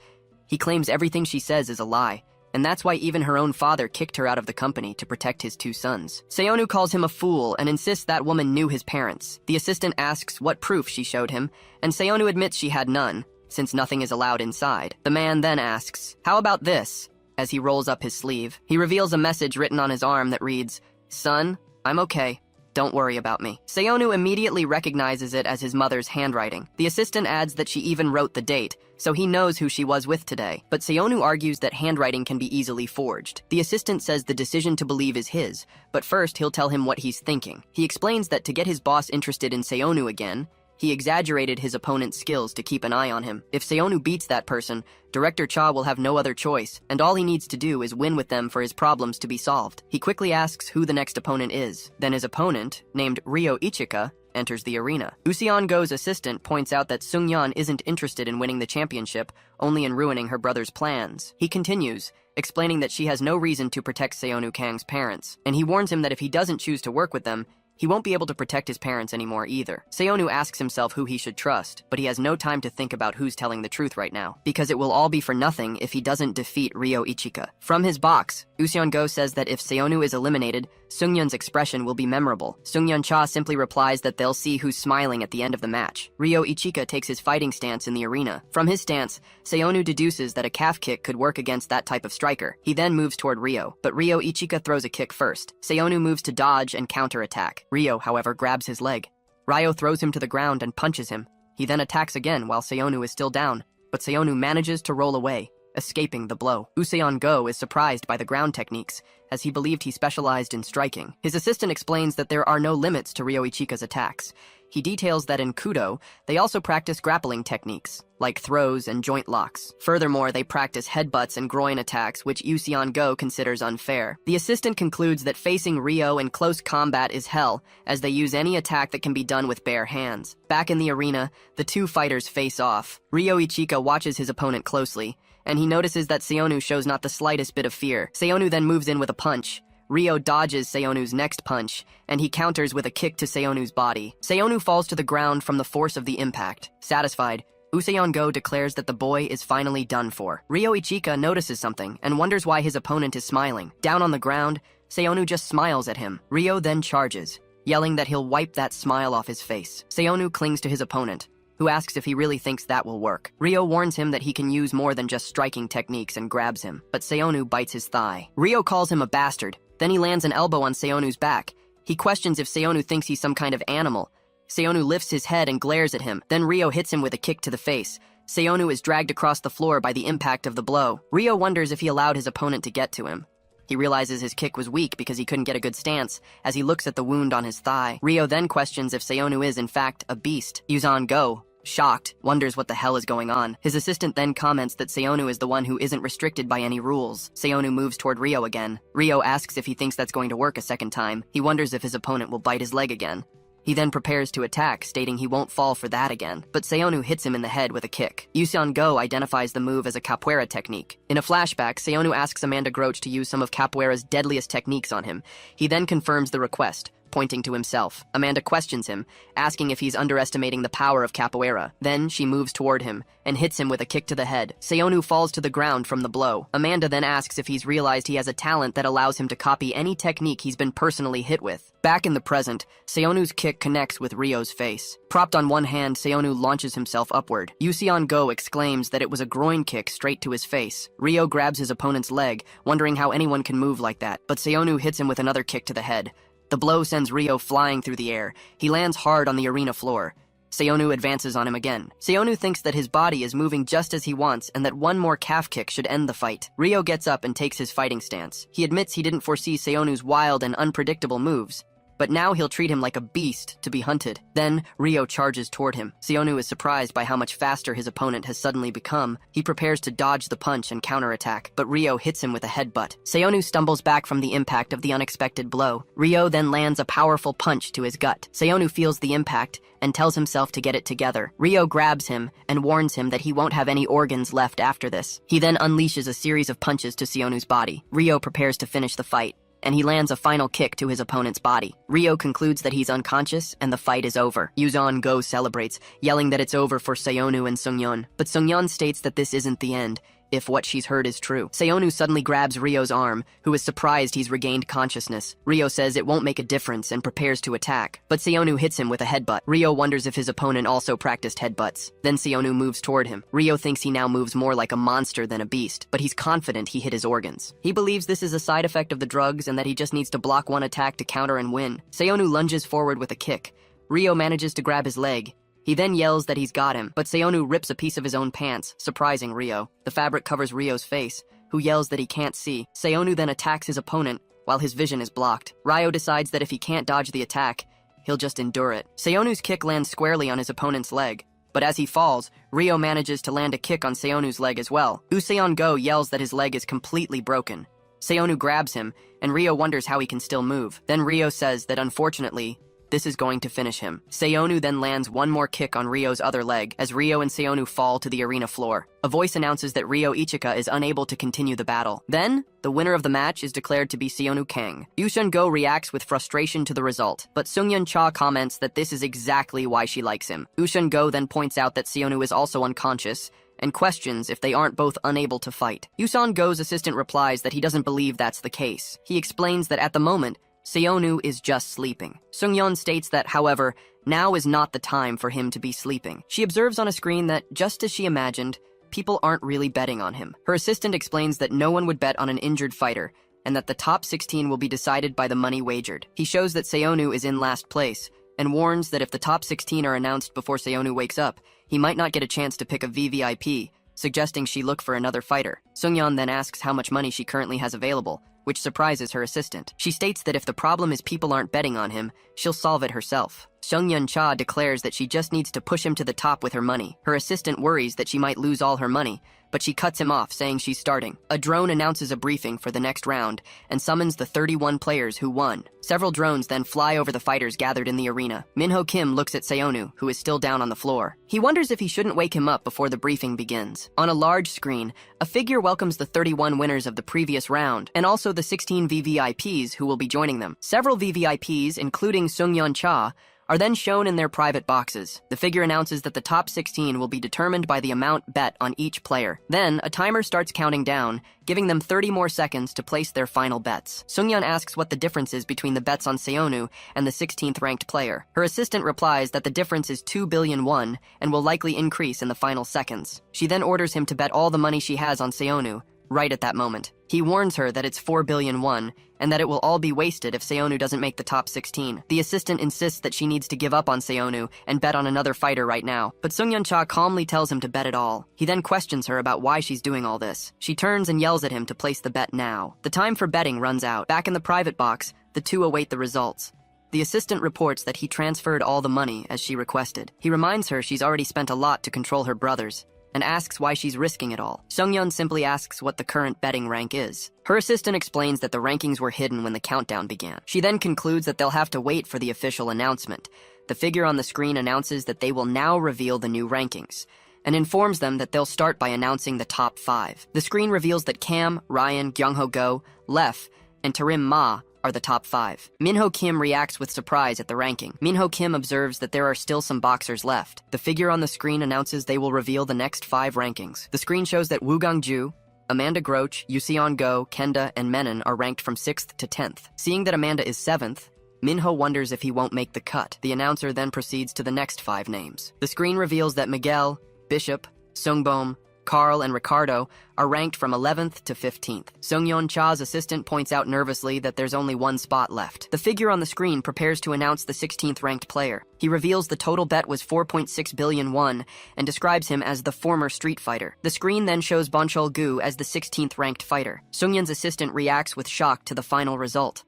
He claims everything she says is a lie, and that's why even her own father kicked her out of the company to protect his 2 sons. Seonu calls him a fool and insists that woman knew his parents. The assistant asks what proof she showed him, and Seonu admits she had none, since nothing is allowed inside. The man then asks, "How about this?" As he rolls up his sleeve. He reveals a message written on his arm that reads, "Son, I'm okay. Don't worry about me." Seonu immediately recognizes it as his mother's handwriting. The assistant adds that she even wrote the date, so he knows who she was with today. But Seonu argues that handwriting can be easily forged. The assistant says the decision to believe is his, but first he'll tell him what he's thinking. He explains that to get his boss interested in Seonu again, he exaggerated his opponent's skills to keep an eye on him. If Seonu beats that person, Director Cha will have no other choice, and all he needs to do is win with them for his problems to be solved. He quickly asks who the next opponent is. Then his opponent, named Ryo Ichika, enters the arena. Useon-go's assistant points out that Sungyeon isn't interested in winning the championship, only in ruining her brother's plans. He continues, explaining that she has no reason to protect Seonu Kang's parents, and he warns him that if he doesn't choose to work with them, he won't be able to protect his parents anymore either. Seonu asks himself who he should trust, but he has no time to think about who's telling the truth right now, because it will all be for nothing if he doesn't defeat Ryo Ichika. From his box, Useon-go says that if Seonu is eliminated, Sungyeon's expression will be memorable. Sungyeon Cha simply replies that they'll see who's smiling at the end of the match. Ryo Ichika takes his fighting stance in the arena. From his stance, Seonu deduces that a calf kick could work against that type of striker. He then moves toward Ryo, but Ryo Ichika throws a kick first. Seonu moves to dodge and counterattack. Ryo, however, grabs his leg. Ryo throws him to the ground and punches him. He then attacks again while Seonu is still down, but Seonu manages to roll away, escaping the blow. Useon-go is surprised by the ground techniques, as he believed he specialized in striking. His assistant explains that there are no limits to Ryo Ichika's attacks. He details that in Kudo, they also practice grappling techniques, like throws and joint locks. Furthermore, they practice headbutts and groin attacks, which Useon-go considers unfair. The assistant concludes that facing Ryo in close combat is hell, as they use any attack that can be done with bare hands. Back in the arena, the two fighters face off. Ryo Ichika watches his opponent closely, and he notices that Seonu shows not the slightest bit of fear. Seonu then moves in with a punch. Ryo dodges Seonu's next punch, and he counters with a kick to Seonu's body. Seonu falls to the ground from the force of the impact. Satisfied, Useon-go declares that the boy is finally done for. Ryo Ichika notices something and wonders why his opponent is smiling. Down on the ground, Seonu just smiles at him. Ryo then charges, yelling that he'll wipe that smile off his face. Seonu clings to his opponent, who asks if he really thinks that will work. Ryo warns him that he can use more than just striking techniques and grabs him, but Seonu bites his thigh. Ryo calls him a bastard, then he lands an elbow on Seonu's back. He questions if Seonu thinks he's some kind of animal. Seonu lifts his head and glares at him, then Ryo hits him with a kick to the face. Seonu is dragged across the floor by the impact of the blow. Ryo wonders if he allowed his opponent to get to him. He realizes his kick was weak because he couldn't get a good stance as he looks at the wound on his thigh. Ryo then questions if Seonu is, in fact, a beast. Yuzan Go, shocked, wonders what the hell is going on. His assistant then comments that Seonu is the one who isn't restricted by any rules. Seonu moves toward Ryo again. Ryo asks if he thinks that's going to work a second time. He wonders if his opponent will bite his leg again. He then prepares to attack, stating he won't fall for that again. But Seonu hits him in the head with a kick. Yuzan Go identifies the move as a capoeira technique. In a flashback, Seonu asks Amanda Groach to use some of capoeira's deadliest techniques on him. He then confirms the request, pointing to himself. Amanda questions him, asking if he's underestimating the power of capoeira. Then she moves toward him and hits him with a kick to the head. Seonu falls to the ground from the blow. Amanda then asks if he's realized he has a talent that allows him to copy any technique he's been personally hit with. Back in the present, Seonu's kick connects with Ryo's face. Propped on one hand, Seonu launches himself upward. Yuzan Go exclaims that it was a groin kick straight to his face. Ryo grabs his opponent's leg, wondering how anyone can move like that, but Seonu hits him with another kick to the head. The blow sends Ryo flying through the air. He lands hard on the arena floor. Seonu advances on him again. Seonu thinks that his body is moving just as he wants and that one more calf kick should end the fight. Ryo gets up and takes his fighting stance. He admits he didn't foresee Seonu's wild and unpredictable moves, but now he'll treat him like a beast to be hunted. Then, Ryo charges toward him. Seonu is surprised by how much faster his opponent has suddenly become. He prepares to dodge the punch and counterattack, but Ryo hits him with a headbutt. Seonu stumbles back from the impact of the unexpected blow. Ryo then lands a powerful punch to his gut. Seonu feels the impact and tells himself to get it together. Ryo grabs him and warns him that he won't have any organs left after this. He then unleashes a series of punches to Seonu's body. Ryo prepares to finish the fight, and he lands a final kick to his opponent's body. Ryo concludes that he's unconscious and the fight is over. Yuzan Go celebrates, yelling that it's over for Seonu and Seongyeon. But Seongyeon states that this isn't the end, if what she's heard is true. Seonu suddenly grabs Ryo's arm, who is surprised he's regained consciousness. Ryo says it won't make a difference and prepares to attack, but Seonu hits him with a headbutt. Ryo wonders if his opponent also practiced headbutts. Then Seonu moves toward him. Ryo thinks he now moves more like a monster than a beast, but he's confident he hit his organs. He believes this is a side effect of the drugs and that he just needs to block one attack to counter and win. Seonu lunges forward with a kick. Ryo manages to grab his leg. He then yells that he's got him, but Seonu rips a piece of his own pants, surprising Ryo. The fabric covers Ryo's face, who yells that he can't see. Seonu then attacks his opponent, while his vision is blocked. Ryo decides that if he can't dodge the attack, he'll just endure it. Seonu's kick lands squarely on his opponent's leg, but as he falls, Ryo manages to land a kick on Seonu's leg as well. Yuzan Go yells that his leg is completely broken. Seonu grabs him, and Ryo wonders how he can still move. Then Ryo says that unfortunately, this is going to finish him. Seonu then lands one more kick on Ryo's other leg as Ryo and Seonu fall to the arena floor. A voice announces that Ryo Ichika is unable to continue the battle. Then, the winner of the match is declared to be Seonu Kang. Yuzan Go reacts with frustration to the result, but Seongyeon Cha comments that this is exactly why she likes him. Yuzan Go then points out that Seonu is also unconscious and questions if they aren't both unable to fight. Yuzan Go's assistant replies that he doesn't believe that's the case. He explains that at the moment, Seonu is just sleeping. Seongyeon states that, however, now is not the time for him to be sleeping. She observes on a screen that, just as she imagined, people aren't really betting on him. Her assistant explains that no one would bet on an injured fighter, and that the top 16 will be decided by the money wagered. He shows that Seonu is in last place, and warns that if the top 16 are announced before Seonu wakes up, he might not get a chance to pick a VVIP, suggesting she look for another fighter. Seongyeon then asks how much money she currently has available, which surprises her assistant. She states that if the problem is people aren't betting on him, she'll solve it herself. Seongyeon Cha declares that she just needs to push him to the top with her money. Her assistant worries that she might lose all her money, but she cuts him off, saying she's starting. A drone announces a briefing for the next round and summons the 31 players who won. Several drones then fly over the fighters gathered in the arena. Minho Kim looks at Seonu, who is still down on the floor. He wonders if he shouldn't wake him up before the briefing begins. On a large screen, a figure welcomes the 31 winners of the previous round, and also the 16 VVIPs who will be joining them. Several VVIPs, including Seongyeon Cha, are then shown in their private boxes. The figure announces that the top 16 will be determined by the amount bet on each player. Then, a timer starts counting down, giving them 30 more seconds to place their final bets. Sungyeon asks what the difference is between the bets on Seonu and the 16th ranked player. Her assistant replies that the difference is 2 billion won and will likely increase in the final seconds. She then orders him to bet all the money she has on Seonu, right at that moment. He warns her that it's 4 billion won, and that it will all be wasted if Seonu doesn't make the top 16. The assistant insists that she needs to give up on Seonu and bet on another fighter right now, but Sungyeon-cha calmly tells him to bet it all. He then questions her about why she's doing all this. She turns and yells at him to place the bet now. The time for betting runs out. Back in the private box, the two await the results. The assistant reports that he transferred all the money as she requested. He reminds her she's already spent a lot to control her brothers, and asks why she's risking it all. Sungyeon simply asks what the current betting rank is. Her assistant explains that the rankings were hidden when the countdown began. She then concludes that they'll have to wait for the official announcement. The figure on the screen announces that they will now reveal the new rankings, and informs them that they'll start by announcing the top 5. The screen reveals that Cam, Ryan, Kyungho Go, Lef, and Tarim Ma are the top 5. Minho Kim reacts with surprise at the ranking. Minho Kim observes that there are still some boxers left. The figure on the screen announces they will reveal the next 5 rankings. The screen shows that Woo Gong-ju, Amanda Groch, Yuseon Go, Kenda, and Menon are ranked from 6th to 10th. Seeing that Amanda is 7th, Minho wonders if he won't make the cut. The announcer then proceeds to the next 5 names. The screen reveals that Miguel, Bishop, Sungbom, Carl, and Ricardo are ranked from 11th to 15th. Sungyeon Cha's assistant points out nervously that there's only 1 spot left. The figure on the screen prepares to announce the 16th ranked player. He reveals the total bet was 4.6 billion won and describes him as the former street fighter. The screen then shows Bonchol Gu as the 16th ranked fighter. Sungyeon's assistant reacts with shock to the final result.